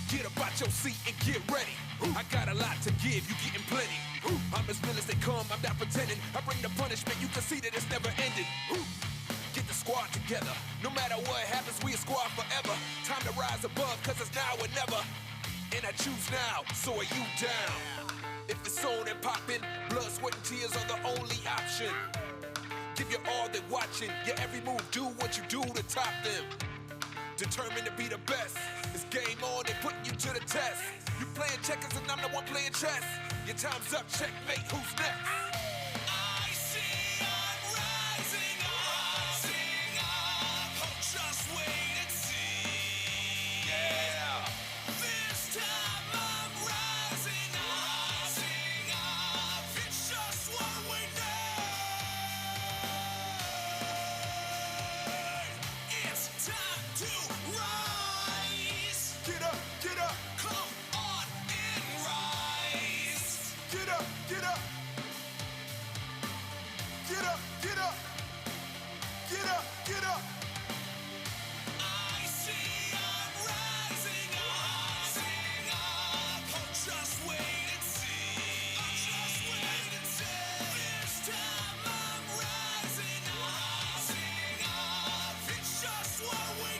Get up out your seat and get ready. I got a lot to give, you getting plenty. I'm as real as they come, I'm not pretending. I bring the punishment, you can see that it's never ending. Get the squad together. No matter what happens, we a squad forever. Time to rise above, cause it's now or never. And I choose now, so are you down? If it's on and popping, blood, sweat, and tears are the only option. Give your all, they're watching. Your every move, do what you do to top them. Determined to be the best. It's game on, they putting you to the test. You playing checkers and I'm the one playing chess. Your time's up, checkmate, who's next? I see I'm rising up. Oh, just wait and see. Yeah. This time I'm rising up. It's just what we need. It's time to rise. Get up, get up. Come on and rise. Get up, get up. Get up, get up. Get up, get up. I see I'm rising up. Oh, just wait and see. Just wait and see. This time I'm rising up. It's just what we need.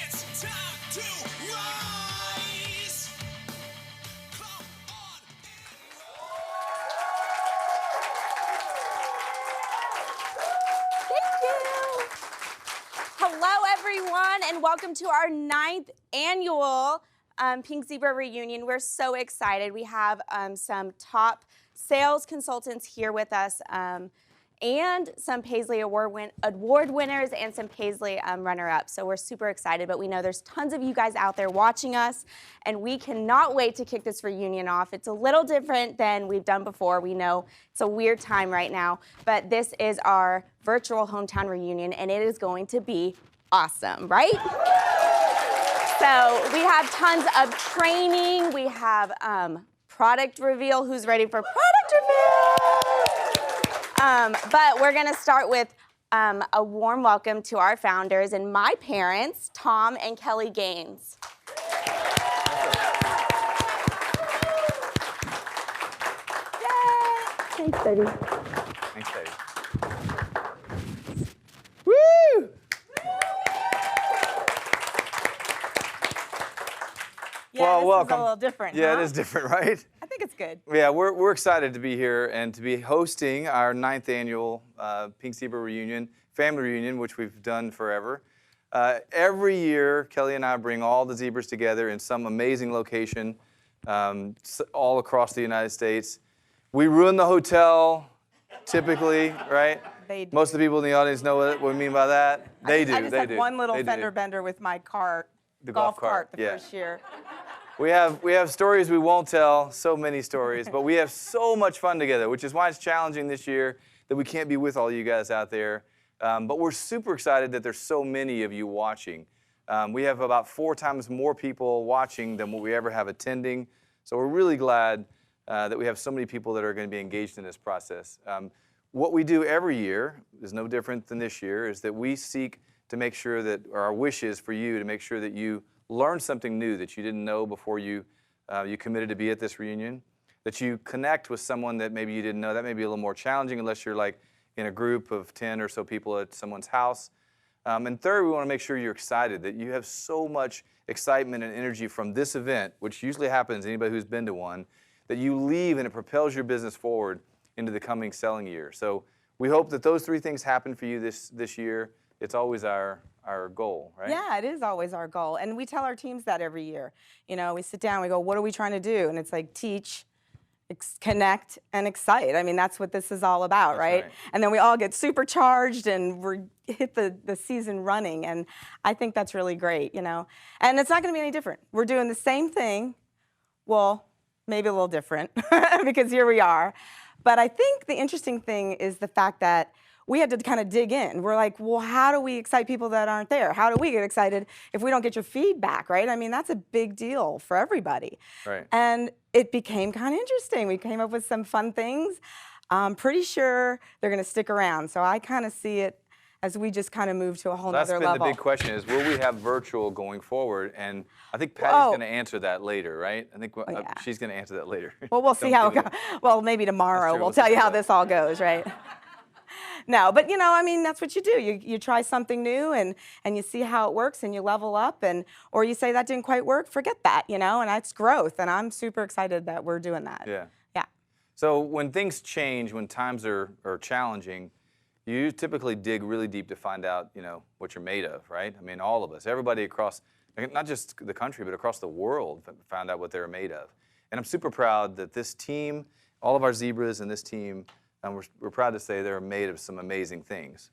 It's time to rise. Come on Thank you. Hello, everyone, and welcome to our 9th annual Pink Zebra reunion. We're so excited. We have some top sales consultants here with us, and some Paisley award winners and some Paisley runner-ups. So we're super excited, but we know there's tons of you guys out there watching us, and we cannot wait to kick this reunion off. It's a little different than we've done before. We know it's a weird time right now, but this is our virtual hometown reunion, and it is going to be awesome, right? So we have tons of training. We have product reveal. Who's ready for product reveal? But we're gonna start with a warm welcome to our founders and my parents, Tom and Kelly Gaines. Yay! Thanks, baby. Thanks, baby. Woo! Yeah, Well, this welcome. is a little different, Yeah, huh? it is different, right? I think it's good. Yeah, we're excited to be here and to be hosting our 9th annual Pink Zebra reunion, family reunion, which we've done forever. Every year, Kelly and I bring all the zebras together in some amazing location all across the United States. We ruin the hotel, typically, right? They do. Most of the people in the audience know what we mean by that. They do. I just they had do. one little They do. fender bender with my cart, The golf golf cart, the yeah. first year. We have stories we won't tell, so many stories, but we have so much fun together, which is why it's challenging this year that we can't be with all you guys out there. But we're super excited that there's so many of you watching. We have about 4 times more people watching than what we ever have attending. So we're really glad that we have so many people that are going to be engaged in this process. What we do every year is no different than this year, is that we seek to make sure that, or our wish is for you to make sure that you learn something new that you didn't know before you committed to be at this reunion, that you connect with someone that maybe you didn't know. That may be a little more challenging unless you're like in a group of 10 or so people at someone's house. And third, we want to make sure you're excited, that you have so much excitement and energy from this event, which usually happens, anybody who's been to one, that you leave and it propels your business forward into the coming selling year. So we hope that those 3 things happen for you this year. It's always our goal, right? Yeah, it is always our goal. And we tell our teams that every year. You know, we sit down, we go, what are we trying to do? And it's like teach, connect, and excite. I mean, that's what this is all about, That's right? right. And then we all get supercharged and we hit the season running. And I think that's really great, you know? And it's not going to be any different. We're doing the same thing. Well, maybe a little different because here we are. But I think the interesting thing is the fact that we had to kind of dig in. We're like, well, how do we excite people that aren't there? How do we get excited if we don't get your feedback, right? I mean, that's a big deal for everybody. Right. And it became kind of interesting. We came up with some fun things. I'm pretty sure they're going to stick around. So I kind of see it as we just kind of move to a whole That's nother been level. the big question is, will we have virtual going forward? And I think Patty's Whoa. going to answer that later, right? I think yeah. she's going to answer that later. Well, we'll see Don't how it give goes. Well, maybe tomorrow true. we'll We'll tell see you how how this all goes, right? No, but you know, I mean, that's what you do. You try something new and you see how it works and you level up, or you say that didn't quite work, forget that, you know, and that's growth. And I'm super excited that we're doing that. Yeah. Yeah. So when things change, when times are challenging, you typically dig really deep to find out, you know, what you're made of, right? I mean, all of us, everybody across, not just the country, but across the world found out what they were made of. And I'm super proud that this team, all of our zebras and this team, we're proud to say they're made of some amazing things.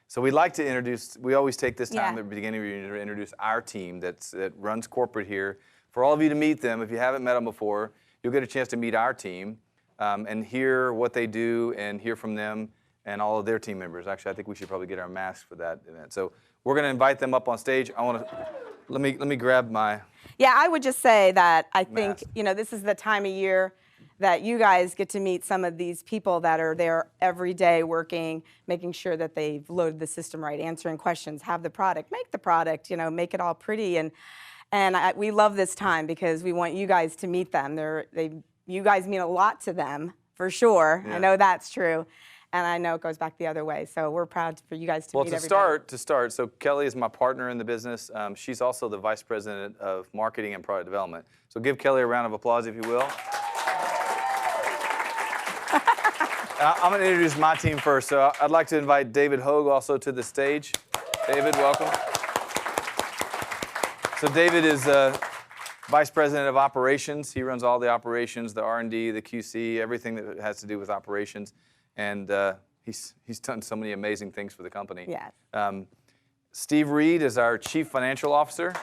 So we'd like to introduce, we always take this time at the beginning of the year to introduce our team that runs corporate here. For all of you to meet them, if you haven't met them before, you'll get a chance to meet our team and hear what they do and hear from them and all of their team members. Actually, I think we should probably get our masks for that event. So we're going to invite them up on stage. I want to, let me grab my. Yeah, I would just say that I think, mask. you know, this is the time of year that you guys get to meet some of these people that are there every day working, making sure that they've loaded the system right, answering questions, have the product, make the product, you know, make it all pretty. And we love this time because we want you guys to meet them. You guys mean a lot to them, for sure. Yeah. I know that's true. And I know it goes back the other way. So we're proud for you guys to meet everybody. Well, to start, so Kelly is my partner in the business. She's also the Vice President of Marketing and Product Development. So give Kelly a round of applause, if you will. I'm going to introduce my team first. So I'd like to invite David Hogue also to the stage. David, welcome. So David is Vice President of Operations. He runs all the operations, the R&D, the QC, everything that has to do with operations. And he's done so many amazing things for the company. Yes. Steve Reed is our Chief Financial Officer.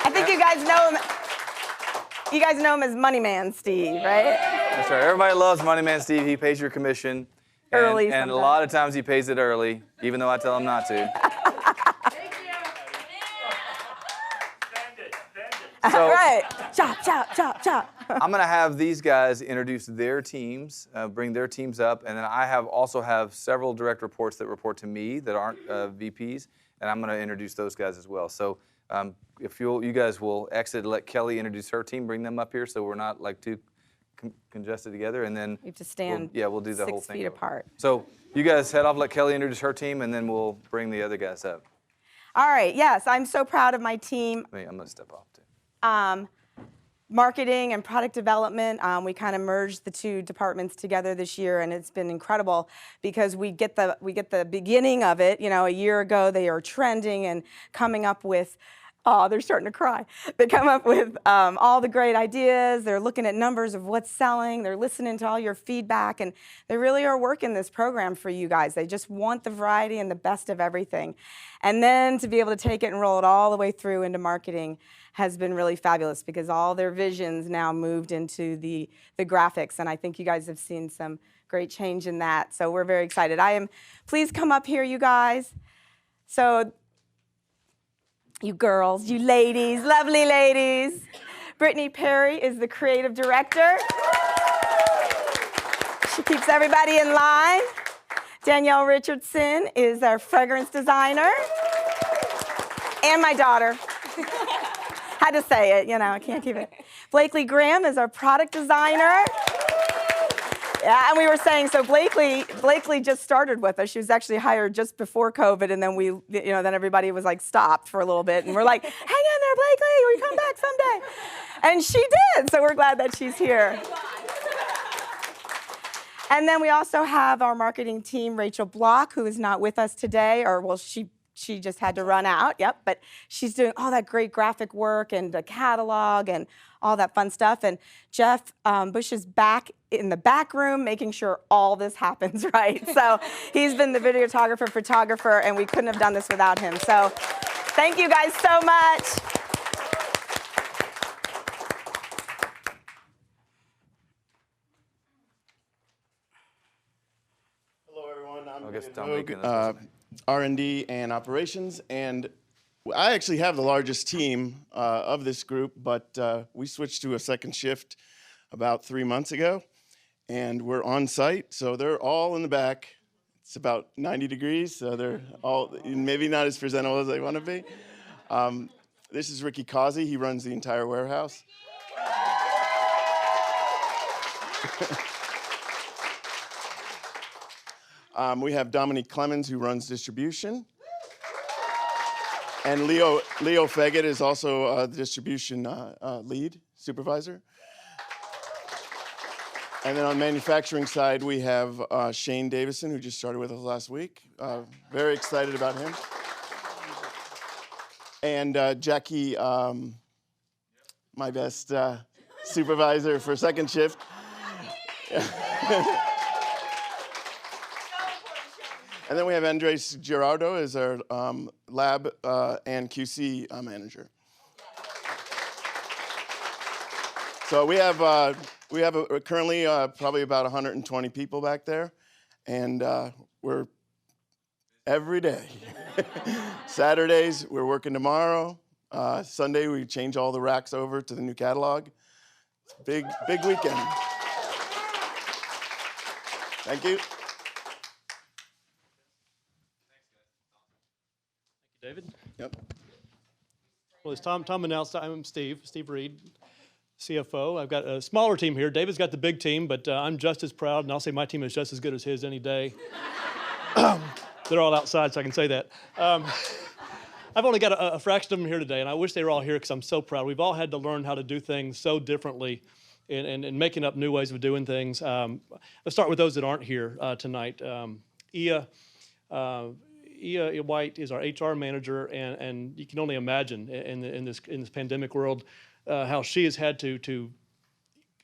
I think you guys know him. You guys know him as Money Man Steve, right? That's right. Everybody loves Money Man Steve. He pays your commission. Early And a sometimes. lot of times he pays it early, even though I tell him not to. So, Right. Chop, chop, chop, chop. I'm going to have these guys introduce their teams, bring their teams up, and then I also have several direct reports that report to me that aren't VPs, and I'm going to introduce those guys as well. So if you guys will exit, let Kelly introduce her team, bring them up here so we're not like too congested together, and then We have to stand we'll do the whole 6 thing. feet apart. So you guys head off, let Kelly introduce her team, and then we'll bring the other guys up. All right, yes, I'm so proud of my team. Wait, I'm going to step off too. Marketing and product development, we kind of merged the two departments together this year, and it's been incredible because we get the beginning of it. You know, a year ago they are trending and coming up with. Oh, they're starting to cry. They come up with all the great ideas. They're looking at numbers of what's selling. They're listening to all your feedback, and they really are working this program for you guys. They just want the variety and the best of everything. And then to be able to take it and roll it all the way through into marketing has been really fabulous because all their visions now moved into the graphics, and I think you guys have seen some great change in that. So we're very excited. Please come up here, you guys. So. You girls, you ladies, lovely ladies. Brittany Perry is the creative director. She keeps everybody in line. Danielle Richardson is our fragrance designer. And my daughter. Had to say it, you know, I can't keep it. Blakely Graham is our product designer. Yeah, and we were saying, so Blakely just started with us. She was actually hired just before COVID, and then then everybody was like stopped for a little bit, and we're like, hang in there, Blakely, we come back someday. And she did, so we're glad that she's here. And then we also have our marketing team, Rachel Block, who is not with us today, she just had to run out, but she's doing all that great graphic work and the catalog and all that fun stuff. And Jeff Bush is back in the back room making sure all this happens right. So he's been the videographer, photographer, and we couldn't have done this without him. So thank you guys so much. guess Dominique and R&D and operations, and I actually have the largest team of this group, but we switched to a second shift about 3 months ago, and we're on site, so they're all in the back. It's about 90 degrees, so they're all maybe not as presentable as they want to be. This is Ricky Causey. He runs the entire warehouse. We have Dominique Clemens, who runs distribution. And Leo Feggett is also the distribution lead supervisor. And then on the manufacturing side, we have Shane Davison, who just started with us last week. Very excited about him. And Jackie, my best supervisor for second shift. And then we have Andres Gerardo as our lab and QC manager. So we have currently probably about 120 people back there, and we're every day. Saturdays we're working tomorrow. Sunday we change all the racks over to the new catalog. It's a big weekend. Thank you. David? Yep. Well, as Tom announced, I'm Steve Reed, CFO. I've got a smaller team here. David's got the big team, but I'm just as proud, and I'll say my team is just as good as his any day. They're all outside, so I can say that. I've only got a fraction of them here today, and I wish they were all here because I'm so proud. We've all had to learn how to do things so differently and making up new ways of doing things. Let's start with those that aren't here tonight. Ia White is our HR manager, and you can only imagine in this pandemic world how she has had to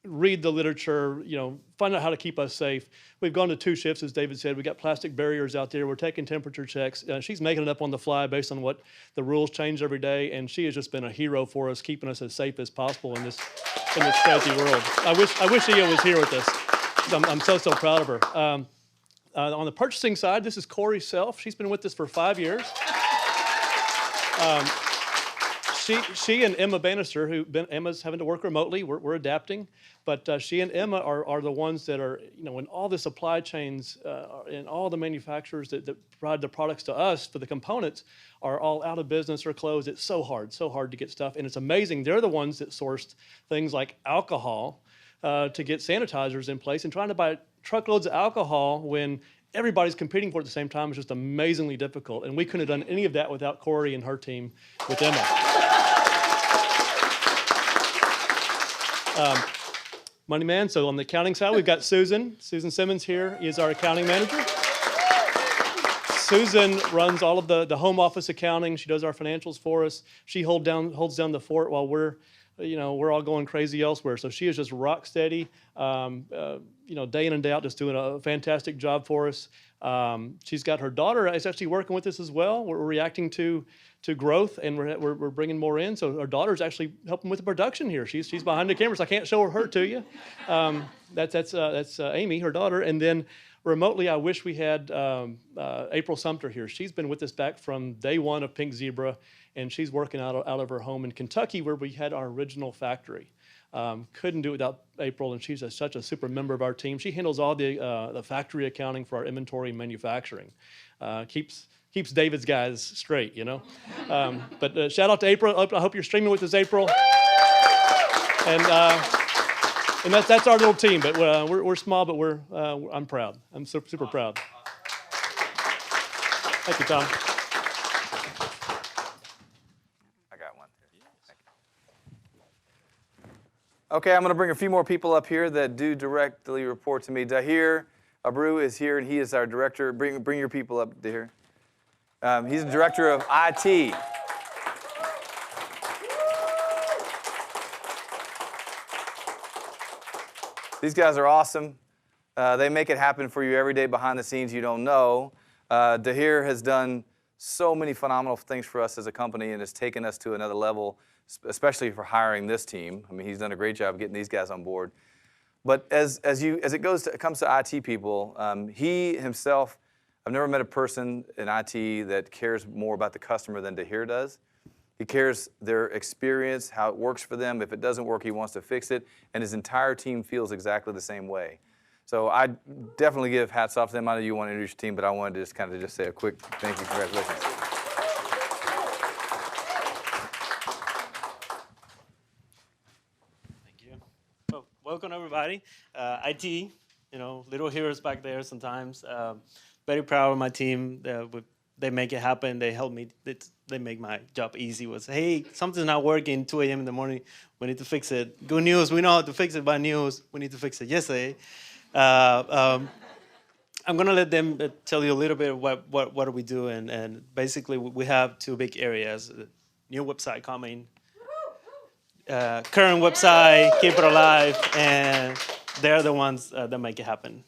read the literature, find out how to keep us safe. We've gone to 2 shifts, as David said. We got plastic barriers out there. We're taking temperature checks. She's making it up on the fly based on what the rules change every day, and she has just been a hero for us, keeping us as safe as possible in this crazy world. I wish Ia was here with us. I'm so proud of her. On the purchasing side, this is Corey Self. She's been with us for 5 years. She and Emma Bannister, Emma's having to work remotely. We're adapting, but she and Emma are the ones that are, when all the supply chains and all the manufacturers that provide the products to us for the components are all out of business or closed. It's so hard to get stuff, and it's amazing. They're the ones that sourced things like alcohol to get sanitizers in place, and trying to buy truckloads of alcohol when everybody's competing for it at the same time is just amazingly difficult. And we couldn't have done any of that without Corey and her team with Emma. Money man, so on the accounting side, we've got Susan. Susan Simmons here is our accounting manager. Susan runs all of the home office accounting. She does our financials for us. She holds down the fort while we're all going crazy elsewhere. So she is just rock steady, day in and day out, just doing a fantastic job for us. She's got her daughter is actually working with us as well. We're reacting to growth, and we're bringing more in. So our daughter's actually helping with the production here. She's behind the camera, so I can't show her to you. That's Amy, her daughter. And then remotely, I wish we had April Sumter here. She's been with us back from day one of Pink Zebra, and she's working out of her home in Kentucky where we had our original factory. Couldn't do it without April, and she's such a super member of our team. She handles all the factory accounting for our inventory and manufacturing. Keeps David's guys straight, But shout out to April. I hope you're streaming with us, April. And that's our little team. But we're small, but I'm proud. I'm super proud. Thank you, Tom. Okay, I'm going to bring a few more people up here that do directly report to me. Dahir Abru is here, and he is our director. Bring your people up, Dahir. He's the director of IT. These guys are awesome. They make it happen for you every day behind the scenes you don't know. Dahir has done so many phenomenal things for us as a company and has taken us to another level, especially for hiring this team. I mean, he's done a great job getting these guys on board. But as it comes to IT people, he himself I've never met a person in IT that cares more about the customer than Tahir does. He cares their experience, how it works for them. If it doesn't work, he wants to fix it, and his entire team feels exactly the same way. So I definitely give hats off to them. I know you want to introduce your team, but I wanted to just kind of say a quick thank you, congratulations. Thank you. Well, welcome everybody. IT, you know, little heroes back there sometimes. Very proud of my team. They make it happen. They help me. They make my job easy. Was, hey, something's not working, 2 a.m. in the morning. We need to fix it. Good news, we know how to fix it. Bad news, we need to fix it yesterday. I'm gonna let them tell you a little bit what do we do. And basically we have 2 big areas. New website coming, current website, keep it alive, and they're the ones that make it happen.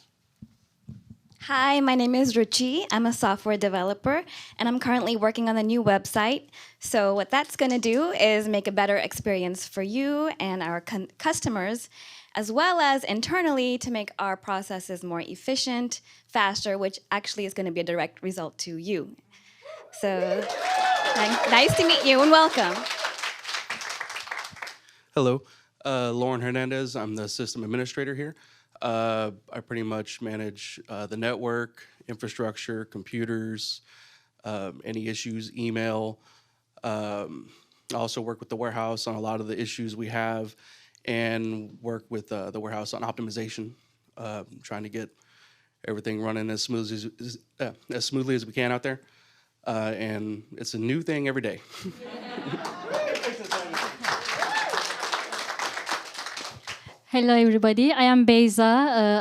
Hi, my name is Ruchi. I'm a software developer, and I'm currently working on a new website. So what that's going to do is make a better experience for you and our customers, as well as internally to make our processes more efficient, faster, which actually is going to be a direct result to you. So nice to meet you and welcome. Hello, Lauren Hernandez. I'm the system administrator here. I pretty much manage the network, infrastructure, computers, any issues, email. I also work with the warehouse on a lot of the issues we have, and work with the warehouse on optimization, trying to get everything running as smoothly as we can out there. And it's a new thing every day. Hello, everybody. I am Beyza.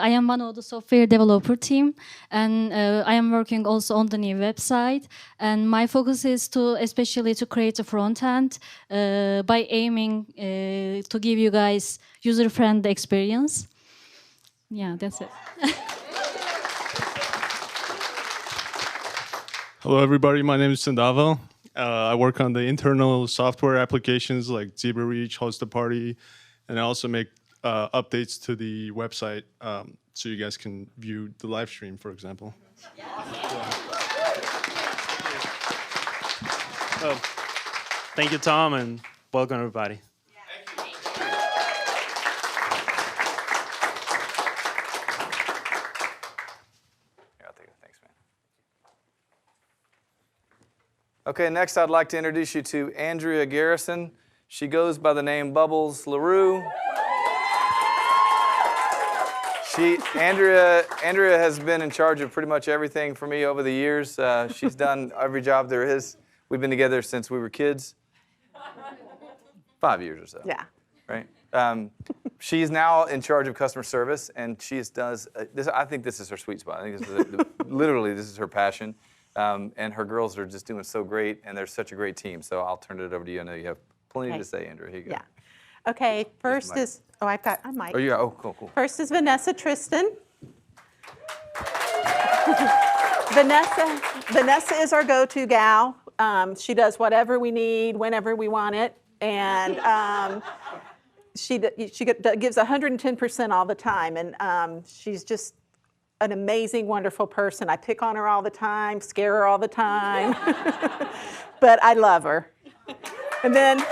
I am one of the software developer team, and I am working also on the new website. And my focus is especially to create a front end by aiming to give you guys user-friendly experience. Yeah, that's it. Hello, everybody. My name is Sandavo. I work on the internal software applications like ZebraReach, Host a Party, and I also make updates to the website so you guys can view the live stream, for example. Well, thank you, Tom, and welcome everybody. Thank you. I'll take it. Thanks, man. Okay, next I'd like to introduce you to Andrea Garrison. She goes by the name Bubbles LaRue. Andrea has been in charge of pretty much everything for me over the years. She's done every job there is. We've been together since we were kids. 5 years or so. Yeah. Right? She's now in charge of customer service, and she does this. I think this is her sweet spot. I think this is literally this is her passion. And her girls are just doing so great, and they're such a great team. So I'll turn it over to you. I know you have plenty to say, Andrea. Here you go. Yeah. Okay, first is, I've got a mic. Oh, yeah. Oh, cool, cool. First is Vanessa Tristan. Vanessa is our go-to gal. She does whatever we need, whenever we want it, and she gives 110% all the time, and she's just an amazing, wonderful person. I pick on her all the time, scare her all the time, but I love her. And then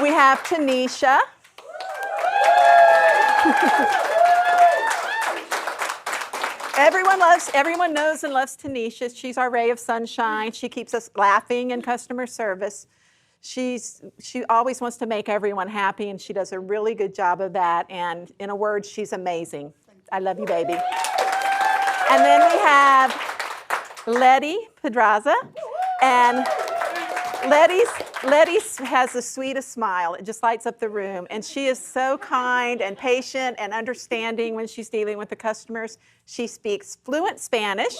we have Tanisha. Everyone knows and loves Tanisha. She's our ray of sunshine. She keeps us laughing in customer service. She always wants to make everyone happy, and she does a really good job of that. And in a word, she's amazing. I love you, baby. And then we have Letty Pedraza, and Letty has the sweetest smile. It just lights up the room. And she is so kind and patient and understanding when she's dealing with the customers. She speaks fluent Spanish.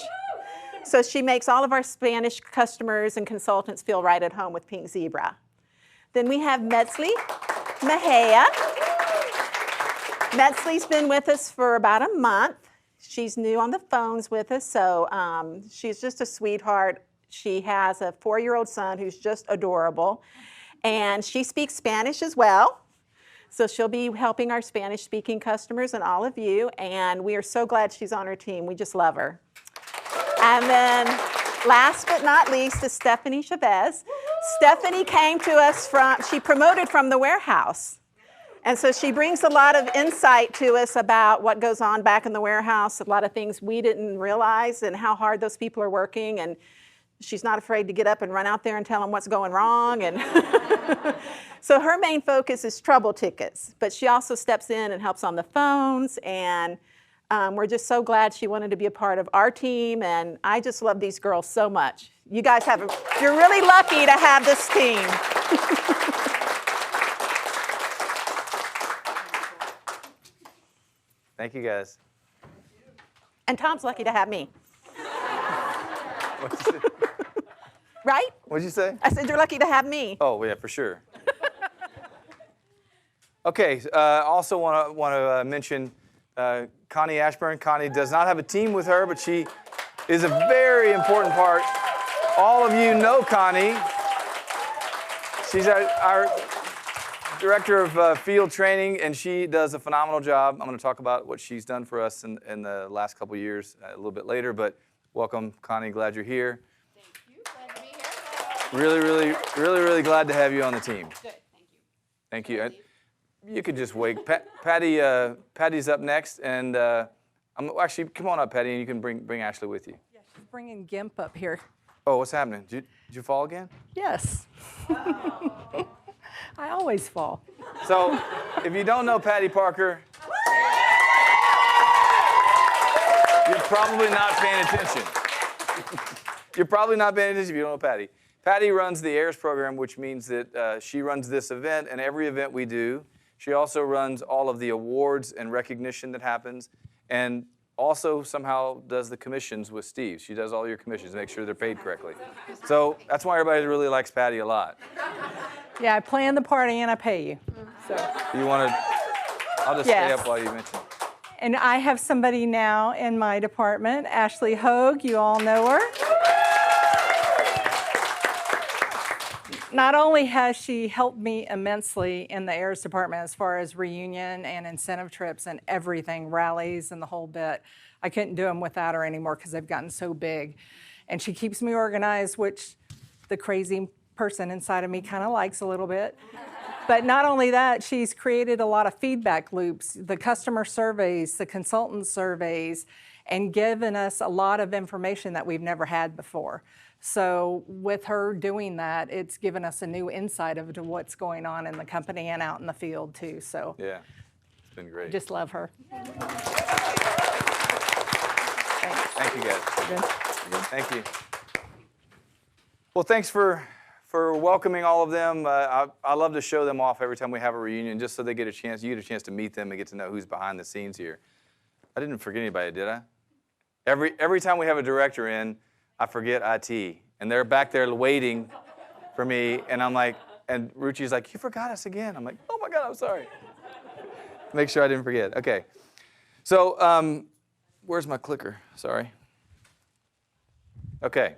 So she makes all of our Spanish customers and consultants feel right at home with Pink Zebra. Then we have Metzli Mejia. Metzli's been with us for about a month. She's new on the phones with us, so she's just a sweetheart. She has a 4-year-old son who's just adorable, and she speaks Spanish as well. So she'll be helping our Spanish-speaking customers and all of you, and we are so glad she's on our team. We just love her. And then last but not least is Stephanie Chavez. Stephanie came to us she promoted from the warehouse. And so she brings a lot of insight to us about what goes on back in the warehouse, a lot of things we didn't realize and how hard those people are working. And she's not afraid to get up and run out there and tell them what's going wrong. And so her main focus is trouble tickets, but she also steps in and helps on the phones. And we're just so glad she wanted to be a part of our team. And I just love these girls so much. You guys you're really lucky to have this team. Thank you, guys. And Tom's lucky to have me. What'd you say? Right? What'd you say? I said you're lucky to have me. Oh, yeah, for sure. Okay, also want to mention Connie Ashburn. Connie does not have a team with her, but she is a very important part. All of you know Connie. She's our Director of Field Training, and she does a phenomenal job. I'm going to talk about what she's done for us in the last couple of years a little bit later, but welcome, Connie. Glad you're here. Thank you. Glad to be here. Really glad to have you on the team. Good. Thank you. You could just wait. Patty's up next, and actually, come on up, Patty, and you can bring Ashley with you. Yeah, she's bringing Gimp up here. Oh, what's happening? Did you fall again? Yes. I always fall. So, if you don't know Patty Parker, you're probably not paying attention. You're probably not paying attention if you don't know Patty. Patty runs the AIRS program, which means that she runs this event and every event we do. She also runs all of the awards and recognition that happens, and also somehow does the commissions with Steve. She does all your commissions to make sure they're paid correctly. So that's why everybody really likes Patty a lot. Yeah, I plan the party and I pay you. So. You want to? I'll just stay up while you mention it. And I have somebody now in my department, Ashley Hogue. You all know her. Not only has she helped me immensely in the AIRS department as far as reunion and incentive trips and everything, rallies and the whole bit. I couldn't do them without her anymore because they've gotten so big. And she keeps me organized, which the crazy person inside of me kind of likes a little bit. But not only that, she's created a lot of feedback loops, the customer surveys, the consultant surveys, and given us a lot of information that we've never had before. So with her doing that, it's given us a new insight into what's going on in the company and out in the field too. So yeah, it's been great. Just love her. Thank you, guys. Thank you. Well, thanks for welcoming all of them. I love to show them off every time we have a reunion, just so they get a chance. You get a chance to meet them and get to know who's behind the scenes here. I didn't forget anybody, did I? Every time we have a director in, I forget IT, and they're back there waiting for me, and I'm like, and Ruchi's like, you forgot us again. I'm like, oh my God, I'm sorry. Make sure I didn't forget. Okay. So where's my clicker? Sorry. Okay.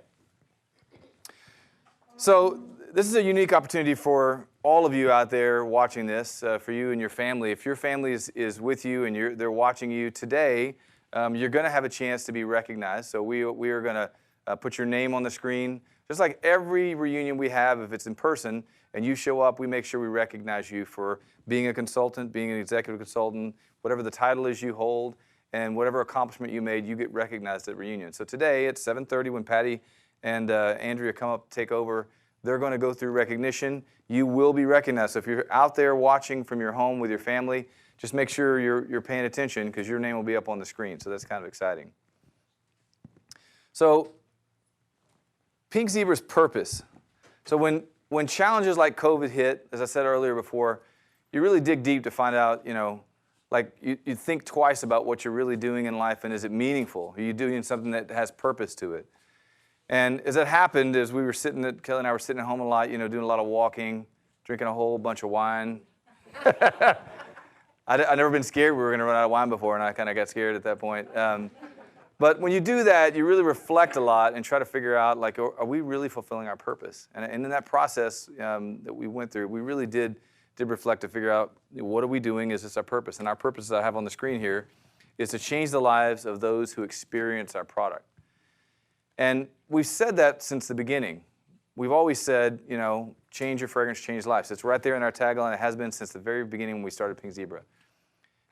So this is a unique opportunity for all of you out there watching this, for you and your family. If your family is with you and they're watching you today, you're going to have a chance to be recognized. So we are going to put your name on the screen. Just like every reunion we have, if it's in person and you show up, we make sure we recognize you for being a consultant, being an executive consultant, whatever the title is you hold, and whatever accomplishment you made, you get recognized at reunion. So today at 7:30 when Patty and Andrea come up to take over, they're going to go through recognition. You will be recognized. So if you're out there watching from your home with your family, just make sure you're paying attention because your name will be up on the screen. So that's kind of exciting. So Pink Zebra's purpose. So when challenges like COVID hit, as I said earlier before, you really dig deep to find out, like you think twice about what you're really doing in life and is it meaningful? Are you doing something that has purpose to it? And as it happened, as we were Kelly and I were sitting at home a lot, doing a lot of walking, drinking a whole bunch of wine. I'd never been scared we were going to run out of wine before, and I kind of got scared at that point. But when you do that, you really reflect a lot and try to figure out, like, are we really fulfilling our purpose? And in that process that we went through, we really did reflect to figure out, what are we doing? Is this our purpose? And our purpose that I have on the screen here is to change the lives of those who experience our product. And we've said that since the beginning. We've always said, you know, change your fragrance, change lives. It's right there in our tagline. It has been since the very beginning when we started Pink Zebra.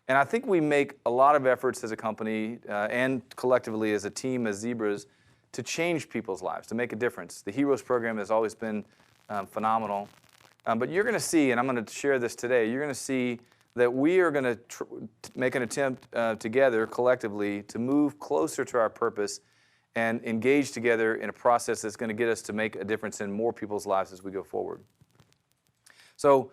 And I think we make a lot of efforts as a company and collectively as a team, as Zebras, to change people's lives, to make a difference. The Heroes program has always been phenomenal. But you're going to see, and I'm going to share this today, you're going to see that we are going to make an attempt together, collectively, to move closer to our purpose and engage together in a process that's going to get us to make a difference in more people's lives as we go forward. So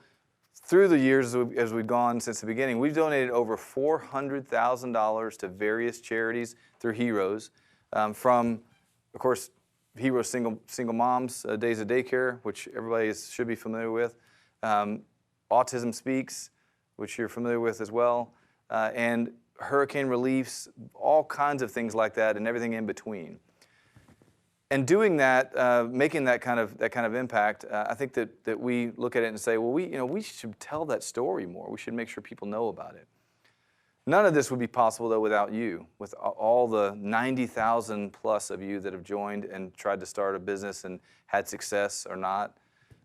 through the years as we've gone since the beginning, we've donated over $400,000 to various charities through Heroes, from, of course, Heroes Single Moms, Days of Daycare, which everybody should be familiar with, Autism Speaks, which you're familiar with as well, and hurricane reliefs, all kinds of things like that, and everything in between. And doing that, making that kind of impact, I think that we look at it and say, well, we should tell that story more. We should make sure people know about it. None of this would be possible, though, without you, with all the 90,000 plus of you that have joined and tried to start a business and had success or not,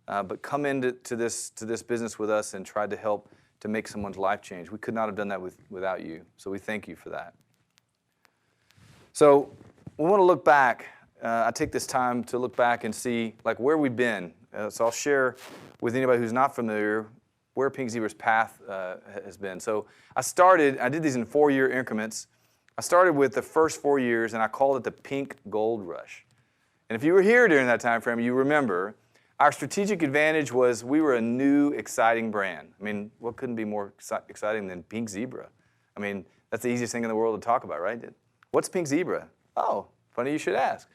but come into this business with us and tried to help to make someone's life change. We could not have done that without you, so we thank you for that. So we want to look back. I take this time to look back and see like where we've been. So I'll share with anybody who's not familiar where Pink Zebra's path has been. So I did these in 4-year increments. I started with the first 4 years, and I called it the Pink Gold Rush. And if you were here during that time frame, you remember our strategic advantage was we were a new, exciting brand. I mean, what couldn't be more exciting than Pink Zebra? I mean, that's the easiest thing in the world to talk about, right? What's Pink Zebra? Oh, funny you should ask.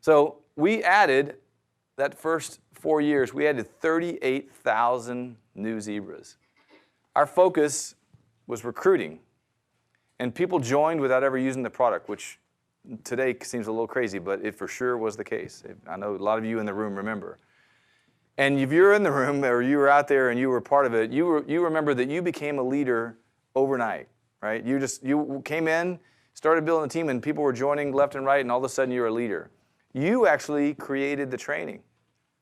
So we added, that first 4 years, we added 38,000 new zebras. Our focus was recruiting. And people joined without ever using the product, which today seems a little crazy, but it for sure was the case. I know a lot of you in the room remember. And if you're in the room or you were out there and you were part of it, you remember that you became a leader overnight, right? You came in, started building a team, and people were joining left and right, and all of a sudden you're a leader. You actually created the training.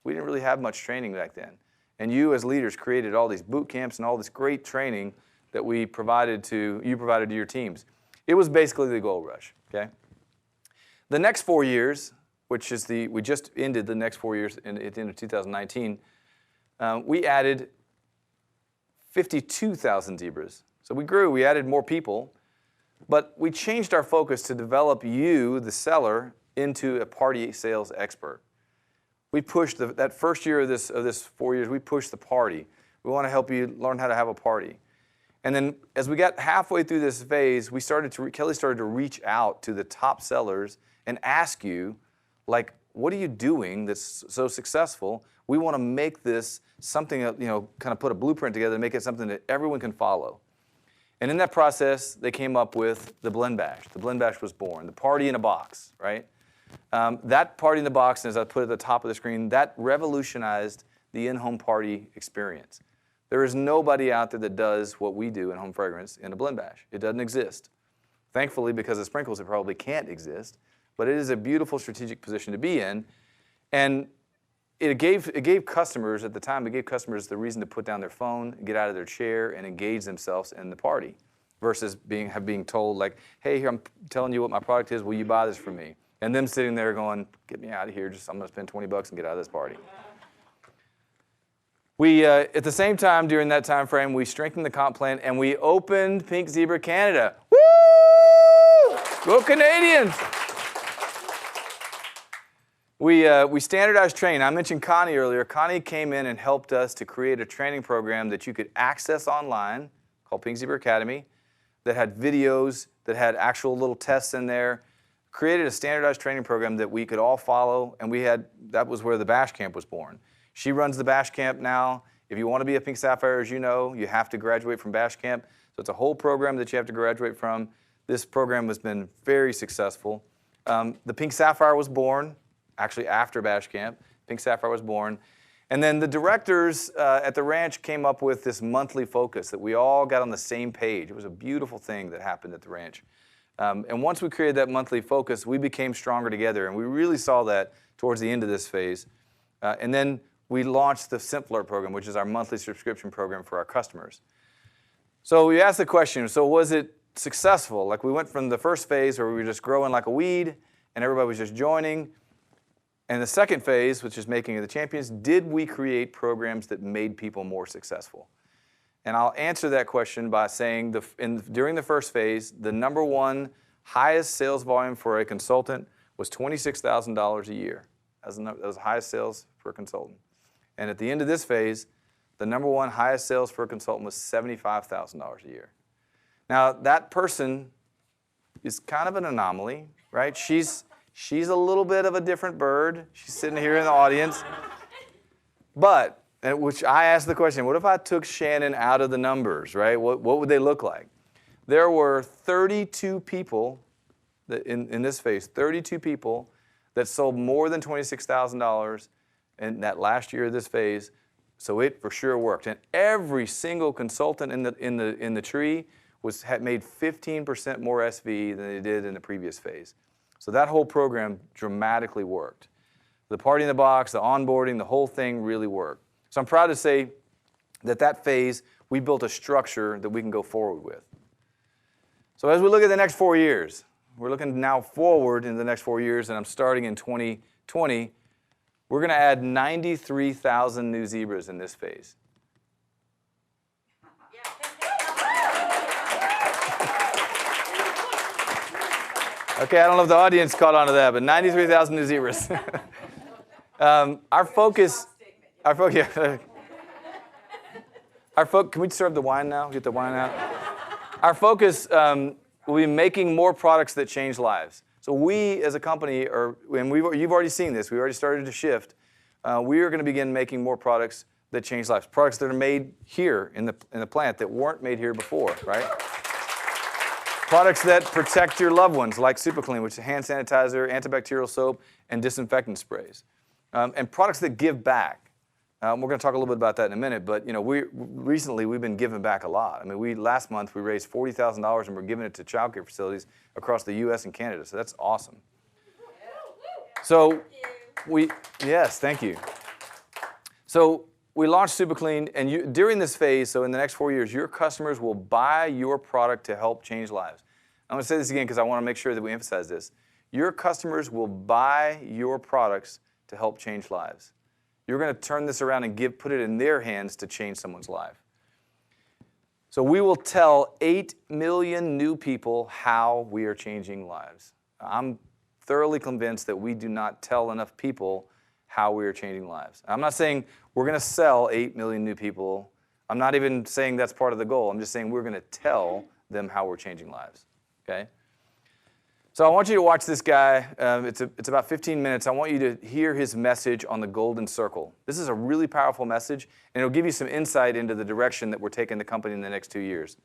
We didn't really have much training back then. And you as leaders created all these boot camps and all this great training that you provided to your teams. It was basically the gold rush, okay? The next 4 years, which is we just ended the next 4 years at the end of 2019, we added 52,000 zebras. So we grew, we added more people, but we changed our focus to develop you, the seller, into a party sales expert. We pushed that first year of this 4 years, we pushed the party. We want to help you learn how to have a party. And then as we got halfway through this phase, Kelly started to reach out to the top sellers and ask you, like, what are you doing that's so successful? We want to make this something, kind of put a blueprint together and make it something that everyone can follow. And in that process, they came up with the Blend Bash. The Blend Bash was born, the party in a box, right? That party in the box, as I put at the top of the screen, that revolutionized the in-home party experience. There is nobody out there that does what we do in home fragrance in a Blend Bash. It doesn't exist. Thankfully, because of sprinkles, it probably can't exist. But it is a beautiful strategic position to be in. And it gave customers, at the time, it gave customers the reason to put down their phone, get out of their chair, and engage themselves in the party versus being told, like, hey, here, I'm telling you what my product is. Will you buy this from me? And them sitting there going, get me out of here. I'm going to spend $20 and get out of this party. We, at the same time, during that time frame, we strengthened the comp plan and we opened Pink Zebra Canada. Woo! Go Canadians! We standardized training. I mentioned Connie earlier. Connie came in and helped us to create a training program that you could access online called Pink Zebra Academy that had videos, that had actual little tests in there, created a standardized training program that we could all follow, and that was where the Bash Camp was born. She runs the Bash Camp now. If you want to be a Pink Sapphire, as you know, you have to graduate from Bash Camp. So it's a whole program that you have to graduate from. This program has been very successful. The Pink Sapphire was born, actually after Bash Camp. Pink Sapphire was born. And then the directors at the ranch came up with this monthly focus that we all got on the same page. It was a beautiful thing that happened at the ranch. And once we created that monthly focus, we became stronger together, and we really saw that towards the end of this phase. And then we launched the Simpler program, which is our monthly subscription program for our customers. So we asked the question, so was it successful? Like, we went from the first phase where we were just growing like a weed and everybody was just joining. And the second phase, which is making the champions, did we create programs that made people more successful? And I'll answer that question by saying during the first phase, the number one highest sales volume for a consultant was $26,000 a year. That was the highest sales for a consultant. And at the end of this phase, the number one highest sales for a consultant was $75,000 a year. Now, that person is kind of an anomaly, right? She's a little bit of a different bird. She's sitting here in the audience. But, which I asked the question, what if I took Shannon out of the numbers, right? What would they look like? There were 32 people in this phase, 32 people that sold more than $26,000 in that last year of this phase. So it for sure worked. And every single consultant in the tree had made 15% more SVE than they did in the previous phase. So that whole program dramatically worked. The party in the box, the onboarding, the whole thing really worked. So I'm proud to say that phase, we built a structure that we can go forward with. So as we look at the next 4 years, we're looking now forward in the next 4 years, and I'm starting in 2020. We're going to add 93,000 new zebras in this phase. Okay, I don't know if the audience caught on to that, but 93,000 new zebras. Our focus, can we serve the wine now? Get the wine out. Our focus will be making more products that change lives. So we, as a company, you've already seen this. We already started to shift. We are going to begin making more products that change lives. Products that are made here in the plant that weren't made here before, right? Products that protect your loved ones, like Super Clean, which is hand sanitizer, antibacterial soap, and disinfectant sprays. And products that give back. We're going to talk a little bit about that in a minute, but recently we've been giving back a lot. I mean, last month we raised $40,000 and we're giving it to child care facilities across the U.S. and Canada, so that's awesome. So yes, thank you. So we launched Super Clean, and during this phase, so in the next 4 years, your customers will buy your product to help change lives. I'm going to say this again because I want to make sure that we emphasize this. Your customers will buy your products to help change lives. You're going to turn this around and put it in their hands to change someone's life. So we will tell 8 million new people how we are changing lives. I'm thoroughly convinced that we do not tell enough people how we are changing lives. I'm not saying we're going to sell 8 million new people. I'm not even saying that's part of the goal. I'm just saying we're going to tell them how we're changing lives. Okay? So I want you to watch this guy. It's about 15 minutes. I want you to hear his message on the golden circle. This is a really powerful message, and it'll give you some insight into the direction that we're taking the company in the next 2 years.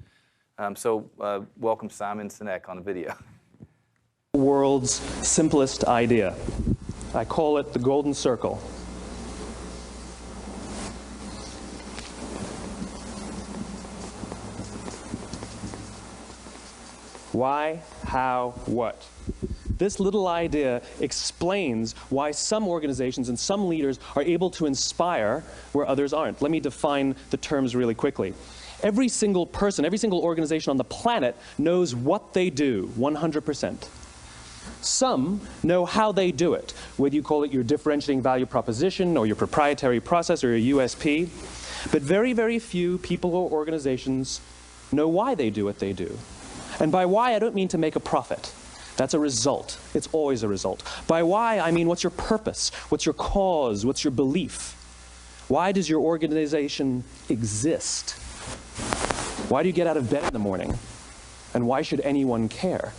Welcome Simon Sinek on the video. World's simplest idea. I call it the golden circle. Why, how, what? This little idea explains why some organizations and some leaders are able to inspire where others aren't. Let me define the terms really quickly. Every single person, every single organization on the planet knows what they do, 100%. Some know how they do it, whether you call it your differentiating value proposition or your proprietary process or your USP. But very, very few people or organizations know why they do what they do. And by why, I don't mean to make a profit. That's a result. It's always a result. By why, I mean what's your purpose? What's your cause? What's your belief? Why does your organization exist? Why do you get out of bed in the morning? And why should anyone care?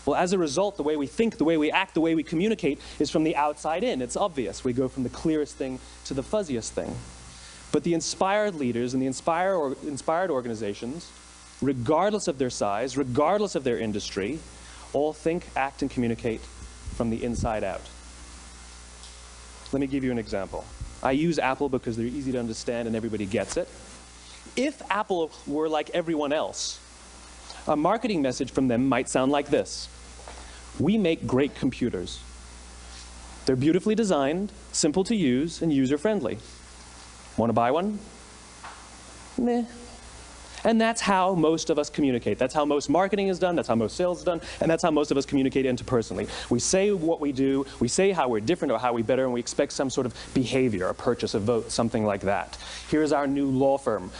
Well, as a result, the way we think, the way we act, the way we communicate is from the outside in. It's obvious. We go from the clearest thing to the fuzziest thing. But the inspired leaders and the inspired organizations, regardless of their size, regardless of their industry, all think, act, and communicate from the inside out. Let me give you an example. I use Apple because they're easy to understand and everybody gets it. If Apple were like everyone else, a marketing message from them might sound like this. We make great computers. They're beautifully designed, simple to use, and user-friendly. Want to buy one? Meh. And that's how most of us communicate. That's how most marketing is done, that's how most sales is done, and that's how most of us communicate interpersonally. We say what we do, we say how we're different or how we're better, and we expect some sort of behavior, a purchase, a vote, something like that. Here's our new law firm.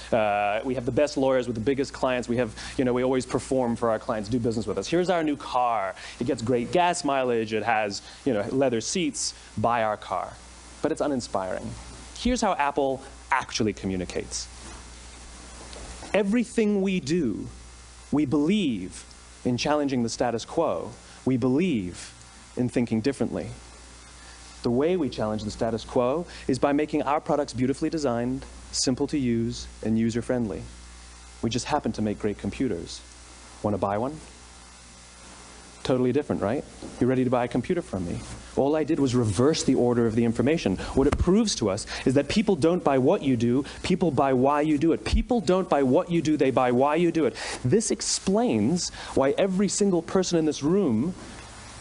We have the best lawyers with the biggest clients. We have, we always perform for our clients, do business with us. Here's our new car. It gets great gas mileage. It has, leather seats. Buy our car. But it's uninspiring. Here's how Apple actually communicates. Everything we do, we believe in challenging the status quo. We believe in thinking differently. The way we challenge the status quo is by making our products beautifully designed, simple to use, and user-friendly. We just happen to make great computers. Want to buy one? Totally different, right? You're ready to buy a computer from me. All I did was reverse the order of the information. What it proves to us is that people don't buy what you do, people buy why you do it. People don't buy what you do, they buy why you do it. This explains why every single person in this room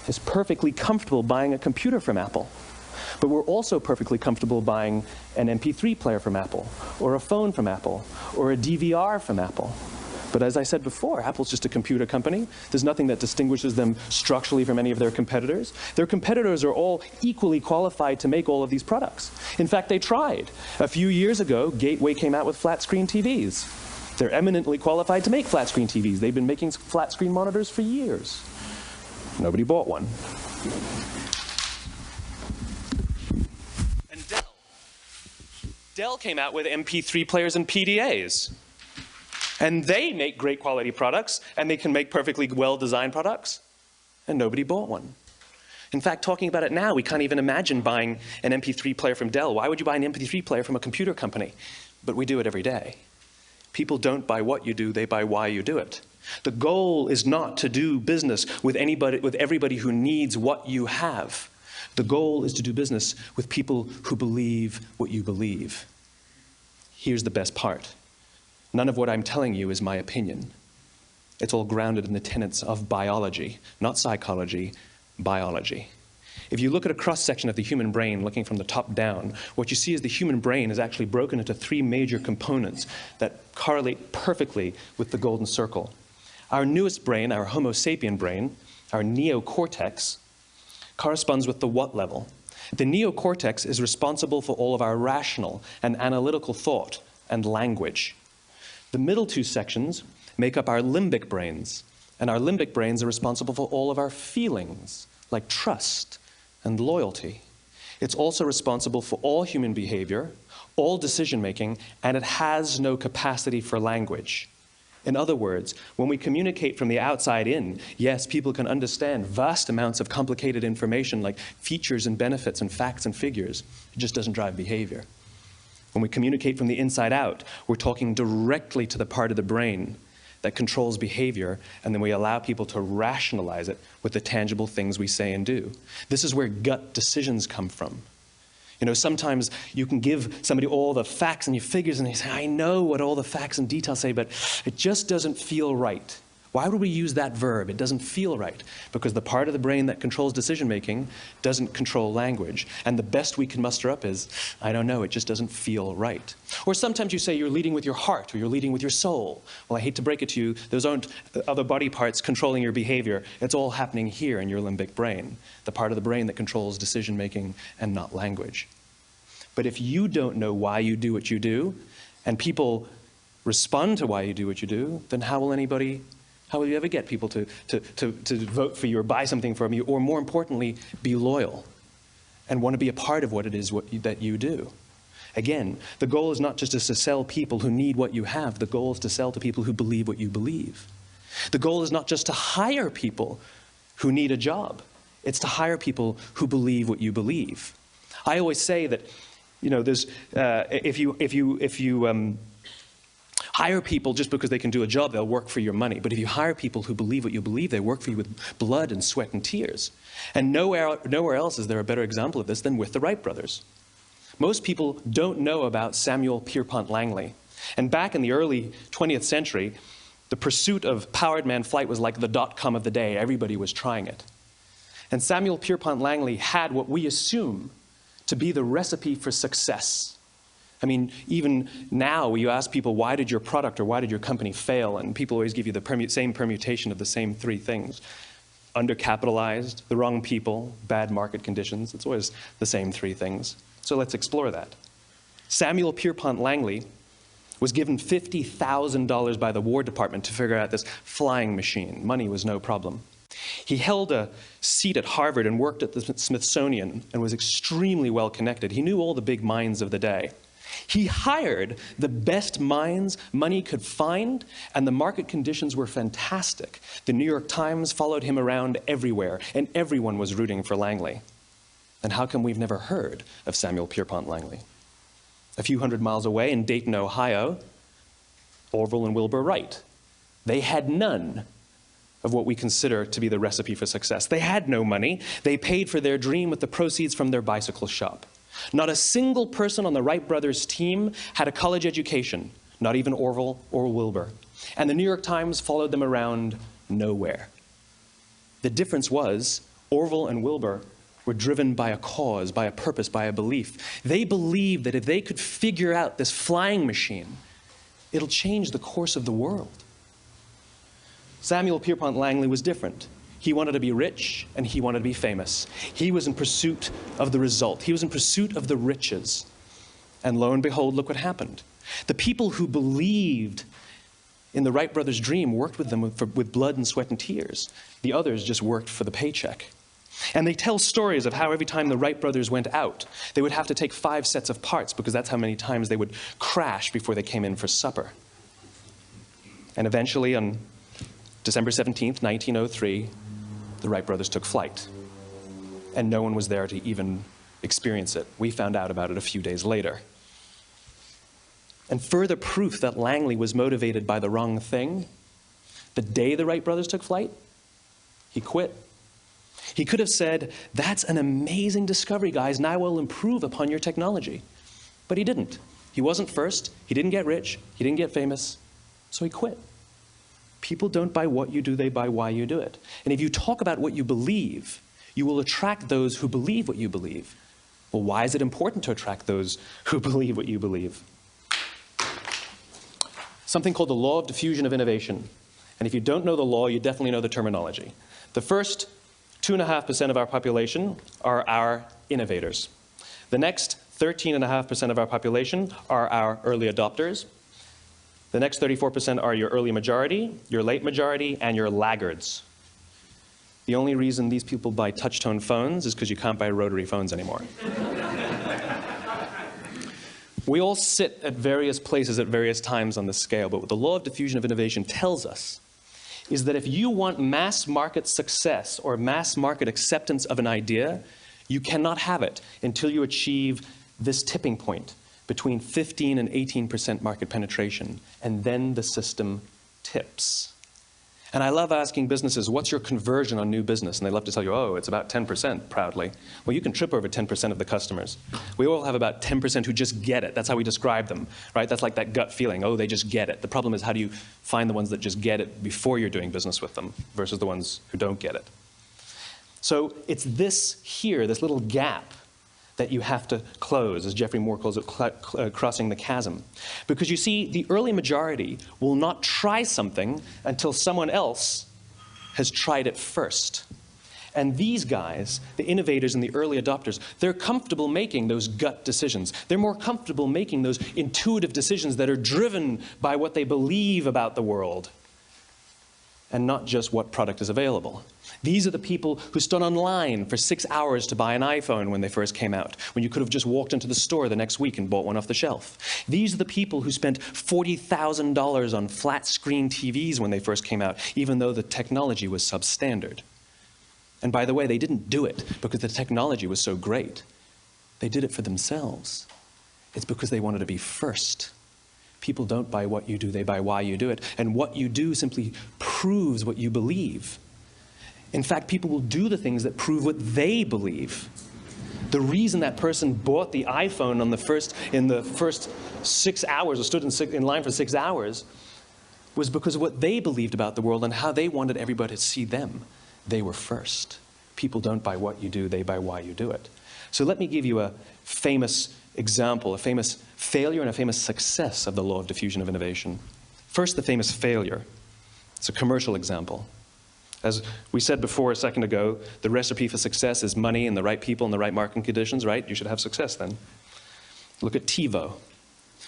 is perfectly comfortable buying a computer from Apple. But we're also perfectly comfortable buying an MP3 player from Apple, or a phone from Apple, or a DVR from Apple. But as I said before, Apple's just a computer company. There's nothing that distinguishes them structurally from any of their competitors. Their competitors are all equally qualified to make all of these products. In fact, they tried. A few years ago, Gateway came out with flat-screen TVs. They're eminently qualified to make flat-screen TVs. They've been making flat-screen monitors for years. Nobody bought one. And Dell came out with MP3 players and PDAs. And they make great quality products, and they can make perfectly well-designed products, and nobody bought one. In fact, talking about it now, we can't even imagine buying an MP3 player from Dell. Why would you buy an MP3 player from a computer company? But we do it every day. People don't buy what you do, they buy why you do it. The goal is not to do business with everybody who needs what you have. The goal is to do business with people who believe what you believe. Here's the best part. None of what I'm telling you is my opinion. It's all grounded in the tenets of biology, not psychology, biology. If you look at a cross-section of the human brain, looking from the top down, what you see is the human brain is actually broken into three major components that correlate perfectly with the golden circle. Our newest brain, our Homo sapien brain, our neocortex, corresponds with the what level. The neocortex is responsible for all of our rational and analytical thought and language. The middle two sections make up our limbic brains, and our limbic brains are responsible for all of our feelings, like trust and loyalty. It's also responsible for all human behavior, all decision-making, and it has no capacity for language. In other words, when we communicate from the outside in, yes, people can understand vast amounts of complicated information like features and benefits and facts and figures. It just doesn't drive behavior. When we communicate from the inside out, we're talking directly to the part of the brain that controls behavior, and then we allow people to rationalize it with the tangible things we say and do. This is where gut decisions come from. Sometimes you can give somebody all the facts and your figures, and they say, I know what all the facts and details say, but it just doesn't feel right. Why would we use that verb? It doesn't feel right. Because the part of the brain that controls decision-making doesn't control language. And the best we can muster up is, I don't know, it just doesn't feel right. Or sometimes you say you're leading with your heart, or you're leading with your soul. Well, I hate to break it to you, those aren't other body parts controlling your behavior. It's all happening here in your limbic brain, the part of the brain that controls decision-making and not language. But if you don't know why you do what you do, and people respond to why you do what you do, then how will you ever get people to vote for you or buy something from you, or more importantly, be loyal and want to be a part of what it is that you do? Again, the goal is not just to sell people who need what you have. The goal is to sell to people who believe what you believe. The goal is not just to hire people who need a job. It's to hire people who believe what you believe. I always say that, if you hire people just because they can do a job, they'll work for your money. But if you hire people who believe what you believe, they work for you with blood and sweat and tears. And nowhere else is there a better example of this than with the Wright brothers. Most people don't know about Samuel Pierpont Langley. And back in the early 20th century, The pursuit of powered man flight was like the .com of the day. Everybody was trying it. And Samuel Pierpont Langley had what we assume to be the recipe for success. I mean, even now, you ask people, why did your product or why did your company fail? And people always give you the same permutation of the same three things. Undercapitalized, the wrong people, bad market conditions. It's always the same three things. So let's explore that. Samuel Pierpont Langley was given $50,000 by the War Department to figure out this flying machine. Money was no problem. He held a seat at Harvard and worked at the Smithsonian and was extremely well connected. He knew all the big minds of the day. He hired the best minds money could find, and the market conditions were fantastic. The New York Times followed him around everywhere, and everyone was rooting for Langley. And how come we've never heard of Samuel Pierpont Langley? A few hundred miles away in Dayton, Ohio, Orville and Wilbur Wright. They had none of what we consider to be the recipe for success. They had no money. They paid for their dream with the proceeds from their bicycle shop. Not a single person on the Wright brothers' team had a college education, not even Orville or Wilbur. And the New York Times followed them around nowhere. The difference was Orville and Wilbur were driven by a cause, by a purpose, by a belief. They believed that if they could figure out this flying machine, it'll change the course of the world. Samuel Pierpont Langley was different. He wanted to be rich and he wanted to be famous. He was in pursuit of the result. He was in pursuit of the riches. And lo and behold, look what happened. The people who believed in the Wright brothers' dream worked with them with blood and sweat and tears. The others just worked for the paycheck. And they tell stories of how every time the Wright brothers went out, they would have to take 5 sets of parts because that's how many times they would crash before they came in for supper. And eventually, on December 17th, 1903, the Wright brothers took flight. And no one was there to even experience it. We found out about it a few days later. And further proof that Langley was motivated by the wrong thing, the day the Wright brothers took flight, he quit. He could have said, that's an amazing discovery, guys, and I will improve upon your technology. But he didn't. He wasn't first. He didn't get rich. He didn't get famous. So he quit. People don't buy what you do, they buy why you do it. And if you talk about what you believe, you will attract those who believe what you believe. Well, why is it important to attract those who believe what you believe? Something called the law of diffusion of innovation. And if you don't know the law, you definitely know the terminology. The first 2.5% of our population are our innovators. The next 13.5% of our population are our early adopters. The next 34% are your early majority, your late majority, and your laggards. The only reason these people buy touch-tone phones is because you can't buy rotary phones anymore. We all sit at various places at various times on the scale, but what the law of diffusion of innovation tells us is that if you want mass market success or mass market acceptance of an idea, you cannot have it until you achieve this tipping point between 15 and 18% market penetration, and then the system tips. And I love asking businesses, what's your conversion on new business? And they love to tell you, oh, it's about 10%, proudly. Well, you can trip over 10% of the customers. We all have about 10% who just get it. That's how we describe them, right? That's like that gut feeling, oh, they just get it. The problem is, how do you find the ones that just get it before you're doing business with them versus the ones who don't get it? So it's this here, this little gap, that you have to close, as Geoffrey Moore calls it, crossing the chasm. Because you see, the early majority will not try something until someone else has tried it first. And these guys, the innovators and the early adopters, they're comfortable making those gut decisions. They're more comfortable making those intuitive decisions that are driven by what they believe about the world, and not just what product is available. These are the people who stood online for 6 hours to buy an iPhone when they first came out, when you could have just walked into the store the next week and bought one off the shelf. These are the people who spent $40,000 on flat-screen TVs when they first came out, even though the technology was substandard. And by the way, they didn't do it because the technology was so great. They did it for themselves. It's because they wanted to be first. People don't buy what you do, they buy why you do it. And what you do simply proves what you believe. In fact, people will do the things that prove what they believe. The reason that person bought the iPhone in the first 6 hours, or stood in line for 6 hours, was because of what they believed about the world and how they wanted everybody to see them. They were first. People don't buy what you do, they buy why you do it. So let me give you a famous example, a famous failure and a famous success of the law of diffusion of innovation. First, the famous failure. It's a commercial example. As we said before a second ago, the recipe for success is money and the right people and the right marketing conditions, right? You should have success then. Look at TiVo.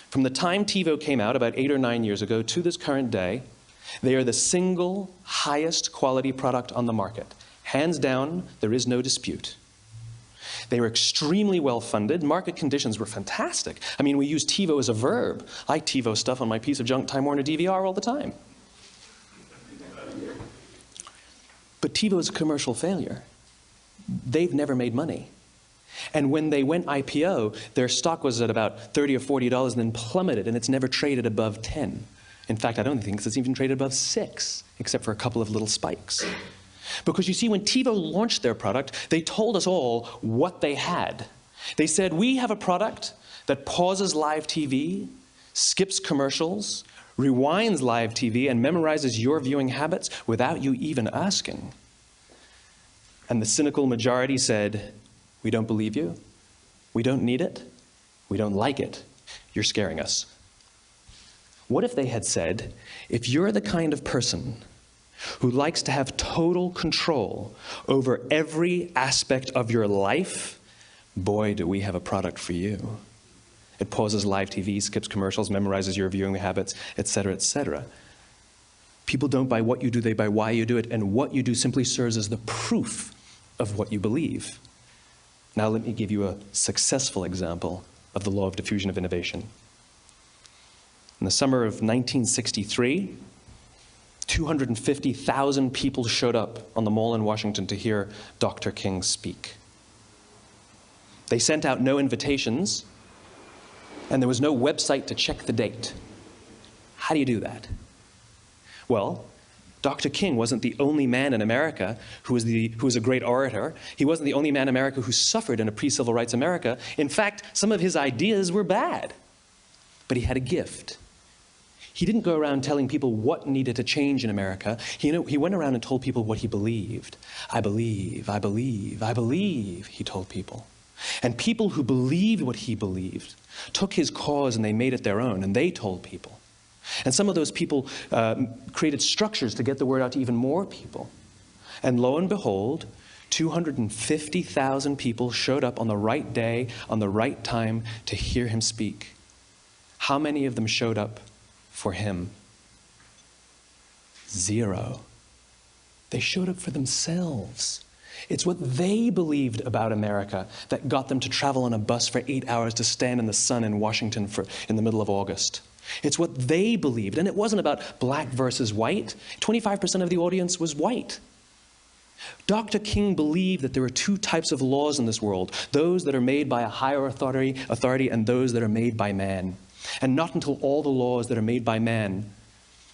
From the time TiVo came out about 8 or 9 years ago to this current day, they are the single highest quality product on the market. Hands down, there is no dispute. They were extremely well funded. Market conditions were fantastic. I mean, we use TiVo as a verb. I TiVo stuff on my piece of junk Time Warner DVR all the time. But TiVo is a commercial failure. They've never made money. And when they went IPO, their stock was at about $30 or $40 and then plummeted, and it's never traded above 10. In fact, I don't think it's even traded above 6, except for a couple of little spikes. Because you see, when TiVo launched their product, they told us all what they had. They said, we have a product that pauses live TV, skips commercials, rewinds live TV, and memorizes your viewing habits without you even asking. And the cynical majority said, we don't believe you, we don't need it, we don't like it, you're scaring us. What if they had said, if you're the kind of person who likes to have total control over every aspect of your life, boy, do we have a product for you. It pauses live TV, skips commercials, memorizes your viewing habits, etc., etc. People don't buy what you do, they buy why you do it, and what you do simply serves as the proof of what you believe. Now let me give you a successful example of the law of diffusion of innovation. In the summer of 1963, 250,000 people showed up on the Mall in Washington to hear Dr. King speak. They sent out no invitations, and there was no website to check the date. How do you do that? Well, Dr. King wasn't the only man in America who was a great orator. He wasn't the only man in America who suffered in a pre-civil rights America. In fact, some of his ideas were bad. But he had a gift. He didn't go around telling people what needed to change in America. He went around and told people what he believed. I believe, I believe, I believe, he told people. And people who believed what he believed took his cause and they made it their own, and they told people. And some of those people created structures to get the word out to even more people. And lo and behold, 250,000 people showed up on the right day, on the right time to hear him speak. How many of them showed up for him? 0. They showed up for themselves. It's what they believed about America that got them to travel on a bus for 8 hours to stand in the sun in Washington in the middle of August. It's what they believed, and it wasn't about black versus white. 25% of the audience was white. Dr. King believed that there were 2 types of laws in this world, those that are made by a higher authority and those that are made by man. And not until all the laws that are made by man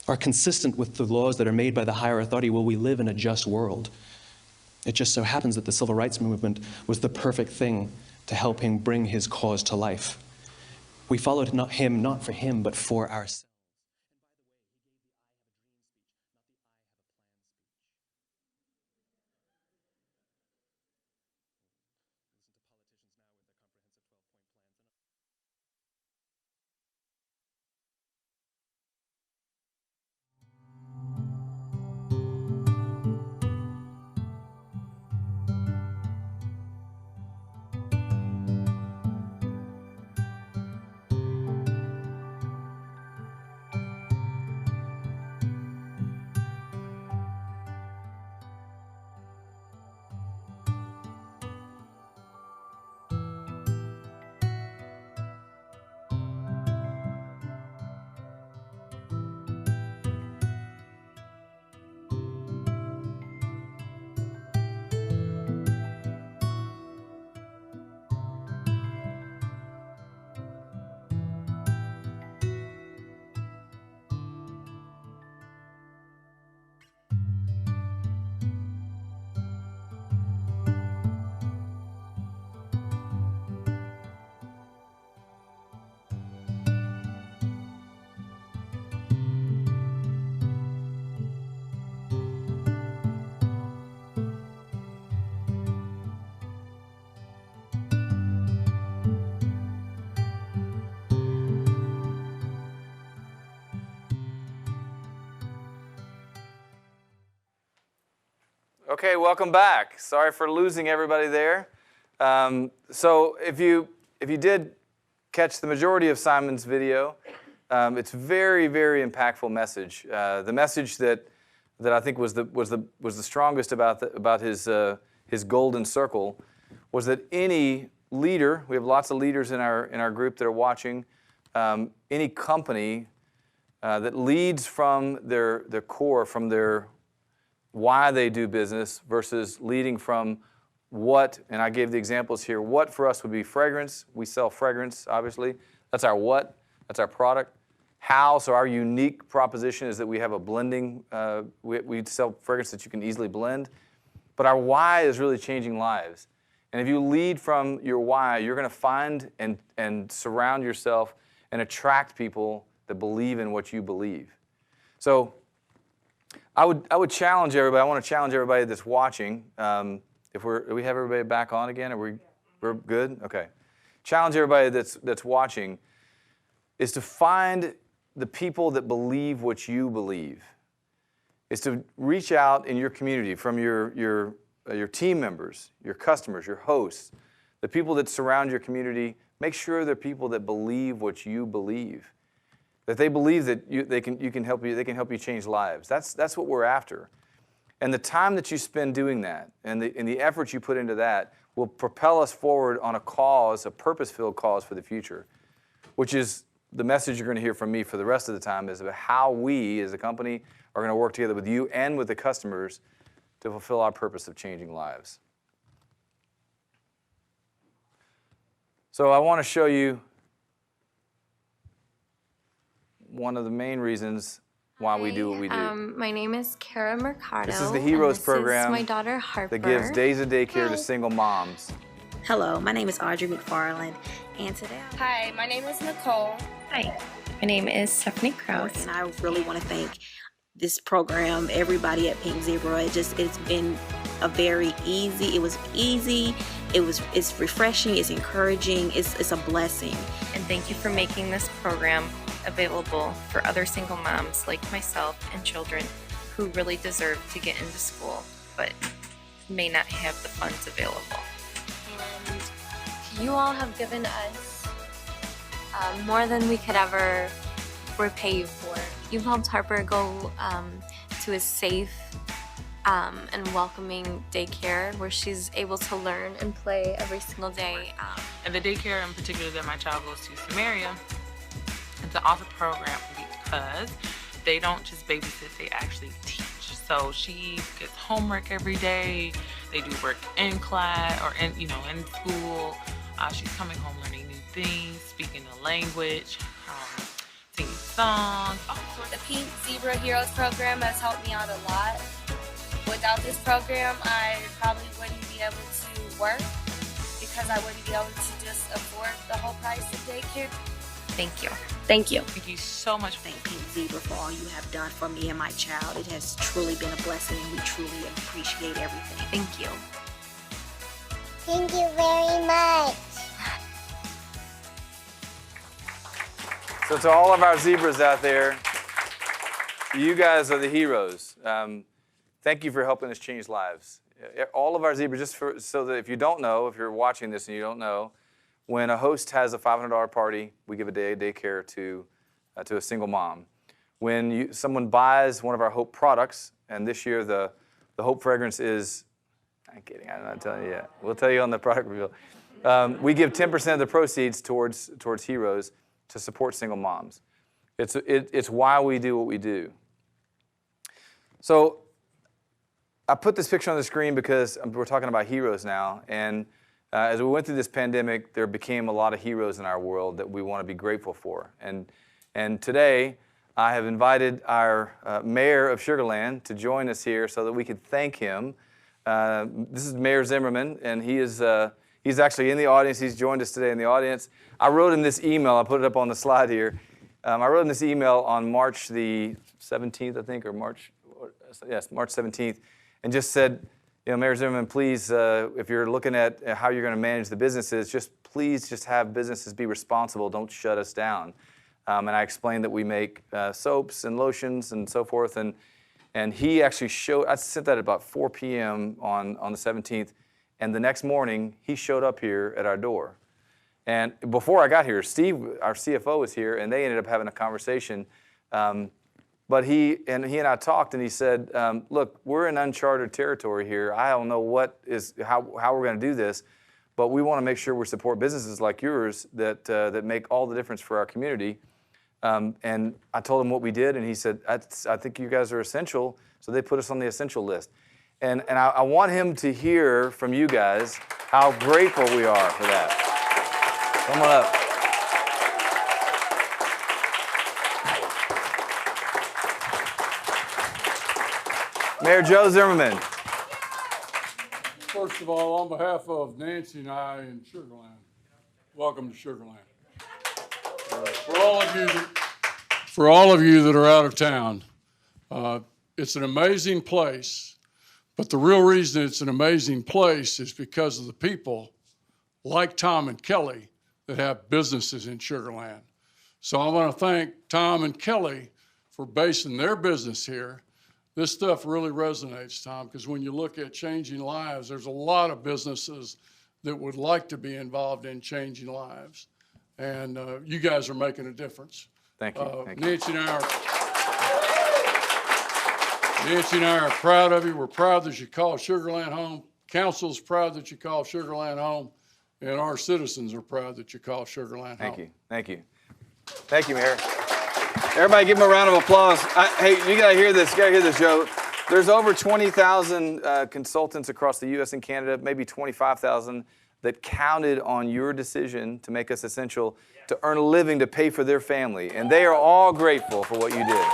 are consistent with the laws that are made by the higher authority will we live in a just world. It just so happens that the civil rights movement was the perfect thing to help him bring his cause to life. We followed him not for him, but for ourselves. Okay, welcome back. Sorry for losing everybody there. So if you did catch the majority of Simon's video, it's very, very impactful message. The message that I think was the strongest about his golden circle was that any leader, we have lots of leaders in our group that are watching, any company that leads from their core, from their why they do business versus leading from what, and I gave the examples here, what for us would be fragrance. We sell fragrance, obviously. That's our what, that's our product. How, so our unique proposition is that we have a blending, we sell fragrance that you can easily blend. But our why is really changing lives. And if you lead from your why, you're going to find and surround yourself and attract people that believe in what you believe. So I would challenge everybody. I want to challenge everybody that's watching. Do we have everybody back on again? We're good? Okay. Challenge everybody that's watching is to find the people that believe what you believe. Is to reach out in your community from your team members, your customers, your hosts, the people that surround your community. Make sure they're people that believe what you believe. That they believe that they can help you change lives. That's what we're after. And the time that you spend doing that and the effort you put into that will propel us forward on a cause, a purpose-filled cause for the future, which is the message you're going to hear from me for the rest of the time is about how we as a company are going to work together with you and with the customers to fulfill our purpose of changing lives. So I want to show you one of the main reasons why we do what we do. My name is Kara Mercado. This is the Heroes program This is my daughter Harper. that gives days of daycare to single moms. Hello, my name is Audrey McFarland, and today Hi, my name is Nicole. Hi, my name is Stephanie Krause. And I really want to thank this program, everybody at Pink Zebra. It's been a very easy, it's refreshing, it's encouraging, it's a blessing. And thank you for making this program available for other single moms like myself and children who really deserve to get into school but may not have the funds available. And you all have given us more than we could ever repay you for. You've helped Harper go to a safe and welcoming daycare where she's able to learn and play every single day. And the daycare in particular that my child goes to, Samaria, it's an awesome program because they don't just babysit, they actually teach. So she gets homework every day. They do work in class or in school. She's coming home learning new things, speaking the language, singing songs. The Pink Zebra Heroes program has helped me out a lot. Without this program, I probably wouldn't be able to work because I wouldn't be able to just afford the whole price of daycare. Thank you. Thank you. Thank you so much. Thank Pink Zebra for all you have done for me and my child. It has truly been a blessing, and we truly appreciate everything. Thank you. Thank you very much. So to all of our zebras out there, you guys are the heroes. Thank you for helping us change lives. All of our zebras, so that if you don't know, if you're watching this and you don't know, when a host has a $500 party, we give a day of daycare to a single mom. When someone buys one of our Hope products, and this year the Hope fragrance is, I'm kidding, I'm not telling you yet. We'll tell you on the product reveal. We give 10% of the proceeds towards Heroes to support single moms. It's why we do what we do. So I put this picture on the screen because we're talking about heroes now, and as we went through this pandemic, there became a lot of heroes in our world that we want to be grateful for. And today, I have invited our mayor of Sugar Land to join us here so that we could thank him. This is Mayor Zimmerman, and he's actually in the audience. He's joined us today in the audience. I wrote him this email. I put it up on the slide here. I wrote him this email on March the 17th, I think, or March 17th, and just said, Mayor Zimmerman, please, if you're looking at how you're going to manage the businesses, please have businesses be responsible. Don't shut us down. And I explained that we make soaps and lotions and so forth. And And he actually showed, I sent that at about 4 p.m. on the 17th, and the next morning, he showed up here at our door. And before I got here, Steve, our CFO, was here, and they ended up having a conversation. But he and I talked, and he said, look, we're in uncharted territory here. I don't know how we're going to do this, but we want to make sure we support businesses like yours that make all the difference for our community. And I told him what we did, and he said, I think you guys are essential, so they put us on the essential list. And I want him to hear from you guys how grateful we are for that. Come on up. Mayor Joe Zimmerman. First of all, on behalf of Nancy and I in Sugar Land, welcome to Sugar Land. For all of you that are out of town, it's an amazing place, but the real reason it's an amazing place is because of the people like Tom and Kelly that have businesses in Sugar Land. So I want to thank Tom and Kelly for basing their business here. This stuff really resonates, Tom, because when you look at changing lives, there's a lot of businesses that would like to be involved in changing lives. And you guys are making a difference. Thank you. Thank you. Nancy and I are proud of you. We're proud that you call Sugar Land home. Council's proud that you call Sugar Land home. And our citizens are proud that you call Sugar Land home. Thank you. Thank you. Thank you, Mayor. Everybody give him a round of applause. Hey, you got to hear this. You got to hear this, Joe. There's over 20,000 consultants across the U.S. and Canada, maybe 25,000, that counted on your decision to make us essential to earn a living to pay for their family. And they are all grateful for what you did.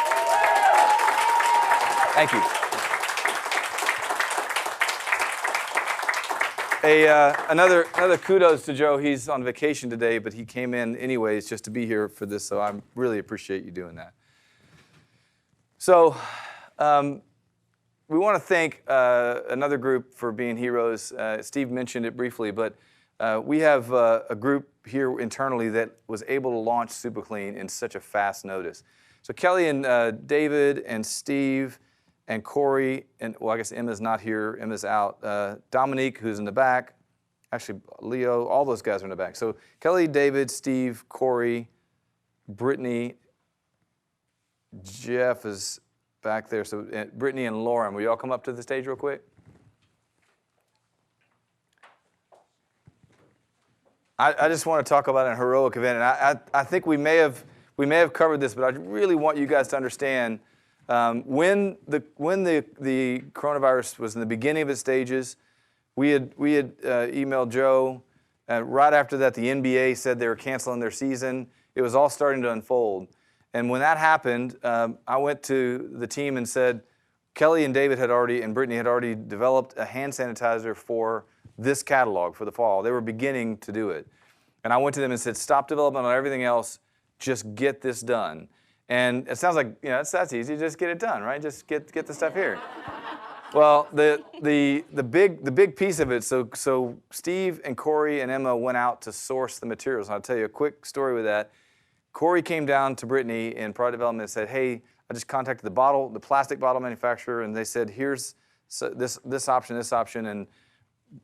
Thank you. Another kudos to Joe. He's on vacation today, but he came in anyways just to be here for this, so I really appreciate you doing that. So we want to thank another group for being heroes. Steve mentioned it briefly, but we have a group here internally that was able to launch Super Clean in such a fast notice. So Kelly and David and Steve and Corey, and well, I guess Emma's not here, Emma's out. Dominique, who's in the back, actually Leo, all those guys are in the back. So Kelly, David, Steve, Corey, Brittany, Jeff is back there. So Brittany and Lauren, will you all come up to the stage real quick? I just want to talk about an heroic event, and I think we may have covered this, but I really want you guys to understand when the coronavirus was in the beginning of its stages, we had emailed Joe. Right after that, the NBA said they were canceling their season. It was all starting to unfold, and when that happened, I went to the team and said, Kelly and David and Brittany had already developed a hand sanitizer for this catalog for the fall. They were beginning to do it. And I went to them and said, stop development on everything else, just get this done. And it sounds like, that's easy, just get it done, right? Just get the stuff here. Well, the big piece of it, so Steve and Corey and Emma went out to source the materials. And I'll tell you a quick story with that. Corey came down to Brittany in product development and said, hey, I just contacted the plastic bottle manufacturer, and they said, here's this option, and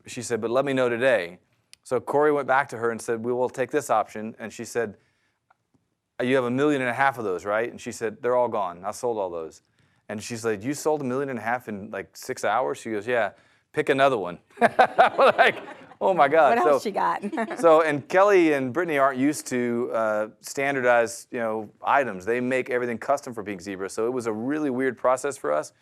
she said, but let me know today. So Corey went back to her and said, we will take this option. And she said, you have 1.5 million of those, right? And she said, they're all gone. I sold all those. And she's like, you sold 1.5 million in like 6 hours? She goes, yeah, pick another one. Like, oh my God. What else you got? And Kelly and Brittany aren't used to standardized, items. They make everything custom for Pink Zebra. So it was a really weird process for us.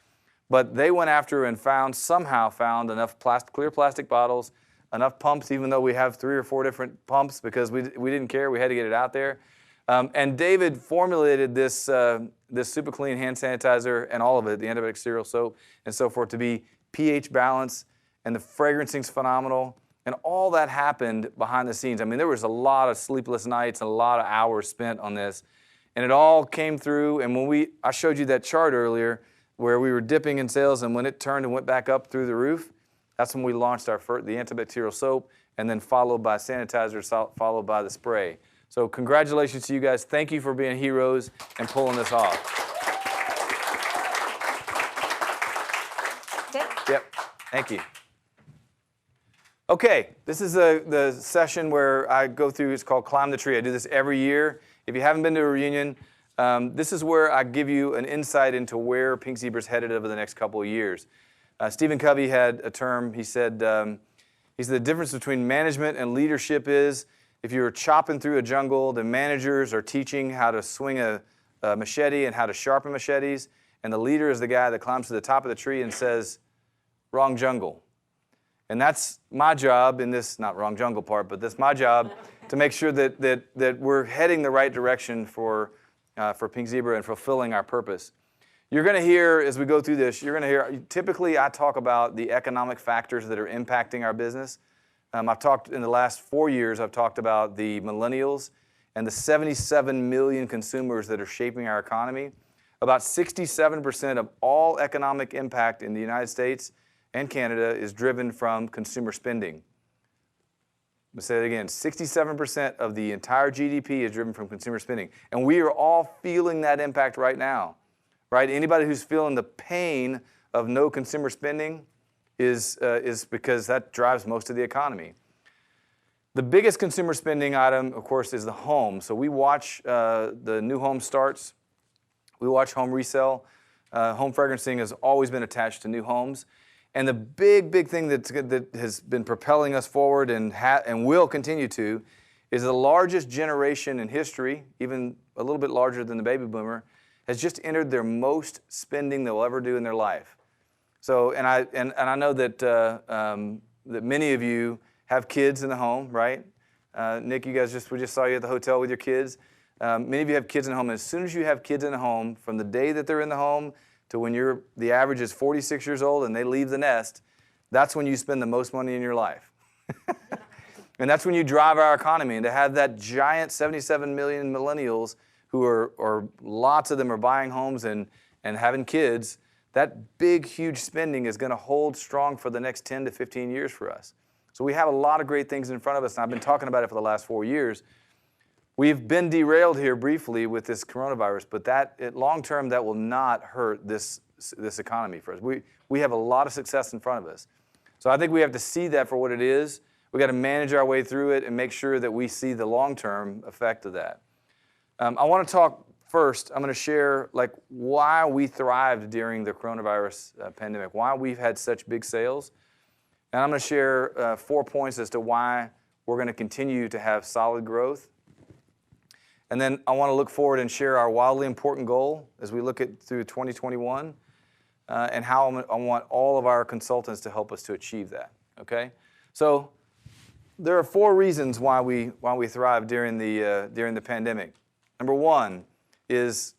But they went after and somehow found enough clear plastic bottles, enough pumps, even though we have 3 or 4 different pumps because we didn't care. We had to get it out there. And David formulated this Super Clean hand sanitizer and all of it, the antibiotic cereal soap and so forth, to be pH balanced, and the fragrancing's phenomenal. And all that happened behind the scenes. I mean, there was a lot of sleepless nights and a lot of hours spent on this. And it all came through. And when I showed you that chart earlier where we were dipping in sales, and when it turned and went back up through the roof, that's when we launched the antibacterial soap, and then followed by sanitizer, followed by the spray. So congratulations to you guys. Thank you for being heroes and pulling this off. Thank you. Okay, this is the session where I go through, it's called Climb the Tree. I do this every year. If you haven't been to a reunion, this is where I give you an insight into where Pink Zebra's headed over the next couple of years. Stephen Covey had a term, he said the difference between management and leadership is if you're chopping through a jungle, the managers are teaching how to swing a machete and how to sharpen machetes, and the leader is the guy that climbs to the top of the tree and says, wrong jungle. And that's my job in this, not wrong jungle part, but that's my job to make sure that we're heading the right direction for Pink Zebra and fulfilling our purpose. You're going to hear, as we go through this, you're going to hear, typically I talk about the economic factors that are impacting our business. I've talked, in the last 4 years, I've talked about the millennials and the 77 million consumers that are shaping our economy. About 67% of all economic impact in the United States and Canada is driven from consumer spending. I'll say it again, 67% of the entire GDP is driven from consumer spending. And we are all feeling that impact right now, right? Anybody who's feeling the pain of no consumer spending is because that drives most of the economy. The biggest consumer spending item, of course, is the home. So we watch the new home starts. We watch home resale. Home fragrancing has always been attached to new homes. And the big thing that has been propelling us forward and will continue to is the largest generation in history, even a little bit larger than the baby boomer, has just entered their most spending they'll ever do in their life. So, and I know that that many of you have kids in the home, right? Nick, we just saw you at the hotel with your kids. Many of you have kids in the home, and as soon as you have kids in the home, from the day that they're in the home to when the average is 46 years old and they leave the nest, that's when you spend the most money in your life. And that's when you drive our economy. And to have that giant 77 million millennials who are lots of them are buying homes and having kids, that big, huge spending is going to hold strong for the next 10 to 15 years for us. So we have a lot of great things in front of us, and I've been talking about it for the last 4 years. We've been derailed here briefly with this coronavirus, but long term, that will not hurt this economy for us. We have a lot of success in front of us. So I think we have to see that for what it is. We've got to manage our way through it and make sure that we see the long-term effect of that. I want to talk first, I'm going to share why we thrived during the coronavirus pandemic, why we've had such big sales. And I'm going to share 4 points as to why we're going to continue to have solid growth. And then I want to look forward and share our wildly important goal as we look through 2021 and how I want all of our consultants to help us to achieve that, okay? So there are 4 reasons why we thrived during the pandemic. Number 1 is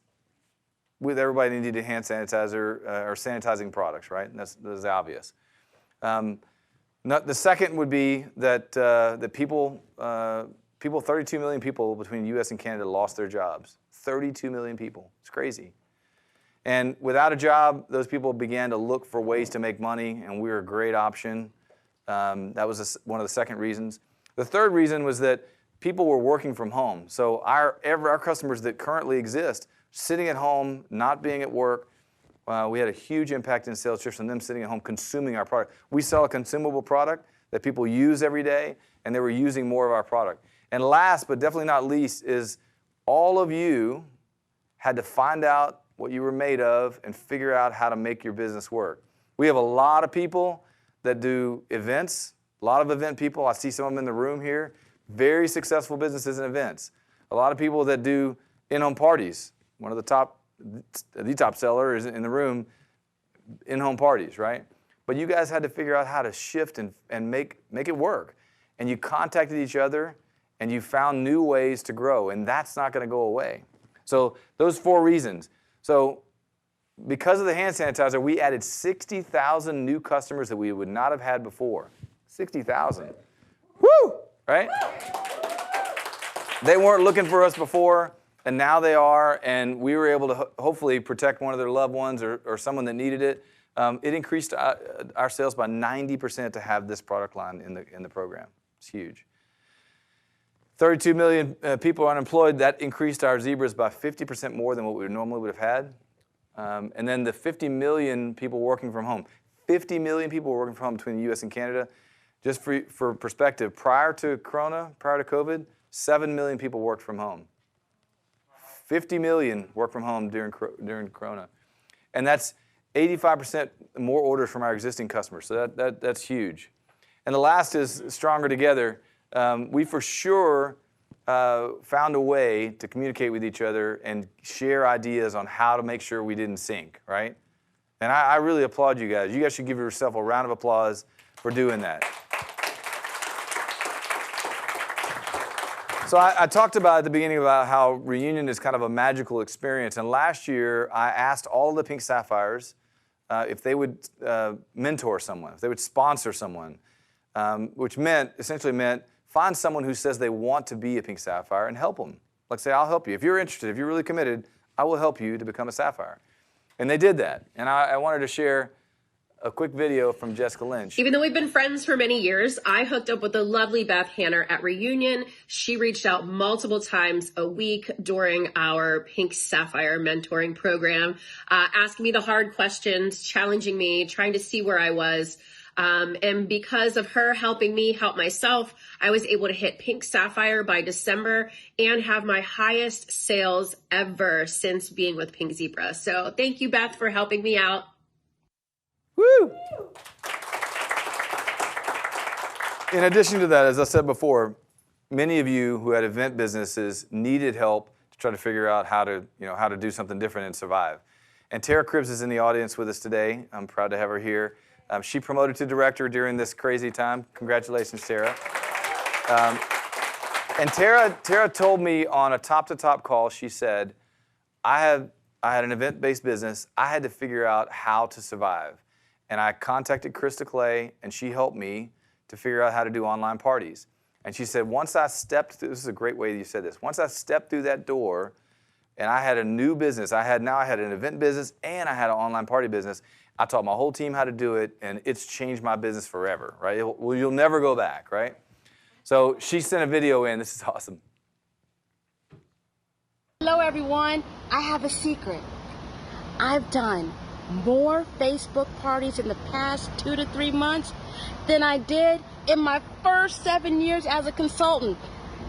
with everybody needed hand sanitizer or sanitizing products, right? And that's obvious. The second would be that people, 32 million people between the U.S. and Canada lost their jobs. 32 million people. It's crazy. And without a job, those people began to look for ways to make money, and we were a great option. That was one of the second reasons. The third reason was that people were working from home. So our customers that currently exist, sitting at home, not being at work, we had a huge impact in sales just from them sitting at home consuming our product. We sell a consumable product that people use every day, and they were using more of our product. And last, but definitely not least, is all of you had to find out what you were made of and figure out how to make your business work. We have a lot of people that do events, a lot of event people. I see some of them in the room here. Very successful businesses and events. A lot of people that do in-home parties. One of the top seller is in the room, in-home parties, right? But you guys had to figure out how to shift and make it work. And you contacted each other, and you found new ways to grow, and that's not going to go away. So those 4 reasons. So because of the hand sanitizer, we added 60,000 new customers that we would not have had before. 60,000. Woo! Right? They weren't looking for us before, and now they are, and we were able to hopefully protect one of their loved ones or someone that needed it. It increased our sales by 90% to have this product line in the program. It's huge. 32 million people unemployed. That increased our zebras by 50% more than what we normally would have had. And then the 50 million people working from home. 50 million people working from home between the U.S. and Canada. Just for perspective, prior to COVID, 7 million people worked from home. 50 million worked from home during Corona. And that's 85% more orders from our existing customers. So that's huge. And the last is stronger together. We for sure found a way to communicate with each other and share ideas on how to make sure we didn't sink, right? And I really applaud you guys. You guys should give yourself a round of applause for doing that. So I talked about at the beginning about how reunion is kind of a magical experience. And last year, I asked all of the Pink Sapphires if they would mentor someone, if they would sponsor someone, which essentially meant find someone who says they want to be a Pink Sapphire and help them. Like say, I'll help you. If you're interested, if you're really committed, I will help you to become a Sapphire. And they did that. And I wanted to share a quick video from Jessica Lynch. Even though we've been friends for many years, I hooked up with the lovely Beth Hanner at Reunion. She reached out multiple times a week during our Pink Sapphire mentoring program, asking me the hard questions, challenging me, trying to see where I was. And because of her helping me help myself, I was able to hit Pink Sapphire by December and have my highest sales ever since being with Pink Zebra. So thank you, Beth, for helping me out. Woo! In addition to that, as I said before, many of you who had event businesses needed help to try to figure out how to do something different and survive. And Tara Cribbs is in the audience with us today. I'm proud to have her here. She promoted to director during this crazy time. Congratulations, Tara. And Tara told me on a top-to-top call, she said, I had an event-based business. I had to figure out how to survive. And I contacted Krista Clay, and she helped me to figure out how to do online parties. And she said, once I stepped through, this is a great way you said this, once I stepped through that door and I had a new business, I had an event business and I had an online party business, I taught my whole team how to do it, and it's changed my business forever, right? You'll never go back, right? So she sent a video in. This is awesome. Hello, everyone. I have a secret. I've done more Facebook parties in the past 2 to 3 months than I did in my first 7 years as a consultant.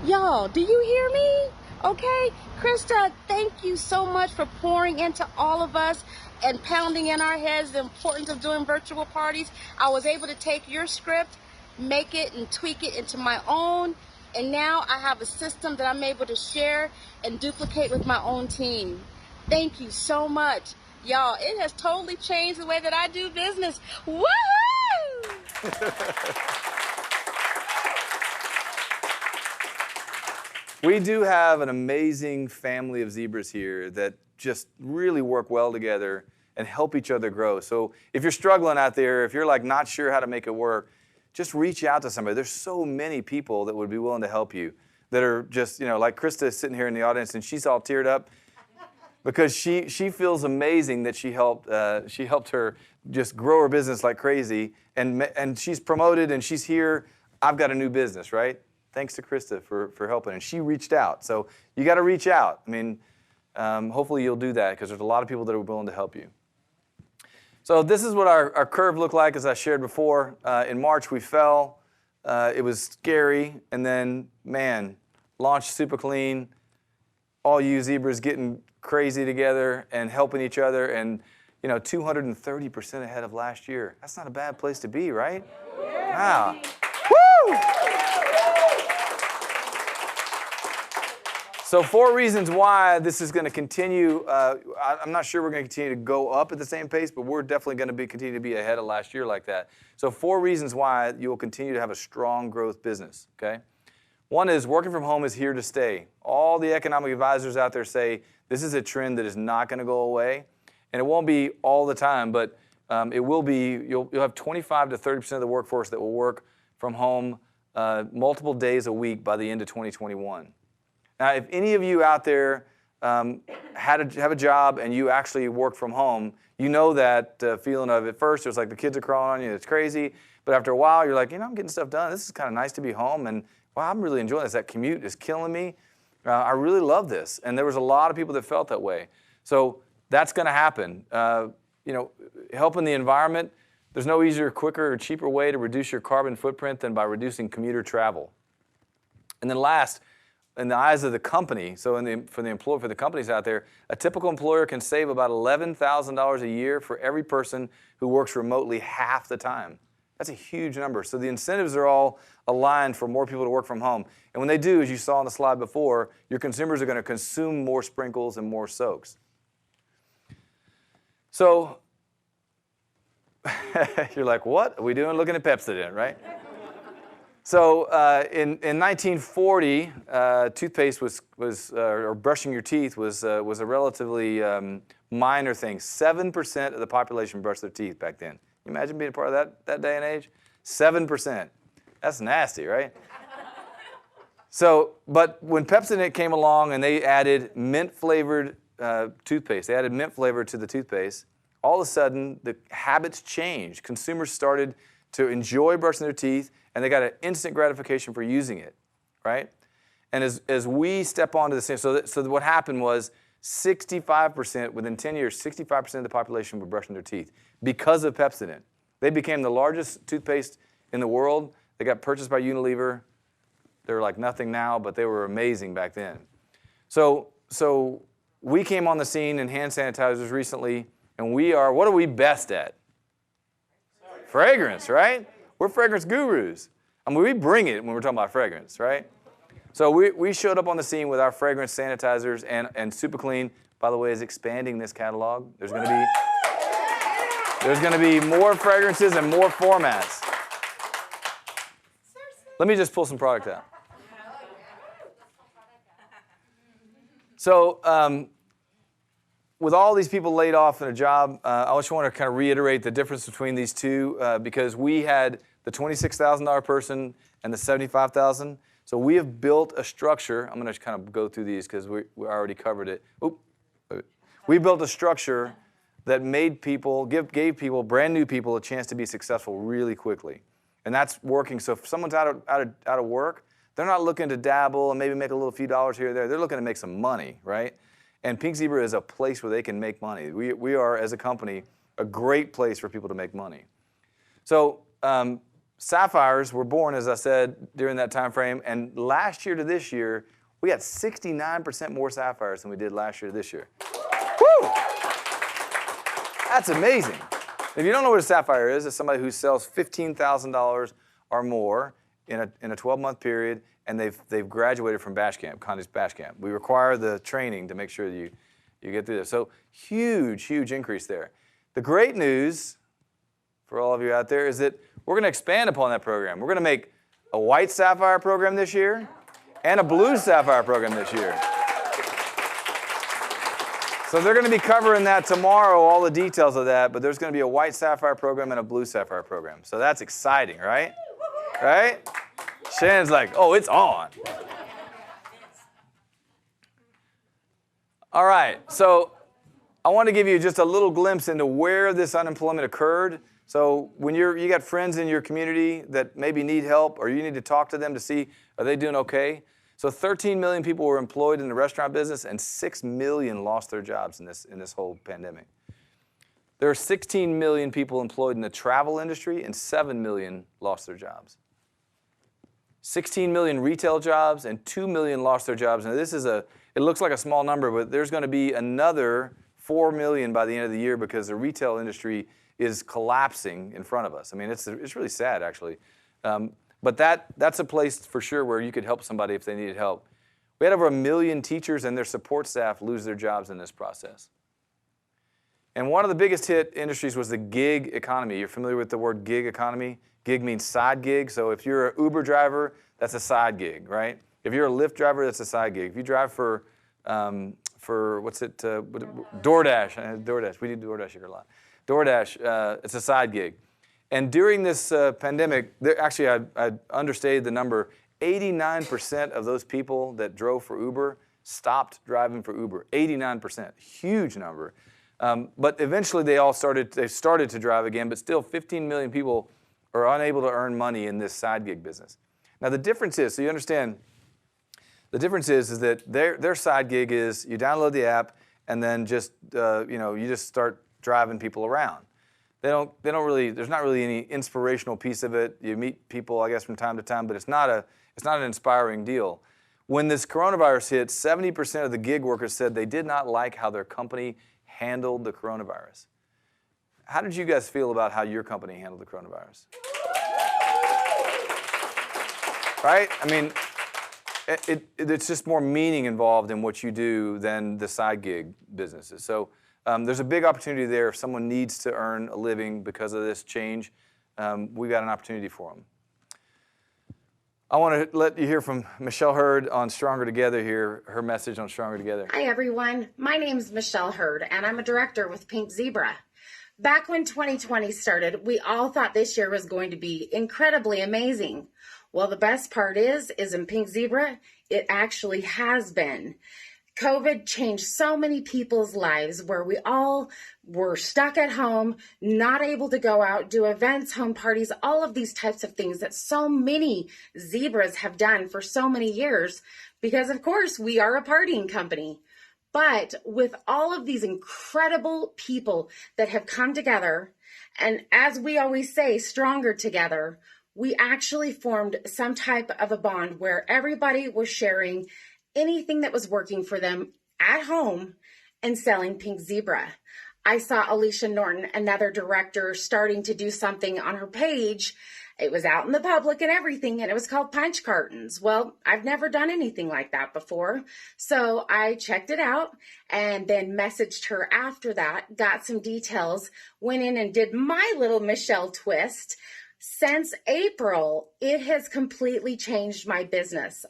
Y'all, do you hear me? Okay, Krista, thank you so much for pouring into all of us and pounding in our heads the importance of doing virtual parties. I was able to take your script, make it and tweak it into my own, and now I have a system that I'm able to share and duplicate with my own team. Thank you so much. Y'all, it has totally changed the way that I do business. Woohoo! We do have an amazing family of zebras here that just really work well together and help each other grow. So if you're struggling out there, if you're like not sure how to make it work, just reach out to somebody. There's so many people that would be willing to help you that are just, like Krista is sitting here in the audience and she's all teared up because she feels amazing that she helped her just grow her business like crazy, and she's promoted and she's here. I've got a new business, right? Thanks to Krista for helping, and she reached out. So you got to reach out. I mean, hopefully you'll do that because there's a lot of people that are willing to help you. So this is what our curve looked like, as I shared before. In March, we fell. It was scary, and then, man, launched super clean. All you zebras getting crazy together and helping each other, and 230% ahead of last year. That's not a bad place to be, right? Wow. Woo! So 4 reasons why this is going to continue. I'm not sure we're going to continue to go up at the same pace, but we're definitely going to continue to be ahead of last year like that. So 4 reasons why you will continue to have a strong growth business, okay? One is working from home is here to stay. All the economic advisors out there say this is a trend that is not going to go away. And it won't be all the time, but it will be, you'll have 25 to 30% of the workforce that will work from home multiple days a week by the end of 2021. Now, if any of you out there have a job and you actually work from home, you know that feeling of at first it was like the kids are crawling on you, it's crazy. But after a while, you're like, I'm getting stuff done. This is kind of nice to be home. And wow, I'm really enjoying this. That commute is killing me. I really love this. And there was a lot of people that felt that way. So that's going to happen. Helping the environment. There's no easier, quicker, or cheaper way to reduce your carbon footprint than by reducing commuter travel. And then last, in the eyes of the company, so for the companies out there, a typical employer can save about $11,000 a year for every person who works remotely half the time. That's a huge number. So the incentives are all aligned for more people to work from home. And when they do, as you saw on the slide before, your consumers are going to consume more sprinkles and more soaks. So you're like, what are we doing looking at Pepsodent, right? So in 1940, toothpaste or brushing your teeth was a relatively minor thing. 7% of the population brushed their teeth back then. Can you imagine being a part of that day and age? 7%. That's nasty, right? So, but when Pepsodent came along and they added mint-flavored toothpaste, they added mint flavor to the toothpaste, all of a sudden the habits changed. Consumers started to enjoy brushing their teeth, and they got an instant gratification for using it, right? And as we step onto the scene, so what happened was 65%, within 10 years, 65% of the population were brushing their teeth because of Pepsodent. They became the largest toothpaste in the world. They got purchased by Unilever. They're like nothing now, but they were amazing back then. So we came on the scene in hand sanitizers recently, and what are we best at? Fragrance, right? We're fragrance gurus. I mean, we bring it when we're talking about fragrance, right? So we showed up on the scene with our fragrance sanitizers, and Super Clean, by the way, is expanding this catalog. There's going to be more fragrances and more formats. Let me just pull some product out. So with all these people laid off in a job, I just want to kind of reiterate the difference between these two because we had the $26,000 person and the $75,000. So we have built a structure. I'm going to kind of go through these because we already covered it. We built a structure that made people, gave people, brand new people, a chance to be successful really quickly. And that's working. So if someone's out of work, they're not looking to dabble and maybe make a little few dollars here or there. They're looking to make some money, right? And Pink Zebra is a place where they can make money. We are, as a company, a great place for people to make money. So sapphires were born, as I said, during that time frame. And last year to this year, we got 69% more sapphires than we did last year to this year. Woo! That's amazing. If you don't know what a sapphire is, it's somebody who sells $15,000 or more in a 12-month period, and they've graduated from bash camp, Connie's bash camp. We require the training to make sure that you get through this. So huge increase there. The great news for all of you out there is that we're going to expand upon that program. We're going to make a white sapphire program this year and a blue sapphire program this year. So they're going to be covering that tomorrow, all the details of that, but there's going to be a white sapphire program and a blue sapphire program. So that's exciting, right? Right? Shannon's like, oh, it's on. All right, so I want to give you just a little glimpse into where this unemployment occurred. So when you got friends in your community that maybe need help or you need to talk to them to see, are they doing okay? So 13 million people were employed in the restaurant business and 6 million lost their jobs in this whole pandemic. There are 16 million people employed in the travel industry and 7 million lost their jobs. 16 million retail jobs and 2 million lost their jobs. Now it looks like a small number, but there's going to be another 4 million by the end of the year because the retail industry is collapsing in front of us. I mean, it's really sad, actually. But that's a place for sure where you could help somebody if they needed help. We had over 1 million teachers and their support staff lose their jobs in this process. And one of the biggest hit industries was the gig economy. You're familiar with the word gig economy? Gig means side gig. So if you're an Uber driver, that's a side gig, right? If you're a Lyft driver, that's a side gig. If you drive for DoorDash. DoorDash. We do DoorDash here a lot. DoorDash, it's a side gig. And during this pandemic, I understated the number. 89% of those people that drove for Uber stopped driving for Uber. 89%, huge number. But eventually they started to drive again, but still 15 million people are unable to earn money in this side gig business. Now the difference is, so you understand, the difference is that their side gig is you download the app and then just you just start driving people around. There's not really any inspirational piece of it. You meet people, I guess, from time to time, but it's not an inspiring deal. When this coronavirus hit, 70% of the gig workers said they did not like how their company handled the coronavirus. How did you guys feel about how your company handled the coronavirus? Right? I mean, it's just more meaning involved in what you do than the side gig businesses. So there's a big opportunity there. If someone needs to earn a living because of this change, we've got an opportunity for them. I want to let you hear from Michelle Hurd on Stronger Together here, her message on Stronger Together. Hi, everyone. My name is Michelle Hurd, and I'm a director with Pink Zebra. Back when 2020 started, we all thought this year was going to be incredibly amazing. Well, the best part is in Pink Zebra, it actually has been. COVID changed so many people's lives where we all were stuck at home, not able to go out, do events, home parties, all of these types of things that so many zebras have done for so many years because, of course, we are a partying company. But with all of these incredible people that have come together, and as we always say, stronger together, we actually formed some type of a bond where everybody was sharing anything that was working for them at home and selling Pink Zebra. I saw Alicia Norton, another director, starting to do something on her page. It was out in the public and everything, and it was called Punch Cartons. Well, I've never done anything like that before. So I checked it out and then messaged her after that, got some details, went in and did my little Michelle twist. Since April, it has completely changed my business.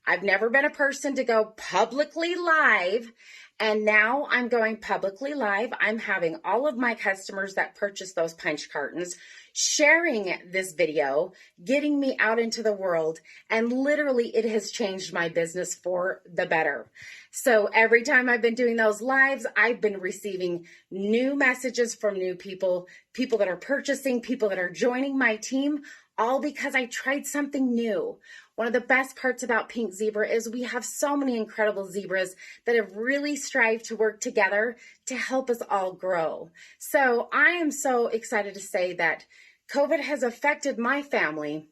I've never been a person to go publicly live, and now I'm going publicly live. I'm having all of my customers that purchase those punch cartons sharing this video, getting me out into the world, and literally it has changed my business for the better. So every time I've been doing those lives, I've been receiving new messages from new people, people that are purchasing, people that are joining my team, all because I tried something new. One of the best parts about Pink Zebra is we have so many incredible zebras that have really strived to work together to help us all grow. So I am so excited to say that COVID has affected my family,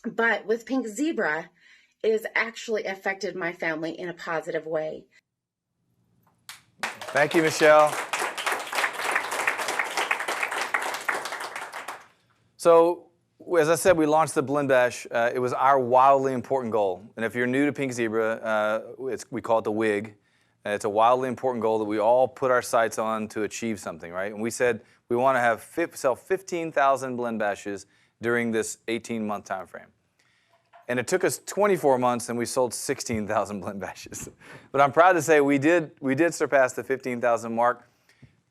but with Pink Zebra, it has actually affected my family in a positive way. Thank you, Michelle. So, as I said, we launched the Blend Bash. It was our wildly important goal. And if you're new to Pink Zebra, we call it the WIG. It's a wildly important goal that we all put our sights on to achieve something, right? And we said we want to sell 15,000 Blend Bashes during this 18-month time frame. And it took us 24 months, and we sold 16,000 Blend Bashes. But I'm proud to say we did surpass the 15,000 mark.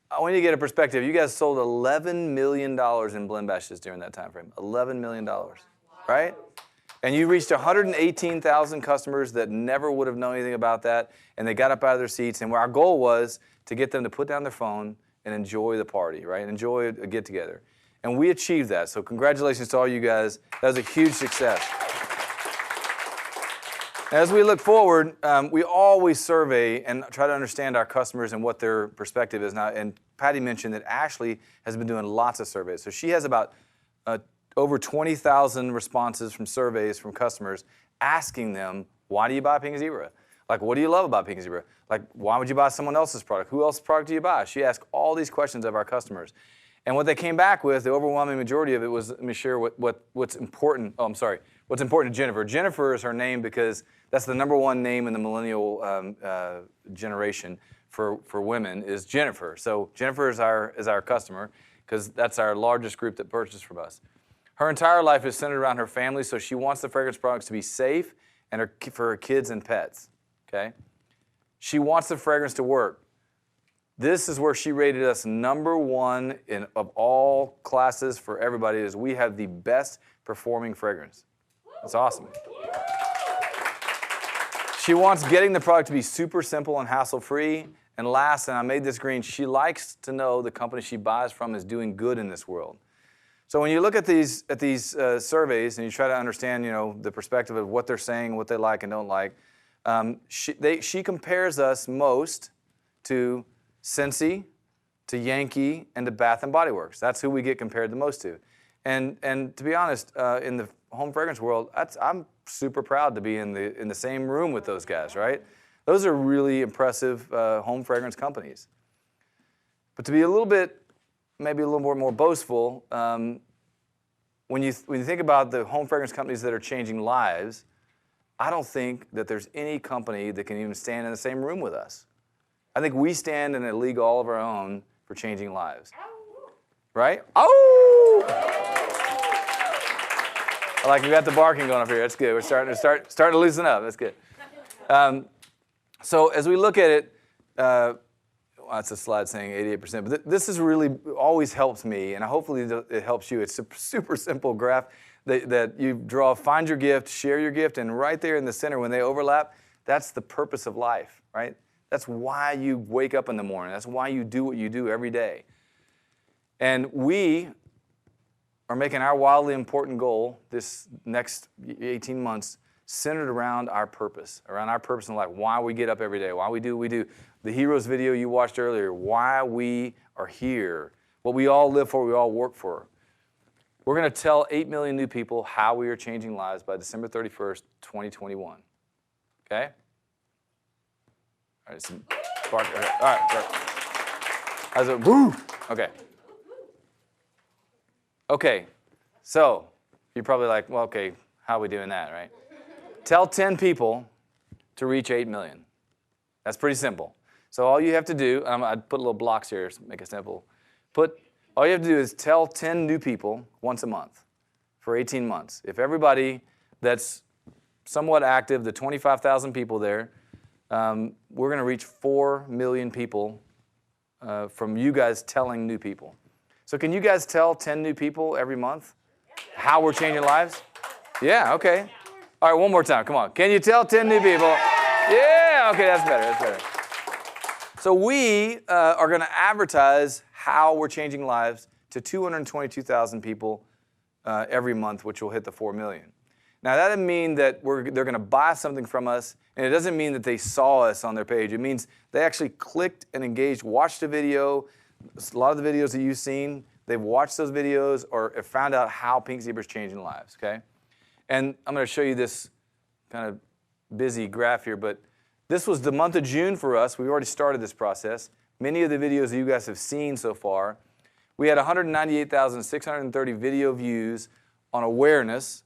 I want you to get a perspective. You guys sold $11 million in Blend Bashes during that time frame. $11 million, right? And you reached 118,000 customers that never would have known anything about that, and they got up out of their seats. And our goal was to get them to put down their phone and enjoy the party, right? Enjoy a get-together. And we achieved that. So congratulations to all you guys. That was a huge success. As we look forward, we always survey and try to understand our customers and what their perspective is now. And Patty mentioned that Ashley has been doing lots of surveys. So she has about over 20,000 responses from surveys from customers asking them, why do you buy Pink Zebra? Like, what do you love about Pink Zebra? Like, why would you buy someone else's product? Who else's product do you buy? She asked all these questions of our customers. And what they came back with, the overwhelming majority of it was, let me share what's important. Oh, I'm sorry. What's important to Jennifer. Jennifer is her name because that's the #1 name in the millennial generation for women is Jennifer. So Jennifer is our customer because that's our largest group that purchases from us. Her entire life is centered around her family, so she wants the fragrance products to be safe and for her kids and pets. Okay? She wants the fragrance to work. This is where she rated us #1 of all classes for everybody is we have the best performing fragrance. That's awesome. She wants getting the product to be super simple and hassle-free. And last, and I made this green, she likes to know the company she buys from is doing good in this world. So when you look at these surveys and you try to understand, the perspective of what they're saying, what they like and don't like, she compares us most to Scentsy, to Yankee, and to Bath & Body Works. That's who we get compared the most to. And to be honest, in the home fragrance world, I'm super proud to be in the same room with those guys, right? Those are really impressive home fragrance companies. But to be maybe a little more boastful, when you think about the home fragrance companies that are changing lives, I don't think that there's any company that can even stand in the same room with us. I think we stand in a league all of our own for changing lives. Right? Oh! I like we got the barking going up here. That's good. We're starting to loosen up. That's good. So as we look at it, that's a slide saying 88%, but this is really always helps me, and hopefully it helps you. It's a super simple graph that you draw. Find your gift, share your gift, and right there in the center when they overlap, that's the purpose of life, right? That's why you wake up in the morning. That's why you do what you do every day. And we are making our wildly important goal this next 18 months centered around our purpose in life, why we get up every day, why we do what we do. The Heroes video you watched earlier, why we are here, what we all live for, we all work for. We're going to tell 8 million new people how we are changing lives by December 31st, 2021. Okay? All right, some bark. Okay. All right. How's it? Woo! Okay. Okay. So you're probably like, well, okay, how are we doing that, right? Tell 10 people to reach 8 million. That's pretty simple. So all you have to do, I'd put little blocks here to make it simple. All you have to do is tell 10 new people once a month for 18 months. If everybody that's somewhat active, the 25,000 people there, we're going to reach 4 million people from you guys telling new people. So can you guys tell 10 new people every month how we're changing lives? Yeah, okay. All right, one more time. Come on. Can you tell 10 new people? Yeah, okay, that's better. That's better. So we are going to advertise how we're changing lives to 222,000 people every month, which will hit the 4 million. Now, that doesn't mean that they're going to buy something from us, and it doesn't mean that they saw us on their page. It means they actually clicked and engaged, watched a video. A lot of the videos that you've seen, they've watched those videos or have found out how Pink Zebra is changing lives, okay? And I'm going to show you this kind of busy graph here, but this was the month of June for us. We've already started this process. Many of the videos that you guys have seen so far, we had 198,630 video views on awareness,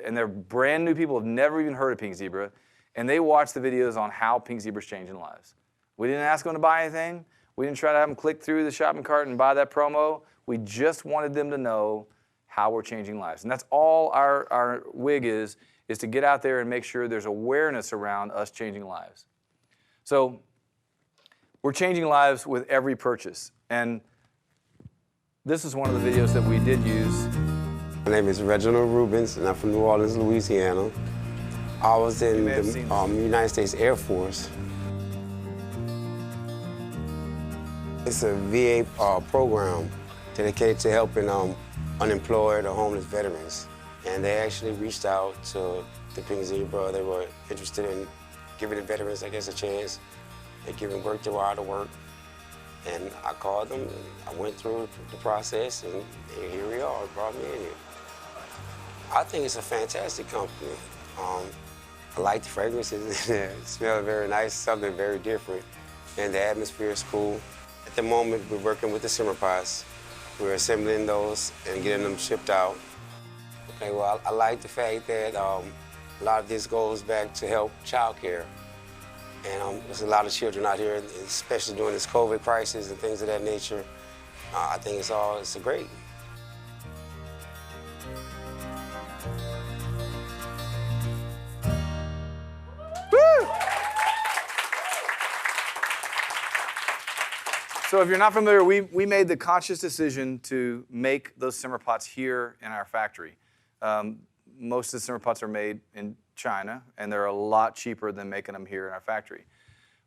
and they're brand new people, have never even heard of Pink Zebra, and they watched the videos on how Pink Zebra is changing lives. We didn't ask them to buy anything. We didn't try to have them click through the shopping cart and buy that promo. We just wanted them to know how we're changing lives. And that's all our wig is to get out there and make sure there's awareness around us changing lives. So we're changing lives with every purchase. And this is one of the videos that we did use. My name is Reginald Rubens, and I'm from New Orleans, Louisiana. I was in the United States Air Force. It's a VA program dedicated to helping unemployed or homeless veterans. And they actually reached out to the Pink Zebra. They were interested in giving the veterans, I guess, a chance and giving work to out of work. And I called them, and I went through the process, and here we are. It brought me in here. I think it's a fantastic company. I like the fragrances. It smells very nice, something very different, and the atmosphere is cool. At the moment, we're working with the simmer pots. We're assembling those and getting them shipped out. Okay, well, I like the fact that a lot of this goes back to help child care. And there's a lot of children out here, especially during this COVID crisis and things of that nature. I think it's great. Woo! So if you're not familiar, we made the conscious decision to make those simmer pots here in our factory. Most of the simmer pots are made in China, and they're a lot cheaper than making them here in our factory.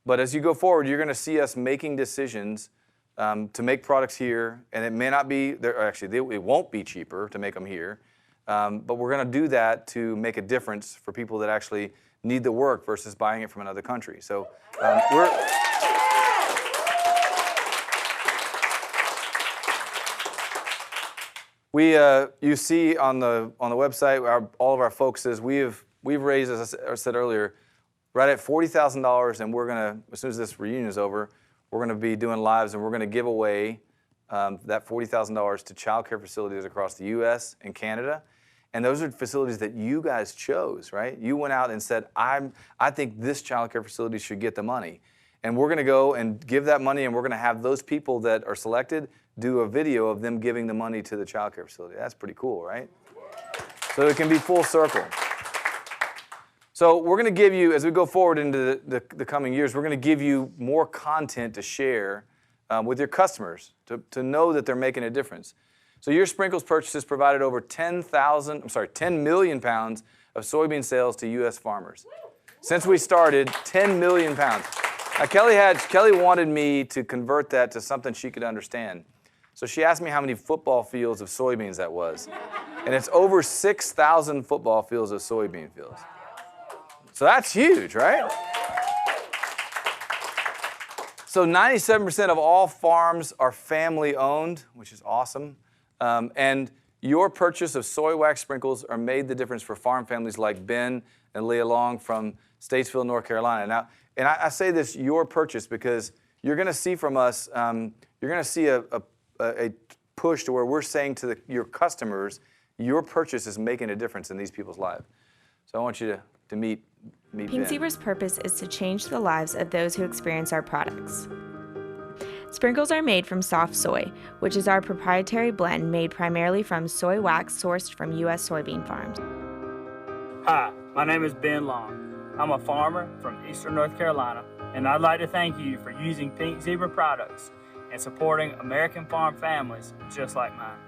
But as you go forward, you're going to see us making decisions to make products here, and it may not be, it won't be cheaper to make them here, but we're going to do that to make a difference for people that actually need the work versus buying it from another country. So you see on the website, all of our focuses, we've raised, as I said earlier, right at $40,000, and we're gonna, as soon as this reunion is over, we're gonna be doing lives, and we're gonna give away that $40,000 to child care facilities across the U.S. and Canada. And those are facilities that you guys chose, right? You went out and said, I think this child care facility should get the money. And we're gonna go and give that money, and we're gonna have those people that are selected do a video of them giving the money to the child care facility. That's pretty cool, right? So it can be full circle. So we're gonna give you, as we go forward into the coming years, we're gonna give you more content to share with your customers to know that they're making a difference. So your sprinkles purchases provided over 10 million pounds of soybean sales to U.S. farmers. Since we started, 10 million pounds. Now Kelly wanted me to convert that to something she could understand. So she asked me how many football fields of soybeans that was. And it's over 6,000 football fields of soybean fields. So that's huge, right? So 97% of all farms are family owned, which is awesome. And your purchase of soy wax sprinkles are made the difference for farm families like Ben and Leah Long from Statesville, North Carolina. Now, and I say this, your purchase, because you're going to see from us, you're going to see a push to where we're saying to your customers, your purchase is making a difference in these people's lives. So I want you to meet Pink Ben. Zebra's purpose is to change the lives of those who experience our products. Sprinkles are made from soft soy, which is our proprietary blend made primarily from soy wax sourced from U.S. soybean farms. Hi, my name is Ben Long. I'm a farmer from Eastern North Carolina, and I'd like to thank you for using Pink Zebra products and supporting American farm families just like mine.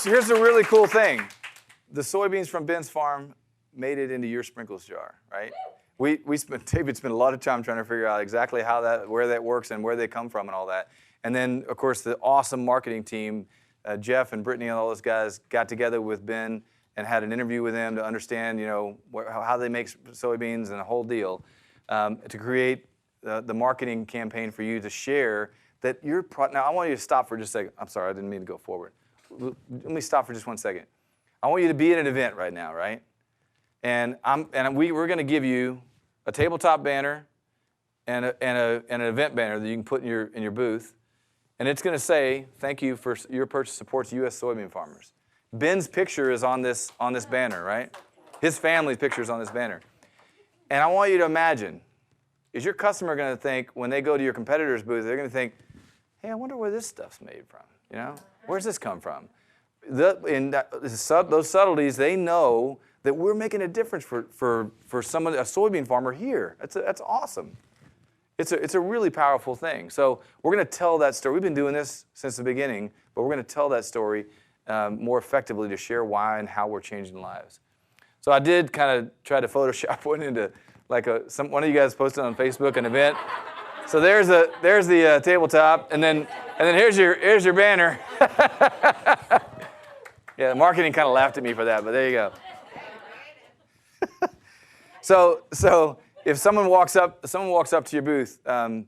Here's a really cool thing. The soybeans from Ben's farm made it into your sprinkles jar, right? David spent a lot of time trying to figure out exactly where that works and where they come from and all that. And then, of course, the awesome marketing team, Jeff and Brittany and all those guys got together with Ben and had an interview with them to understand, how they make soybeans and the whole deal, to create the marketing campaign for you to share that your product. Now, I want you to stop for just a second. I'm sorry, I didn't mean to go forward. Let me stop for just 1 second. I want you to be at an event right now, right? And we're going to give you a tabletop banner and an event banner that you can put in your booth, and it's going to say, "Thank you for your purchase supports U.S. soybean farmers." Ben's picture is on this banner, right? His family's picture is on this banner. And I want you to imagine, is your customer going to think when they go to your competitor's booth, they're going to think, "Hey, I wonder where this stuff's made from? Where's this come from?" Those subtleties, they know that we're making a difference for someone, a soybean farmer here. That's awesome. It's a really powerful thing. So we're going to tell that story. We've been doing this since the beginning, but we're going to tell that story more effectively to share why and how we're changing lives. So I did kind of try to Photoshop one into like one of you guys posted on Facebook an event. So there's the tabletop, and then here's your banner. Yeah, the marketing kind of laughed at me for that, but there you go. So if someone walks up to your booth, I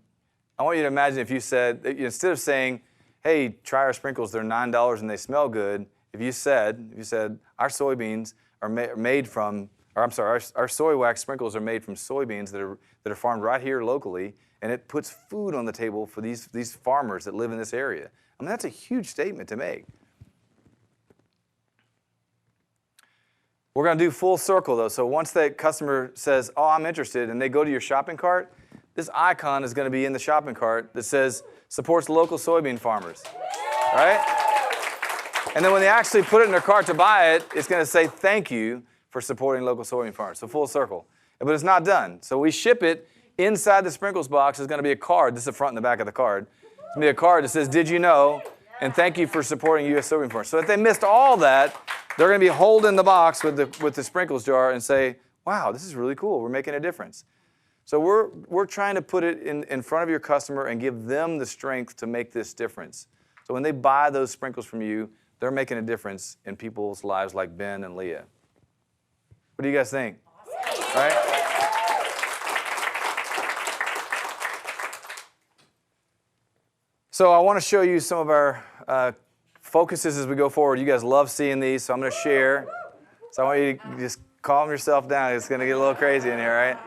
want you to imagine if you said, instead of saying, "Hey, try our sprinkles, they're $9 and they smell good," if you said, "Our soybeans are made from," or I'm sorry, our soy wax sprinkles are made from soybeans that are farmed right here locally, and it puts food on the table for these farmers that live in this area. I mean, that's a huge statement to make. We're going to do full circle, though. So once that customer says, "Oh, I'm interested," and they go to your shopping cart, this icon is going to be in the shopping cart that says, "Supports local soybean farmers," right? And then when they actually put it in their cart to buy it, it's going to say, "Thank you for supporting local soybean farmers." So full circle. But it's not done. So we ship it. Inside the sprinkles box is going to be a card. This is the front and the back of the card. It's going to be a card that says, "Did you know?" and "Thank you for supporting U.S. soybean farmers." So if they missed all that, they're going to be holding the box with the sprinkles jar and say, "Wow, this is really cool. We're making a difference." So we're trying to put it in front of your customer and give them the strength to make this difference. So when they buy those sprinkles from you, they're making a difference in people's lives like Ben and Leah. What do you guys think? Awesome. Right? So I want to show you some of our focuses as we go forward. You guys love seeing these, so I'm going to share. So I want you to just calm yourself down. It's going to get a little crazy in here,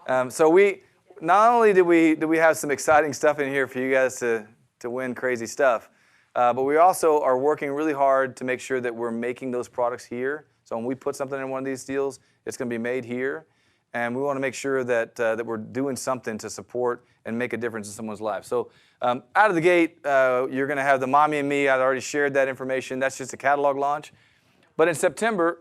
right? So we not only did we have some exciting stuff in here for you guys to win crazy stuff, but we also are working really hard to make sure that we're making those products here. So when we put something in one of these deals, it's going to be made here. And we want to make sure that we're doing something to support and make a difference in someone's life. So out of the gate, you're going to have the Mommy and Me. I've already shared that information. That's just a catalog launch. But in September,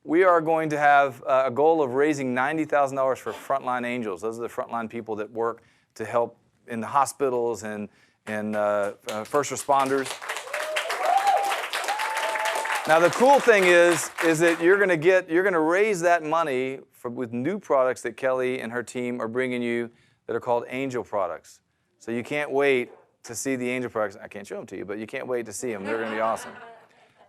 we are going to have a goal of raising $90,000 for Frontline Angels. Those are the frontline people that work to help in the hospitals and first responders. Now the cool thing is that you're going to raise that money with new products that Kelly and her team are bringing you that are called Angel products. So you can't wait to see the Angel products. I can't show them to you, but you can't wait to see them. They're going to be awesome.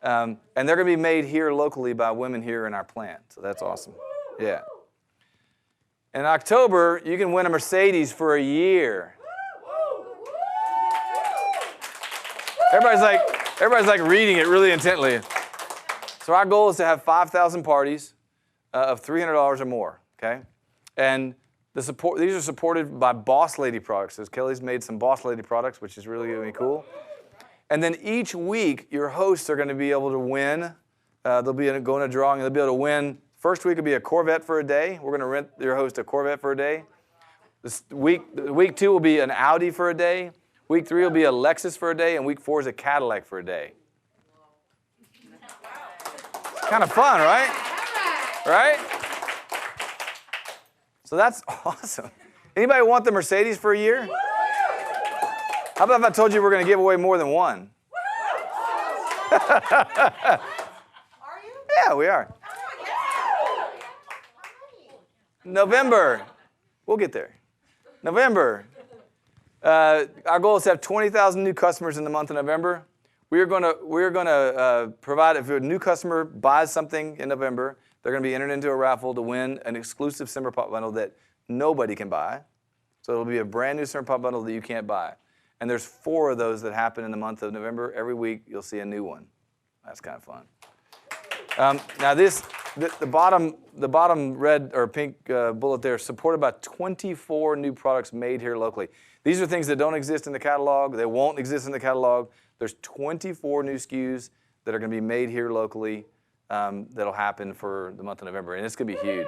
And they're going to be made here locally by women here in our plant. So that's awesome. Yeah. In October, you can win a Mercedes for a year. Everybody's like reading it really intently. So our goal is to have 5,000 parties of $300 or more, okay? And these are supported by Boss Lady products. So Kelly's made some Boss Lady products, which is really going to be cool. And then each week, your hosts are going to be able to win. They'll be going to drawing, and they'll be able to win. First week will be a Corvette for a day. We're going to rent your host a Corvette for a day. Week 2 will be an Audi for a day. Week 3 will be a Lexus for a day, and week 4 is a Cadillac for a day. Kind of fun, right? Right? So that's awesome. Anybody want the Mercedes for a year? How about if I told you we're going to give away more than one? Are you? Yeah, we are. November. We'll get there. November. Our goal is to have 20,000 new customers in the month of November. We're going to provide, if a new customer buys something in November, they're going to be entered into a raffle to win an exclusive Simmer Pop Bundle that nobody can buy. So it'll be a brand new Simmer Pop Bundle that you can't buy. And there's 4 of those that happen in the month of November. Every week you'll see a new one. That's kind of fun. Now the bottom red or pink bullet there is supported by 24 new products made here locally. These are things that don't exist in the catalog. They won't exist in the catalog. There's 24 new SKUs that are going to be made here locally that'll happen for the month of November, and it's going to be huge.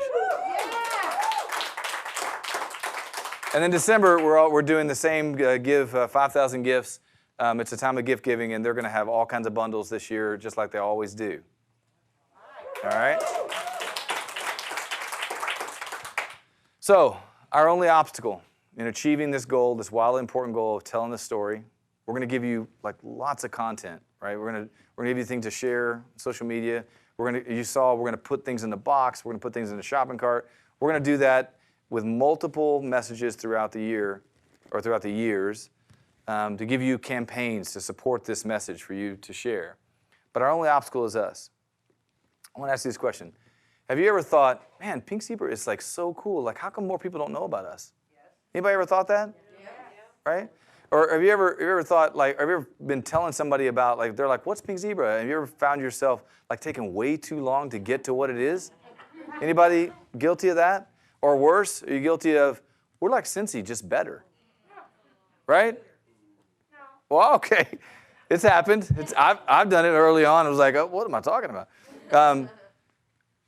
And then December, we're doing the same, give 5,000 gifts. It's a time of gift giving, and they're going to have all kinds of bundles this year, just like they always do. All right? So, our only obstacle in achieving this goal, this wildly important goal of telling this story, we're going to give you like lots of content, right? We're going to give you things to share, social media. We're going to put things in the box. We're going to put things in the shopping cart. We're going to do that with multiple messages throughout the year or throughout the years to give you campaigns to support this message for you to share. But our only obstacle is us. I want to ask you this question. Have you ever thought, man, Pink Zebra is like so cool. Like, how come more people don't know about us? Yes. Anybody ever thought that? Yes. Right? Or have you ever thought, like, have you ever been telling somebody about, like, they're like, what's Pink Zebra? Have you ever found yourself, like, taking way too long to get to what it is? Anybody guilty of that? Or worse, are you guilty of, we're like Cincy, just better? Right? No. Well, okay. It's happened. I've done it early on. I was like, oh, what am I talking about?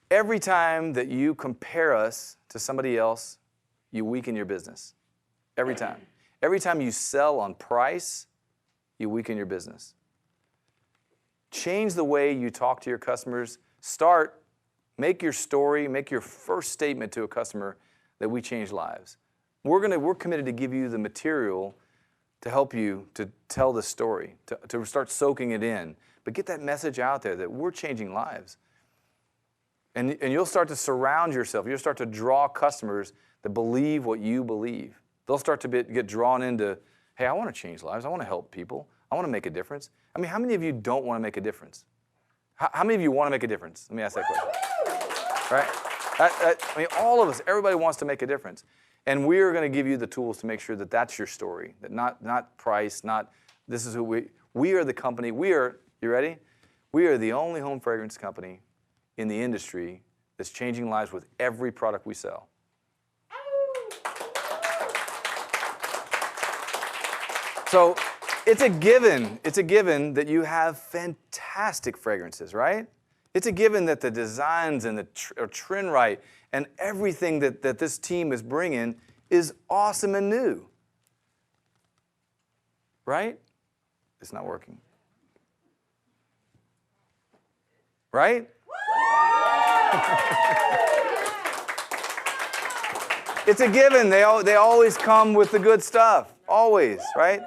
Every time that you compare us to somebody else, you weaken your business. Every time. Every time you sell on price, you weaken your business. Change the way you talk to your customers. Make your story, make your first statement to a customer that we change lives. We're committed to give you the material to help you to tell the story, to start soaking it in. But get that message out there that we're changing lives. And you'll start to surround yourself. You'll start to draw customers that believe what you believe. They'll start to get drawn into, hey, I want to change lives. I want to help people. I want to make a difference. I mean, how many of you don't want to make a difference? How many of you want to make a difference? Let me ask that question. Right? I mean, all of us, everybody wants to make a difference. And we are going to give you the tools to make sure that that's your story, that not price, not this is who we are the company. You ready? We are the only home fragrance company in the industry that's changing lives with every product we sell. So it's a given that you have fantastic fragrances, right? It's a given that the designs and are trend right and everything that this team is bringing is awesome and new. Right? It's not working. Right? It's a given. They always come with the good stuff. Always, right?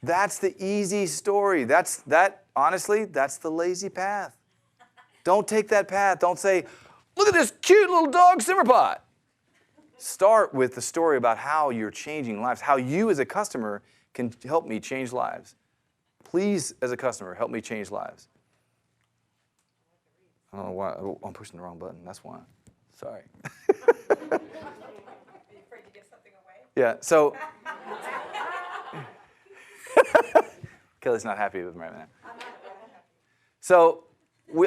That's the easy story. Honestly, that's the lazy path. Don't take that path. Don't say, look at this cute little dog simmer pot. Start with the story about how you're changing lives, how you as a customer can help me change lives. Please, as a customer, help me change lives. I don't know why. Oh, I'm pushing the wrong button. That's why. Sorry. Yeah, so Kelly's not happy with me right now. So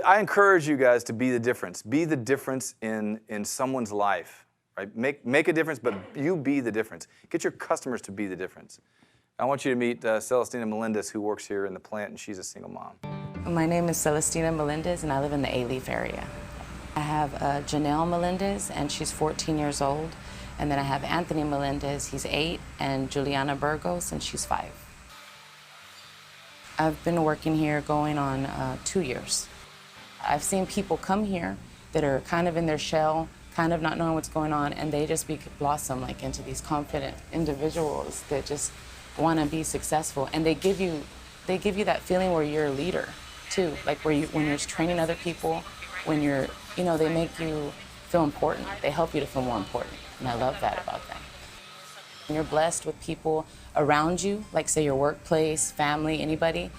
I encourage you guys to be the difference. Be the difference in someone's life. Right? Make a difference, but you be the difference. Get your customers to be the difference. I want you to meet Celestina Melendez, who works here in the plant, and she's a single mom. My name is Celestina Melendez, and I live in the A-Leaf area. I have Janelle Melendez, and she's 14 years old. And then I have Anthony Melendez, he's 8, and Juliana Burgos, and she's 5. I've been working here going on 2 years. I've seen people come here that are kind of in their shell, kind of not knowing what's going on, and they just blossom like into these confident individuals that just want to be successful. And they give you that feeling where you're a leader too, like when you're training other people, when you're, they make you feel important. They help you to feel more important. And I love that about them. When you're blessed with people around you, like say your workplace, family, anybody,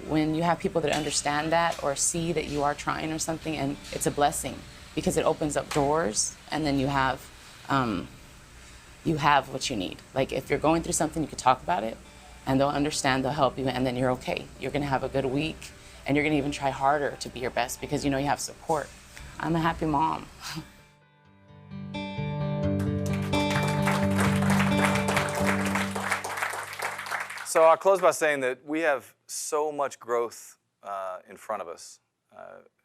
when you have people that understand that or see that you are trying or something, and it's a blessing because it opens up doors, and then you have what you need. Like if you're going through something, you can talk about it, and they'll understand, they'll help you, and then you're okay. You're gonna have a good week, and you're gonna even try harder to be your best because you know you have support. I'm a happy mom. So I'll close by saying that we have so much growth in front of us.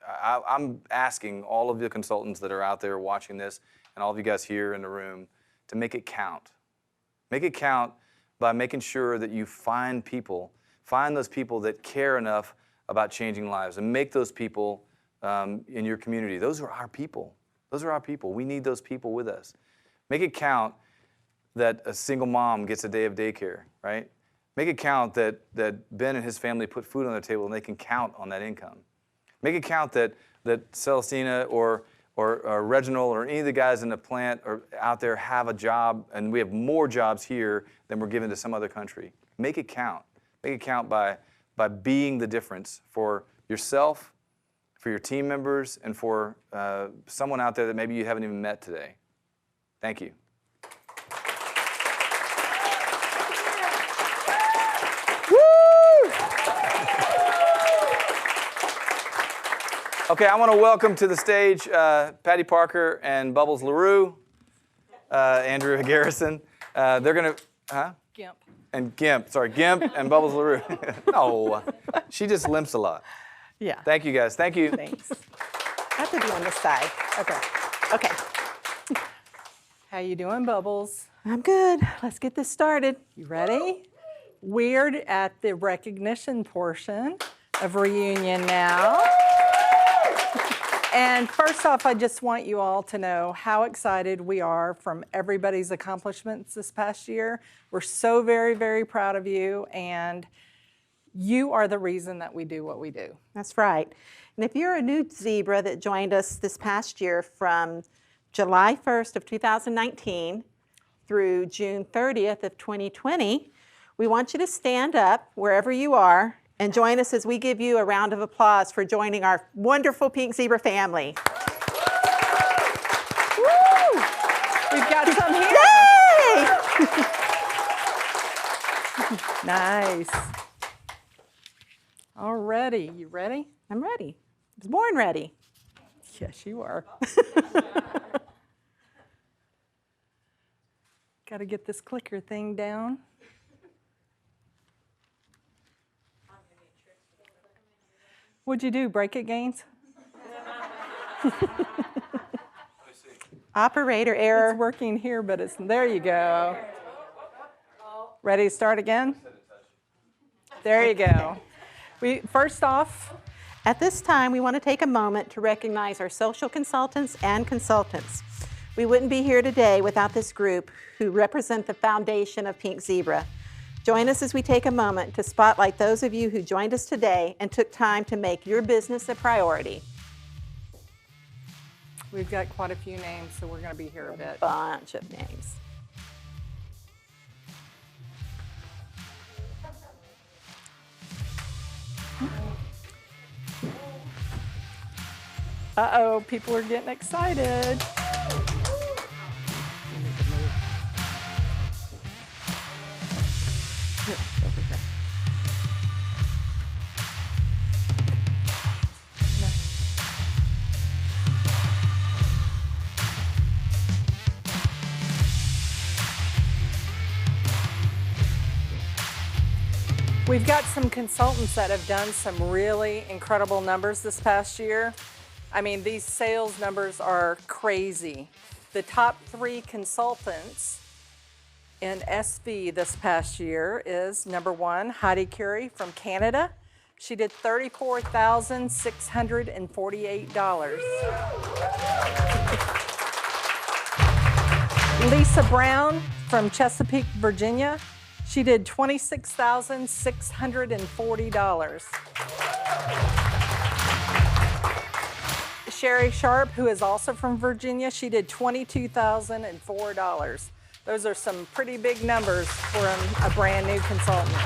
I'm asking all of the consultants that are out there watching this and all of you guys here in the room to make it count. Make it count by making sure that you find those people that care enough about changing lives, and make those people in your community. Those are our people. Those are our people. We need those people with us. Make it count that a single mom gets a day of daycare, right? Make it count that Ben and his family put food on their table and they can count on that income. Make it count that Celestina or Reginald or any of the guys in the plant or out there have a job, and we have more jobs here than we're given to some other country. Make it count. Make it count by being the difference for yourself, for your team members, and for someone out there that maybe you haven't even met today. Thank you. Okay, I want to welcome to the stage Patty Parker and Bubbles LaRue, Andrew Garrison. They're going to, Gimp. And Gimp, sorry, Gimp and Bubbles LaRue. No, she just limps a lot. Yeah. Thank you, guys. Thank you. Thanks. I have to be on this side. Okay. How you doing, Bubbles? I'm good. Let's get this started. You ready? We're at the recognition portion of Reunion now. And first off, I just want you all to know how excited we are from everybody's accomplishments this past year. We're so very, very proud of you, and you are the reason that we do what we do. That's right. And if you're a new zebra that joined us this past year from July 1st of 2019 through June 30th of 2020, we want you to stand up wherever you are and join us as we give you a round of applause for joining our wonderful Pink Zebra family. Woo! We've got some here. Yay! Nice. Alrighty, you ready? I'm ready. I was born ready. Yes, you are. Got to get this clicker thing down. What'd you do, break it, Gaines? Operator error. It's working here, but it's, there you go. Ready to start again? There you go. First off, at this time, we want to take a moment to recognize our social consultants and consultants. We wouldn't be here today without this group who represent the foundation of Pink Zebra. Join us as we take a moment to spotlight those of you who joined us today and took time to make your business a priority. We've got quite a few names, so we're going to be here a bit. A bunch of names. Uh-oh, people are getting excited. We've got some consultants that have done some really incredible numbers this past year. I mean, these sales numbers are crazy. The top 3 consultants in SV this past year is number 1, Heidi Curie from Canada. She did $34,648. Lisa Brown from Chesapeake, Virginia. She did $26,640. Sherry Sharp, who is also from Virginia, she did $22,004. Those are some pretty big numbers for a brand new consultant.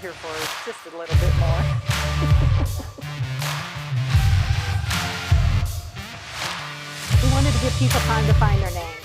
Here for just a little bit more. We wanted to give people time to find their names.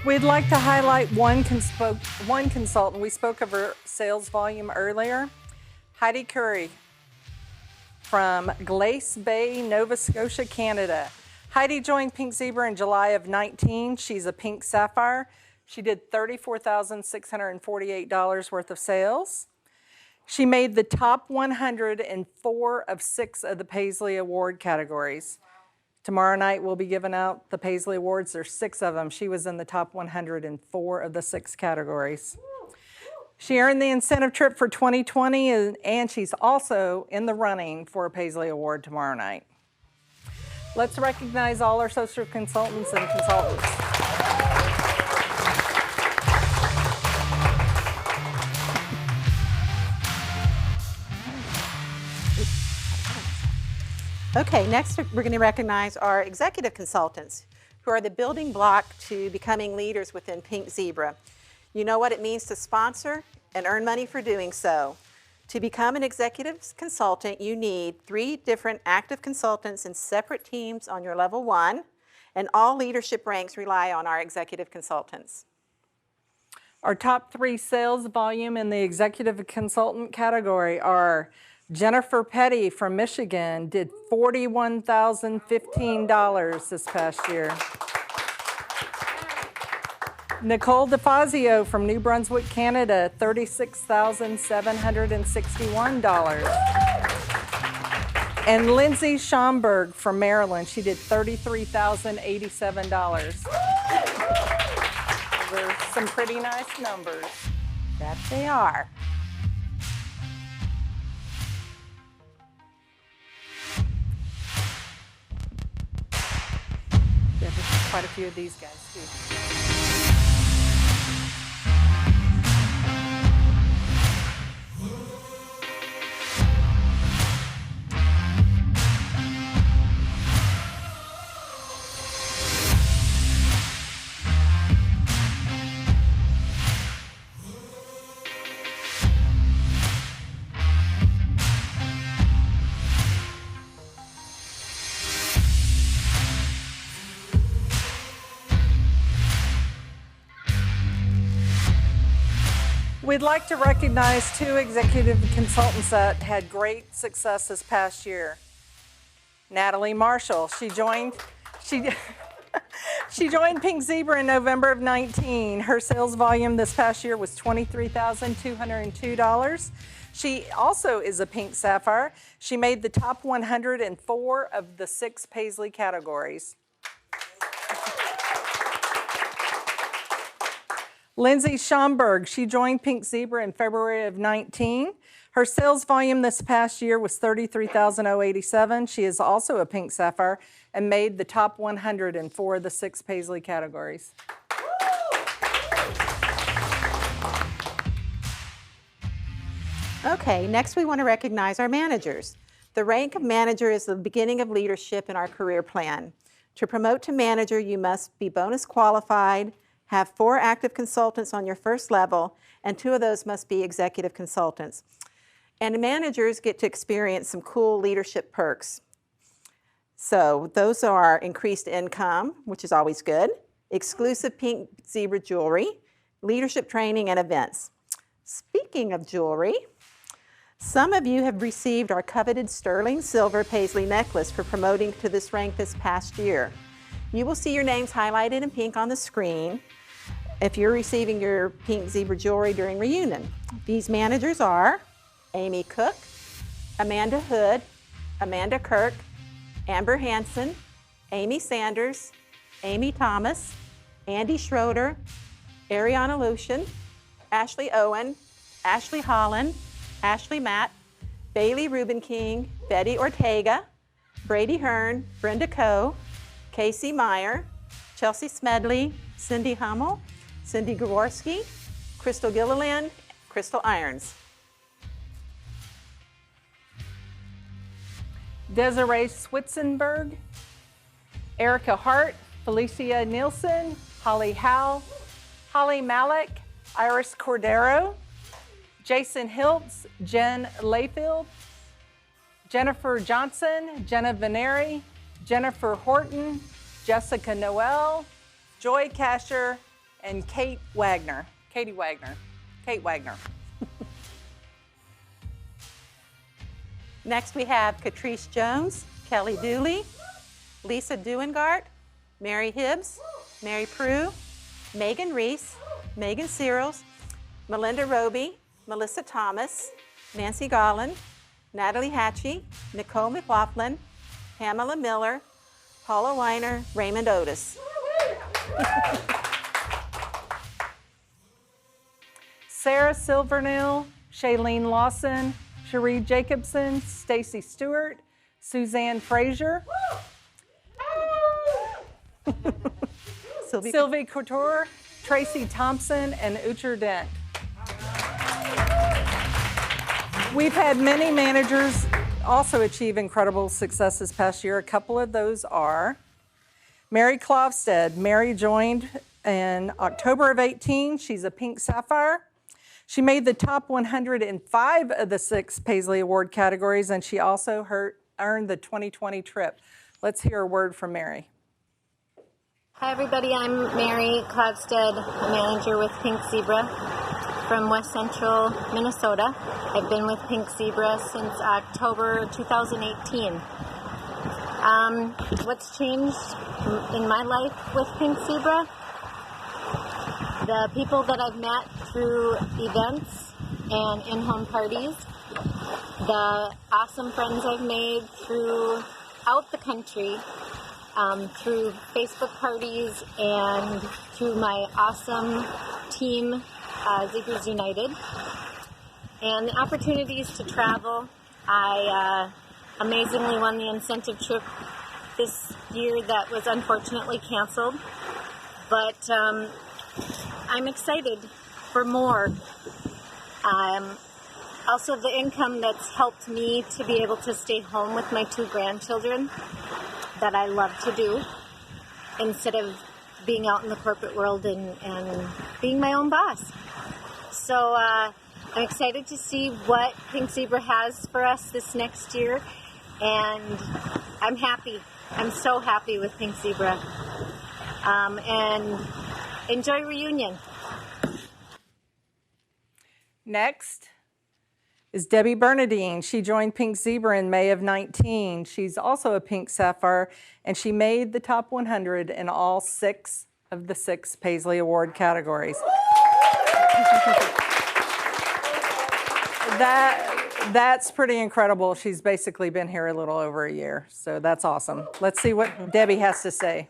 We'd like to highlight one consultant. We spoke of her sales volume earlier. Heidi Curry from Glace Bay, Nova Scotia, Canada. Heidi joined Pink Zebra in July of 19. She's a Pink Sapphire. She did $34,648 worth of sales. She made the top 100 in 4 of 6 of the Paisley Award categories. Tomorrow night we'll be giving out the Paisley Awards. There's 6 of them. She was in the top 100 in 4 of the 6 categories. She earned the incentive trip for 2020, and she's also in the running for a Paisley Award tomorrow night. Let's recognize all our social consultants and consultants. Okay, next we're going to recognize our executive consultants, who are the building block to becoming leaders within Pink Zebra. You know what it means to sponsor and earn money for doing so. To become an executive consultant, you need 3 different active consultants in separate teams on your level 1, and all leadership ranks rely on our executive consultants. Our top 3 sales volume in the executive consultant category are Jennifer Petty from Michigan, did $41,015 this past year. Nicole DeFazio from New Brunswick, Canada, $36,761. And Lindsay Schomburg from Maryland, she did $33,087. Those are some pretty nice numbers. That they are. Yeah, there's quite a few of these guys too. We'd like to recognize 2 executive consultants that had great success this past year. Natalie Marshall, she joined Pink Zebra in November of 19. Her sales volume this past year was $23,202. She also is a Pink Sapphire. She made the top 100 in 4 of the 6 Paisley categories. Lindsay Schomburg, she joined Pink Zebra in February of 19. Her sales volume this past year was $33,087. She is also a Pink Sapphire and made the top 100 in 4 of the 6 Paisley categories. Okay, next we want to recognize our managers. The rank of manager is the beginning of leadership in our career plan. To promote to manager, you must be bonus qualified, have 4 active consultants on your first level, and 2 of those must be executive consultants. And managers get to experience some cool leadership perks. So those are increased income, which is always good, exclusive Pink Zebra jewelry, leadership training, and events. Speaking of jewelry, some of you have received our coveted sterling silver paisley necklace for promoting to this rank this past year. You will see your names highlighted in pink on the screen if you're receiving your Pink Zebra jewelry during reunion. These managers are Amy Cook, Amanda Hood, Amanda Kirk, Amber Hansen, Amy Sanders, Amy Thomas, Andy Schroeder, Ariana Lucian, Ashley Owen, Ashley Holland, Ashley Matt, Bailey Rubin King, Betty Ortega, Brady Hearn, Brenda Coe, Casey Meyer, Chelsea Smedley, Cindy Hummel, Cindy Gaworski, Crystal Gilliland, Crystal Irons. Desiree Switzenberg, Erica Hart, Felicia Nielsen, Holly Howe, Holly Malik, Iris Cordero, Jason Hiltz, Jen Layfield, Jennifer Johnson, Jenna Veneri, Jennifer Horton, Jessica Noel, Joy Casher, and Katie Wagner. Kate Wagner. Next, we have Catrice Jones, Kelly Dooley, Lisa Duengart, Mary Hibbs, Mary Prue, Megan Reese, Megan Searles, Melinda Roby, Melissa Thomas, Nancy Garland, Natalie Hatchie, Nicole McLaughlin, Pamela Miller, Paula Weiner, Raymond Otis. Sarah Silvernail, Shailene Lawson, Cherie Jacobson, Stacy Stewart, Suzanne Frazier, Sylvie Couture, Tracy Thompson, and Ucher Dent. We've had many managers also achieve incredible success this past year. A couple of those are Mary Clovstead. Mary joined in October of 18. She's a Pink Sapphire. She made the top 100 in 5 of the 6 Paisley Award categories, and she also earned the 2020 trip. Let's hear a word from Mary. Hi everybody, I'm Mary Clovstead, a manager with Pink Zebra from West Central, Minnesota. I've been with Pink Zebra since October 2018. What's changed in my life with Pink Zebra? The people that I've met through events and in-home parties, the awesome friends I've made throughout the country, through Facebook parties and through my awesome team, Zebras United, and the opportunities to travel. I amazingly won the incentive trip this year that was unfortunately canceled, but I'm excited for more. Also, the income that's helped me to be able to stay home with my 2 grandchildren that I love to do instead of being out in the corporate world and being my own boss. So I'm excited to see what Pink Zebra has for us this next year, and I'm happy. I'm so happy with Pink Zebra. And enjoy Reunion. Next is Debbie Bernadine. She joined Pink Zebra in May of 19. She's also a Pink Sapphire, and she made the top 100 in all 6 of the 6 Paisley Award categories. That's pretty incredible. She's basically been here a little over a year, so that's awesome. Let's see what Debbie has to say.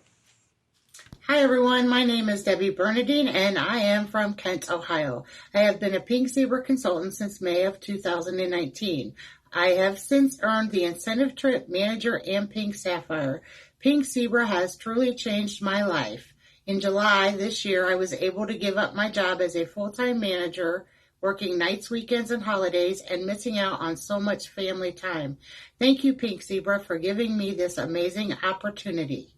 Hi everyone, my name is Debbie Bernadine and I am from Kent, Ohio. I have been a Pink Zebra consultant since May of 2019. I have since earned the Incentive Trip Manager and Pink Sapphire. Pink Zebra has truly changed my life. In July this year, I was able to give up my job as a full-time manager, working nights, weekends, and holidays, and missing out on so much family time. Thank you, Pink Zebra, for giving me this amazing opportunity.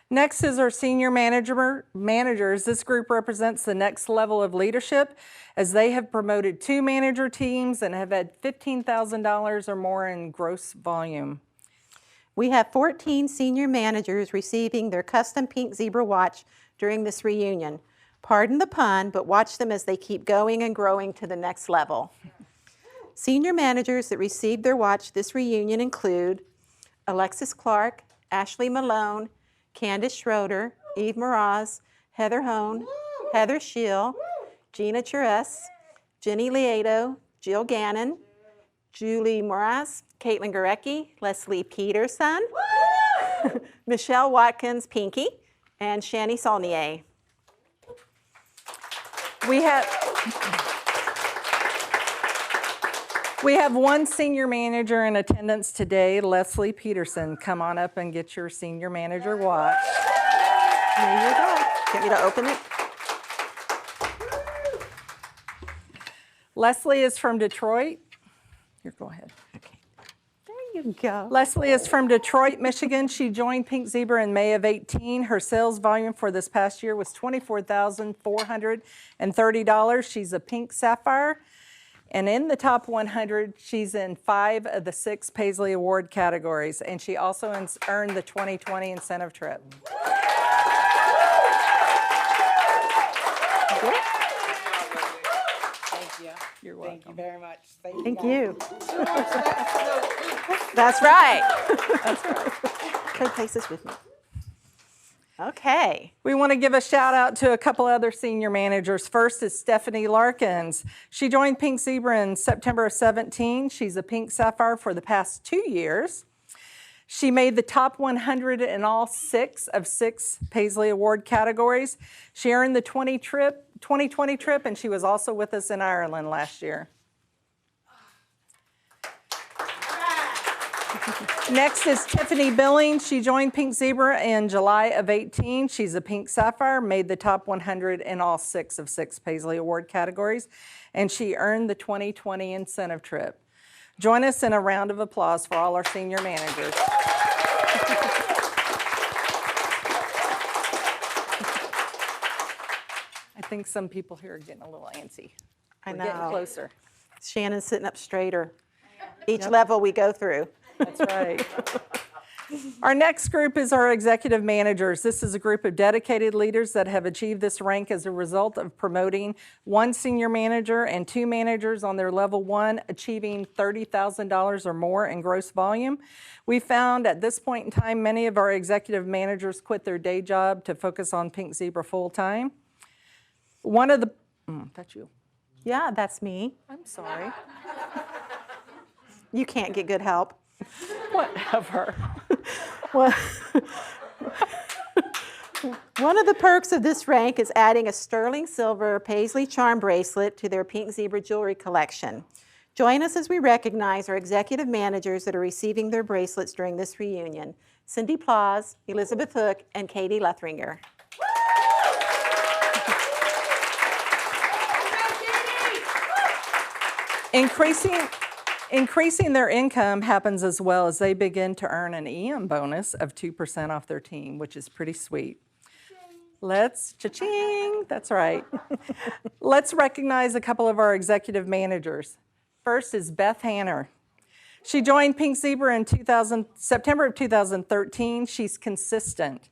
Next is our senior managers. This group represents the next level of leadership as they have promoted 2 manager teams and have had $15,000 or more in gross volume. We have 14 senior managers receiving their custom Pink Zebra watch during this reunion. Pardon the pun, but watch them as they keep going and growing to the next level. Senior managers that received their watch this reunion include Alexis Clark, Ashley Malone, Candace Schroeder, Eve Mraz, Heather Hone, Heather Scheel, Gina Chures, Jenny Lieto, Jill Gannon, Julie Mraz, Caitlin Gorecki, Leslie Peterson, Michelle Watkins, Pinky, and Shani Saulnier. We have 1 senior manager in attendance today, Leslie Peterson. Come on up and get your senior manager watch. There you go. Get me to open it. Leslie is from Detroit. Here, go ahead. Okay. There you go. Leslie is from Detroit, Michigan. She joined Pink Zebra in May of 18. Her sales volume for this past year was $24,430. She's a Pink Sapphire. And in the top 100, she's in 5 of the 6 Paisley Award categories, and she also earned the 2020 incentive trip. Thank you. You're welcome. Thank you very much. Thank you. That's right. That's right. Trade places with me. Okay. We want to give a shout out to a couple other senior managers. First is Stephanie Larkins. She joined Pink Zebra in September of 17. She's a Pink Sapphire for the past 2 years. She made the top 100 in all 6 of 6 Paisley Award categories. She earned the 2020 trip, and she was also with us in Ireland last year. Next is Tiffany Billings. She joined Pink Zebra in July of 18. She's a Pink Sapphire, made the top 100 in all 6 of 6 Paisley Award categories, and she earned the 2020 incentive trip. Join us in a round of applause for all our senior managers. I think some people here are getting a little antsy. We're getting closer. Shannon's sitting up straighter. Each level we go through. That's right. Our next group is our executive managers. This is a group of dedicated leaders that have achieved this rank as a result of promoting 1 senior manager and 2 managers on their level 1, achieving $30,000 or more in gross volume. We found at this point in time, many of our executive managers quit their day job to focus on Pink Zebra full time. One of the, that's you. Yeah, that's me. I'm sorry. You can't get good help. Whatever. Well, one of the perks of this rank is adding a sterling silver Paisley charm bracelet to their Pink Zebra jewelry collection. Join us as we recognize our executive managers that are receiving their bracelets during this reunion: Cindy Plaus, Elizabeth Hook, and Katie Lethringer. Increasing their income happens as well as they begin to earn an EM bonus of 2% off their team, which is pretty sweet. Let's, cha-ching, that's right. Let's recognize a couple of our executive managers. First is Beth Hanner. She joined Pink Zebra in September of 2013. She's consistent.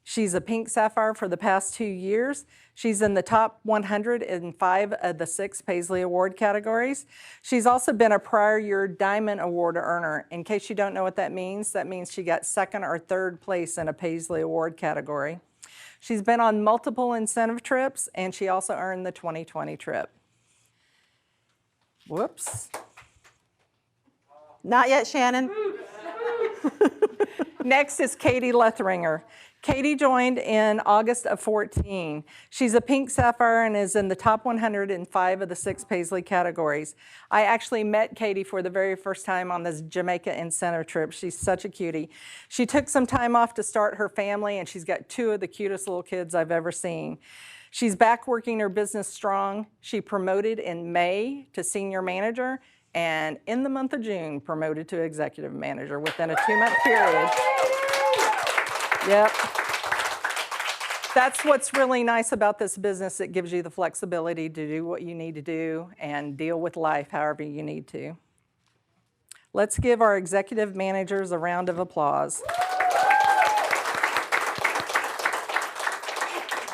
She's a Pink Sapphire for the past 2 years. She's in the top 100 in 5 of the 6 Paisley Award categories. She's also been a prior year Diamond Award earner. In case you don't know what that means she got 2nd or 3rd place in a Paisley Award category. She's been on multiple incentive trips, and she also earned the 2020 trip. Whoops. Not yet, Shannon. Next is Katie Lethringer. Katie joined in August of 14. She's a Pink Sapphire and is in the top 100 in 5 of the 6 Paisley categories. I actually met Katie for the very first time on this Jamaica incentive trip. She's such a cutie. She took some time off to start her family, and she's got 2 of the cutest little kids I've ever seen. She's back working her business strong. She promoted in May to senior manager, and in the month of June, promoted to executive manager within a 2-month period. Yep. That's what's really nice about this business. It gives you the flexibility to do what you need to do and deal with life however you need to. Let's give our executive managers a round of applause.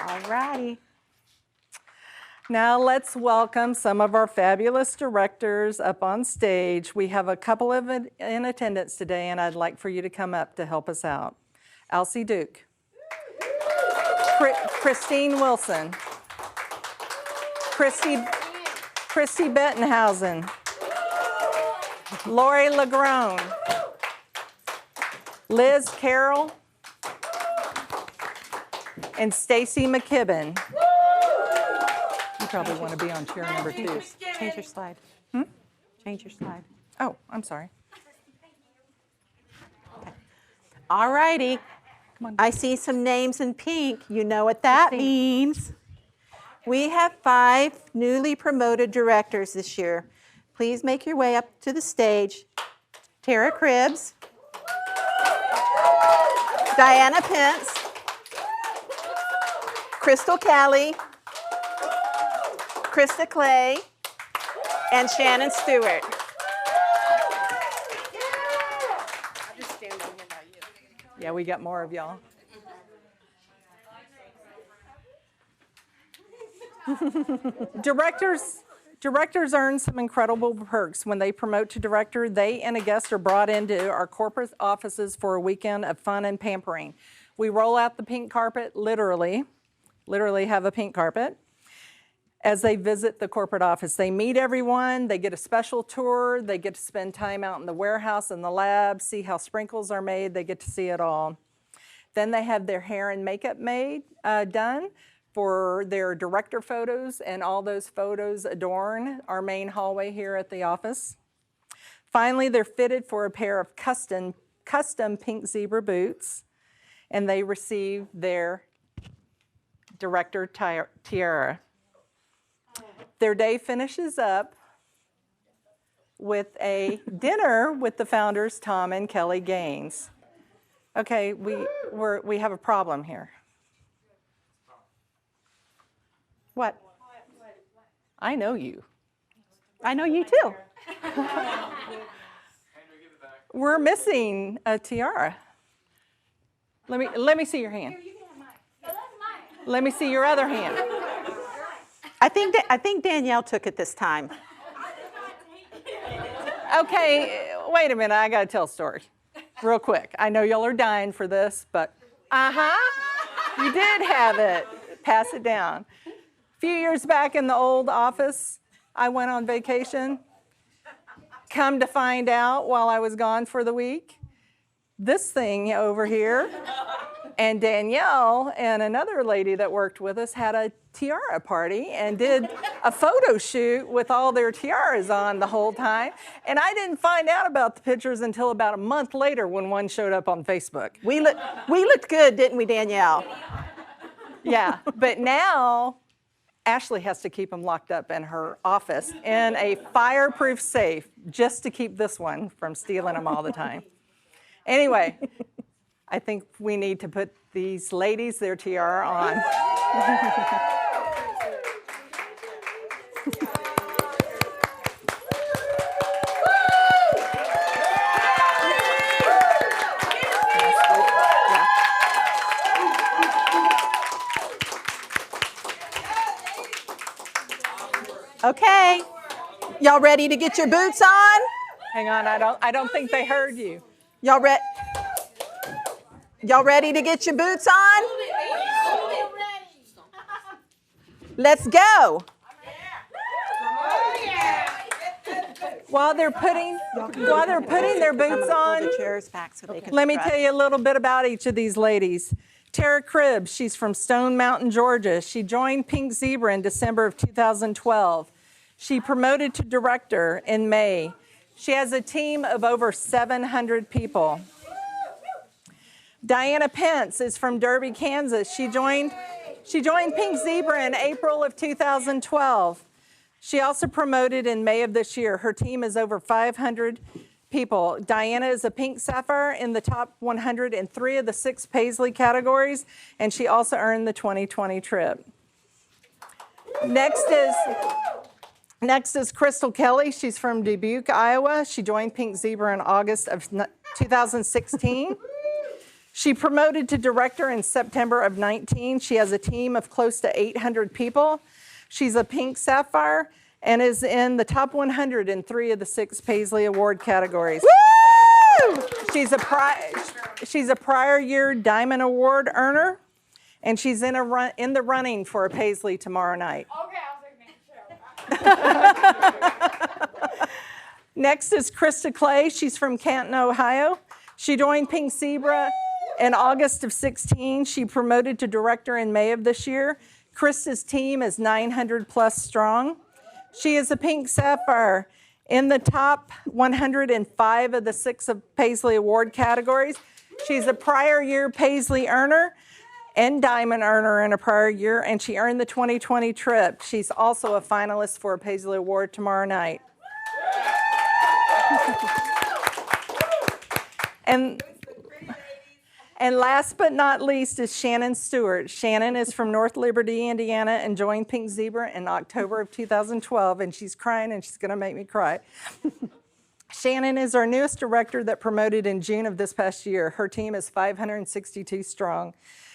All righty. Now let's welcome some of our fabulous directors up on stage. We have a couple of in attendance today, and I'd like for you to come up to help us out. Elsie Duke, Christine Wilson, Christy Bettenhausen, Lori Lagrone, Liz Carroll, and Stacy McKibben. You probably want to be on chair number 2. Change your slide. Change your slide. Oh, I'm sorry. Okay. All righty. I see some names in pink. You know what that means. We have 5 newly promoted directors this year. Please make your way up to the stage. Tara Cribbs, Diana Pence, Crystal Callie, Krista Clay, and Shannon Stewart. Yeah, we got more of y'all. Directors earn some incredible perks. When they promote to director, they and a guest are brought into our corporate offices for a weekend of fun and pampering. We roll out the pink carpet, literally have a pink carpet, as they visit the corporate office. They meet everyone, they get a special tour, they get to spend time out in the warehouse and the lab, see how sprinkles are made, they get to see it all. Then they have their hair and makeup done for their director photos, and all those photos adorn our main hallway here at the office. Finally, they're fitted for a pair of custom pink zebra boots, and they receive their director tiara. Their day finishes up with a dinner with the founders, Tom and Kelly Gaines. Okay, we have a problem here. What? I know you. I know you too. We're missing a tiara. Let me see your hand. Let me see your other hand. I think Danielle took it this time. Okay, wait a minute. I got to tell a story real quick. I know y'all are dying for this, but you did have it. Pass it down. A few years back in the old office, I went on vacation. Come to find out while I was gone for the week, this thing over here, and Danielle and another lady that worked with us had a tiara party and did a photo shoot with all their tiaras on the whole time. And I didn't find out about the pictures until about a month later when one showed up on Facebook. We looked good, didn't we, Danielle? Yeah, but now Ashley has to keep them locked up in her office in a fireproof safe just to keep this one from stealing them all the time. Anyway, I think we need to put these ladies their tiara on. Okay, y'all ready to get your boots on? Hang on, I don't think they heard you. Y'all ready to get your boots on? Let's go. While they're putting their boots on, let me tell you a little bit about each of these ladies. Tara Cribbs, she's from Stone Mountain, Georgia. She joined Pink Zebra in December of 2012. She promoted to director in May. She has a team of over 700 people. Diana Pence is from Derby, Kansas. She joined Pink Zebra in April of 2012. She also promoted in May of this year. Her team is over 500 people. Diana is a Pink Sapphire in the top 100 in 3 of the 6 Paisley categories, and she also earned the 2020 trip. Next is Crystal Kelly. She's from Dubuque, Iowa. She joined Pink Zebra in August of 2016. She promoted to director in September of 19. She has a team of close to 800 people. She's a Pink Sapphire and is in the top 100 in 3 of the 6 Paisley Award categories. Woo! She's a prior year Diamond Award earner, and she's in the running for a Paisley tomorrow night. Okay, Next is Krista Clay. She's from Canton, Ohio. She joined Pink Zebra in August of 16. She promoted to director in May of this year. Krista's team is 900 plus strong. She is a Pink Sapphire in the top 105 of the 6 of Paisley Award categories. She's a prior year Paisley earner and Diamond earner in a prior year, and she earned the 2020 trip. She's also a finalist for a Paisley Award tomorrow night. And last but not least is Shannon Stewart. Shannon is from North Liberty, Indiana, and joined Pink Zebra in October of 2012, and she's crying, and she's going to make me cry. Shannon is our newest director that promoted in June of this past year. Her team is 562 strong.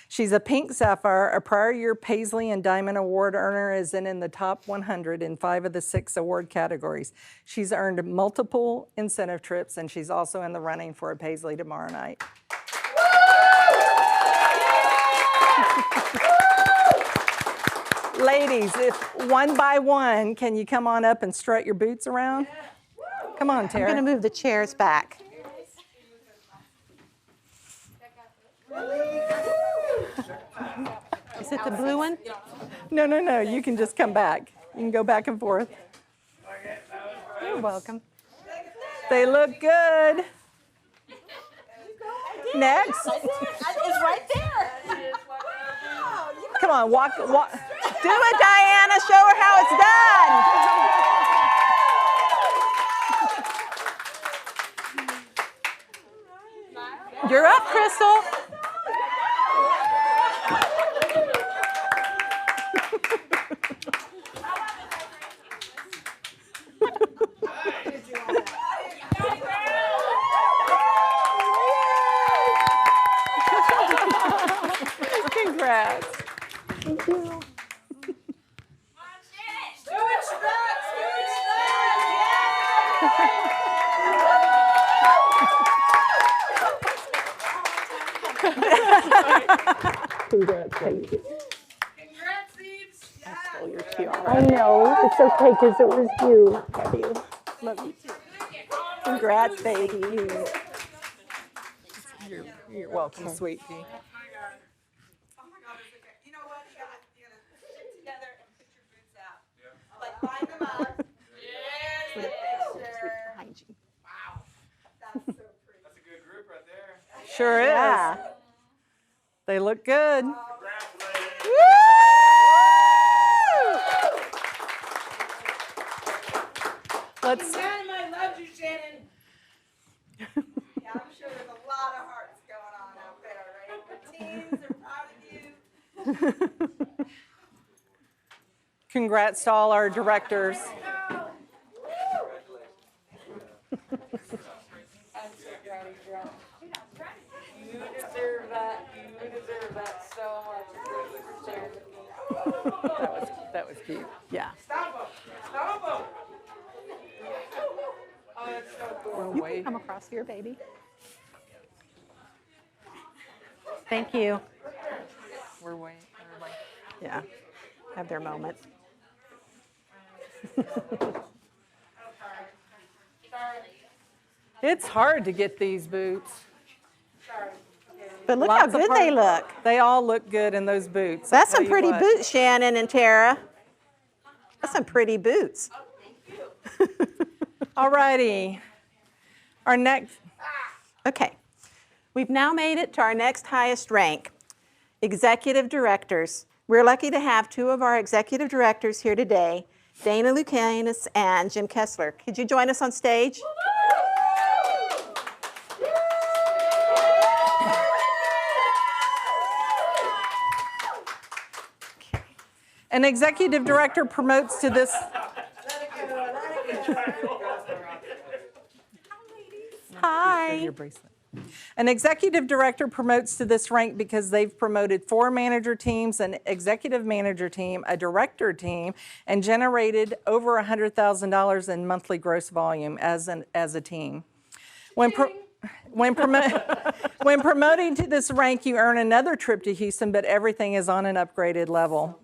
She's a Pink Sapphire, a prior year Paisley and Diamond Award earner, is in the top 100 in 5 of the 6 award categories. She's earned multiple incentive trips, and she's also in the running for a Paisley tomorrow night. Ladies, if one by one, can you come on up and strut your boots around? Come on, Tara. I'm going to move the chairs back. Is it the blue one? No. You can just come back. You can go back and forth. You're welcome. They look good. Next. It's right there. Come on, walk. Do it, Diana. Show her how it's done. You're up, Crystal. Congrats. Thank you. Congrats, thank you. I know. It's okay because it was you. Love you. Love you too. Congrats, baby. You're welcome, sweet pea. Sure is. Yeah. They look good. Let's. I love you, Shannon. Yeah, I'm sure there's a lot of hearts going on out there, right? The teams are proud of you. Congrats to all our directors. You deserve that. You deserve that so much. That was cute. Yeah. Stop them. Stop them. Oh, it's so cool. You can come across here, baby. Thank you. We're waiting. Yeah. Have their moment. It's hard to get these boots. But look how good they look. They all look good in those boots. That's some pretty boots, Shannon and Tara. That's some pretty boots. All righty. Our next. Okay. We've now made it to our next highest rank, executive directors. We're lucky to have 2 of our executive directors here today, Dana Lucanis and Jim Kessler. Could you join us on stage? An executive director promotes to this. Hi. An executive director promotes to this rank because they've promoted 4 manager teams, an executive manager team, a director team, and generated over $100,000 in monthly gross volume as a team. When promoting to this rank, you earn another trip to Houston, but everything is on an upgraded level.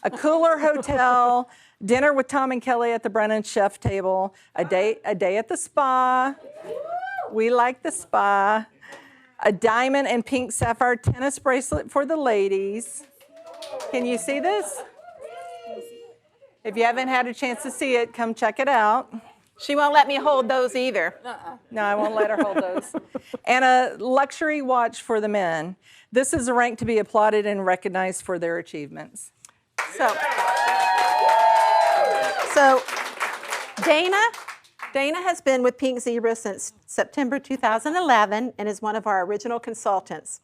A cooler hotel, dinner with Tom and Kelly at the Brennan Chef table, a day at the spa. We like the spa. A diamond and pink sapphire tennis bracelet for the ladies. Can you see this? If you haven't had a chance to see it, come check it out. She won't let me hold those either. No, I won't let her hold those. And a luxury watch for the men. This is a rank to be applauded and recognized for their achievements. So Dana has been with Pink Zebra since September 2011 and is one of our original consultants.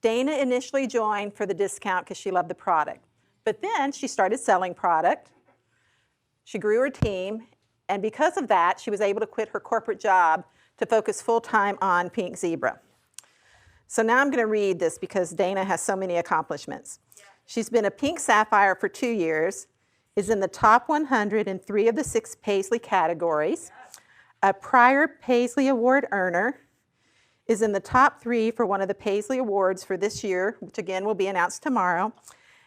Dana initially joined for the discount because she loved the product. But then she started selling product. She grew her team. And because of that, she was able to quit her corporate job to focus full-time on Pink Zebra. So now I'm going to read this because Dana has so many accomplishments. She's been a Pink Sapphire for 2 years, is in the top 100 in 3 of the 6 Paisley categories, a prior Paisley Award earner, is in the top 3 for one of the Paisley Awards for this year, which again will be announced tomorrow,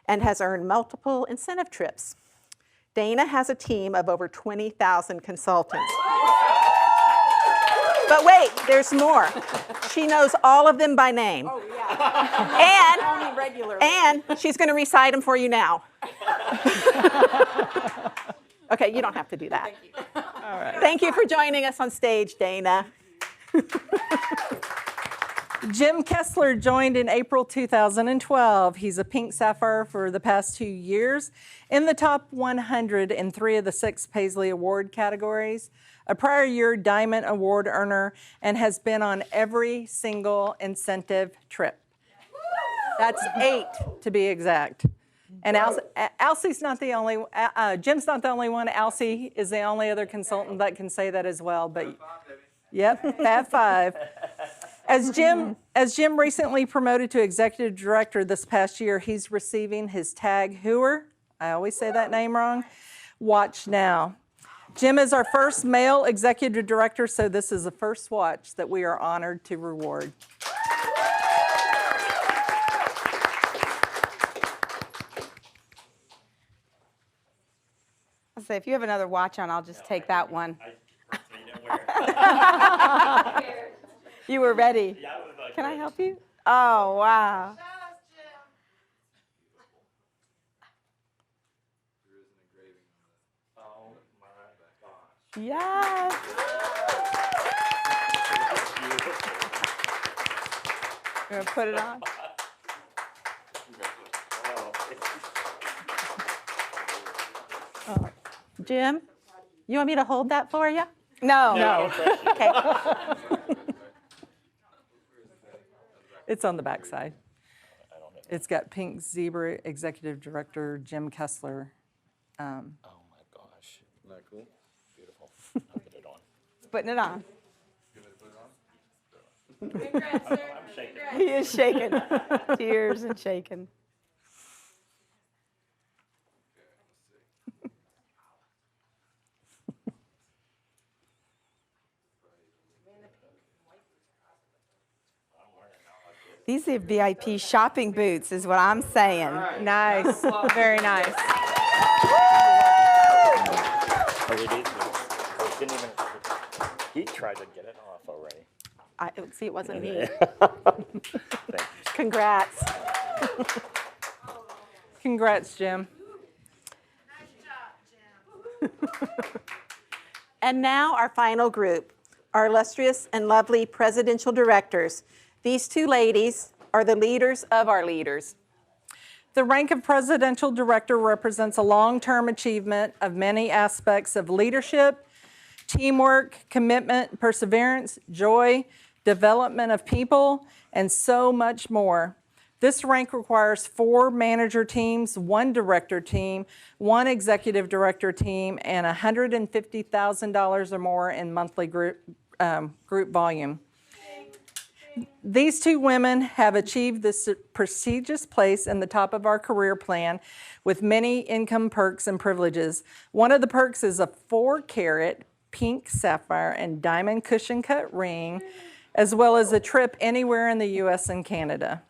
and has earned multiple incentive trips. Dana has a team of over 20,000 consultants. But wait, there's more. She knows all of them by name. Oh, yeah. And she's going to recite them for you now. Okay, you don't have to do that. Thank you. All right. Thank you for joining us on stage, Dana. Jim Kessler joined in April 2012. He's a Pink Sapphire for the past 2 years, in the top 100 in 3 of the 6 Paisley Award categories, a prior year Diamond Award earner, and has been on every single incentive trip. That's 8 to be exact. And Alcie's not the only, Jim's not the only one. Alcie is the only other consultant that can say that as well. But yep, Fab 5. As Jim recently promoted to executive director this past year, he's receiving his Tag Heuer, I always say that name wrong, watch now. Jim is our first male executive director, so this is the first watch that we are honored to reward. I'll say, if you have another watch on, I'll just take that one. You were ready. Can I help you? Oh, wow. Yes. You're going to put it on? Oh. Jim, you want me to hold that for you? No. No. Okay. It's on the back side. It's got Pink Zebra Executive Director Jim Kessler. Oh my gosh. Isn't that cool? Beautiful. I'll put it on. Putting it on. Congrats, sir. I'm shaking. He is shaking. Tears and shaking. These are VIP shopping boots, is what I'm saying. Nice. Very nice. He tried to get it off already. See, it wasn't me. Congrats. Congrats, Jim. And now our final group, our illustrious and lovely presidential directors. These 2 ladies are the leaders of our leaders. The rank of presidential director represents a long-term achievement of many aspects of leadership, teamwork, commitment, perseverance, joy, development of people, and so much more. This rank requires 4 manager teams, 1 director team, 1 executive director team, and $150,000 or more in monthly group volume. These 2 women have achieved this prestigious place in the top of our career plan with many income perks and privileges. One of the perks is a 4-carat Pink Sapphire and diamond cushion cut ring, as well as a trip anywhere in the U.S. and Canada.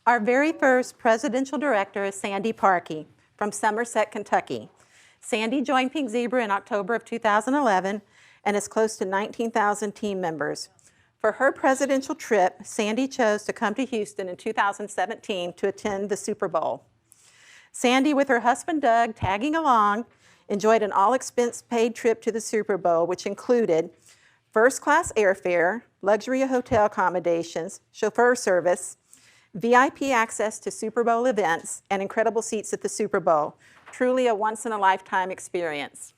Our very first presidential director is Sandy Parkey from Somerset, Kentucky. Sandy joined Pink Zebra in October of 2011 and has close to 19,000 team members. For her presidential trip, Sandy chose to come to Houston in 2017 to attend the Super Bowl. Sandy, with her husband Doug tagging along, enjoyed an all-expense-paid trip to the Super Bowl, which included first-class airfare, luxury hotel accommodations, chauffeur service, VIP access to Super Bowl events, and incredible seats at the Super Bowl. Truly a once-in-a-lifetime experience.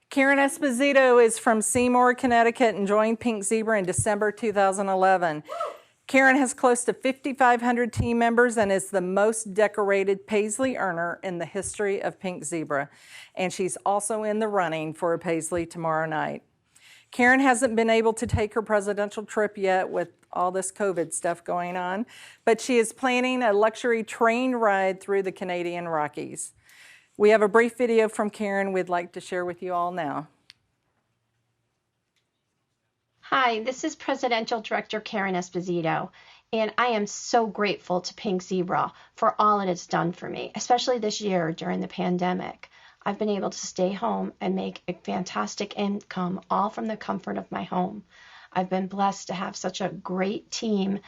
Karen Esposito is from Seymour, Connecticut, and joined Pink Zebra in December 2011. Karen has close to 5,500 team members and is the most decorated Paisley earner in the history of Pink Zebra. And she's also in the running for a Paisley tomorrow night. Karen hasn't been able to take her presidential trip yet with all this COVID stuff going on, but she is planning a luxury train ride through the Canadian Rockies. We have a brief video from Karen we'd like to share with you all now. Hi, this is Presidential Director Karen Esposito, and I am so grateful to Pink Zebra for all it has done for me, especially this year during the pandemic. I've been able to stay home and make a fantastic income, all from the comfort of my home. I've been blessed to have such a great team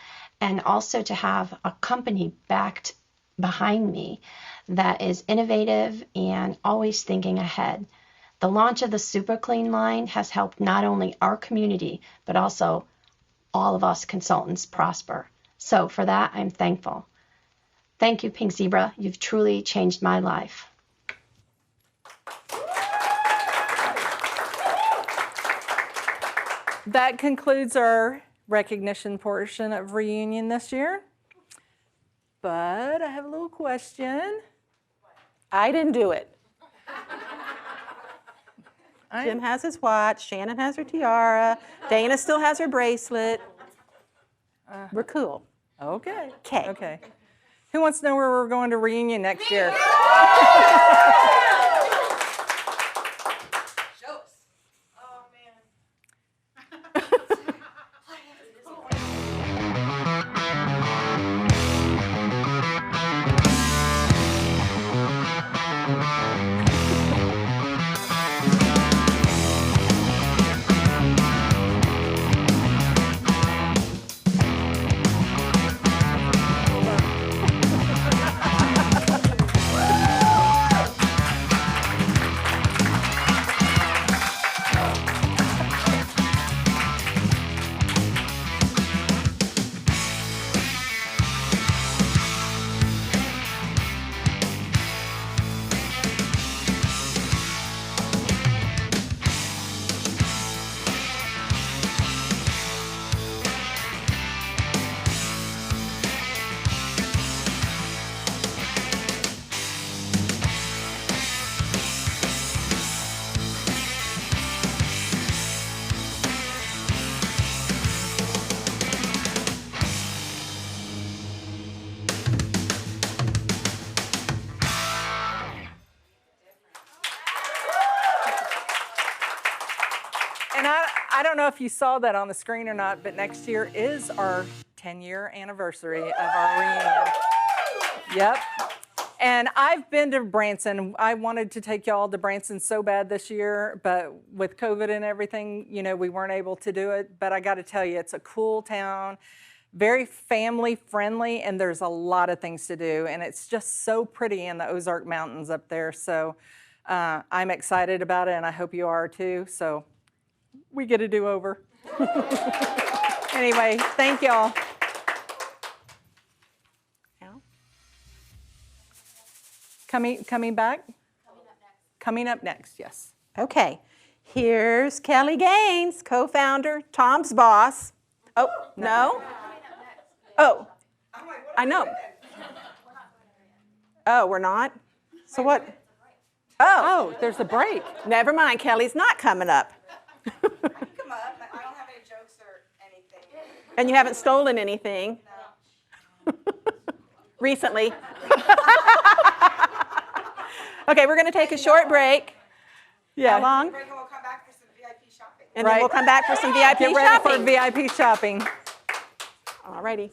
and also to have a company backed behind me that is innovative and always thinking ahead. The launch of the Super Clean line has helped not only our community, but also all of us consultants prosper. So for that, I'm thankful. Thank you, Pink Zebra. You've truly changed my life. That concludes our recognition portion of reunion this year. But I have a little question. I didn't do it. Jim has his watch, Shannon has her tiara, Dana still has her bracelet. We're cool. Okay. Okay. Who wants to know where we're going to reunion next year? And I don't know if you saw that on the screen or not, but next year is our 10-year anniversary of our reunion. Yep. And I've been to Branson. I wanted to take y'all to Branson so bad this year, but with COVID and everything, you know, we weren't able to do it. But I got to tell you, it's a cool town, very family friendly, and there's a lot of things to do. And it's just so pretty in the Ozark Mountains up there. So I'm excited about it, and I hope you are too. So we get a do-over. Anyway, thank y'all. Coming back? Coming up next, yes. Okay. Here's Kelly Gaines, co-founder, Tom's boss. Oh, no? Oh, I know. Oh, we're not? So what? Oh, there's a break. Never mind, Kelly's not coming up. Come up. I don't have any jokes or anything. And you haven't stolen anything? No. Recently. Okay, we're going to take a short break. Yeah. How long? We'll come back for some VIP shopping. And then we'll come back for some VIP shopping. Get ready shopping. for VIP shopping. All righty.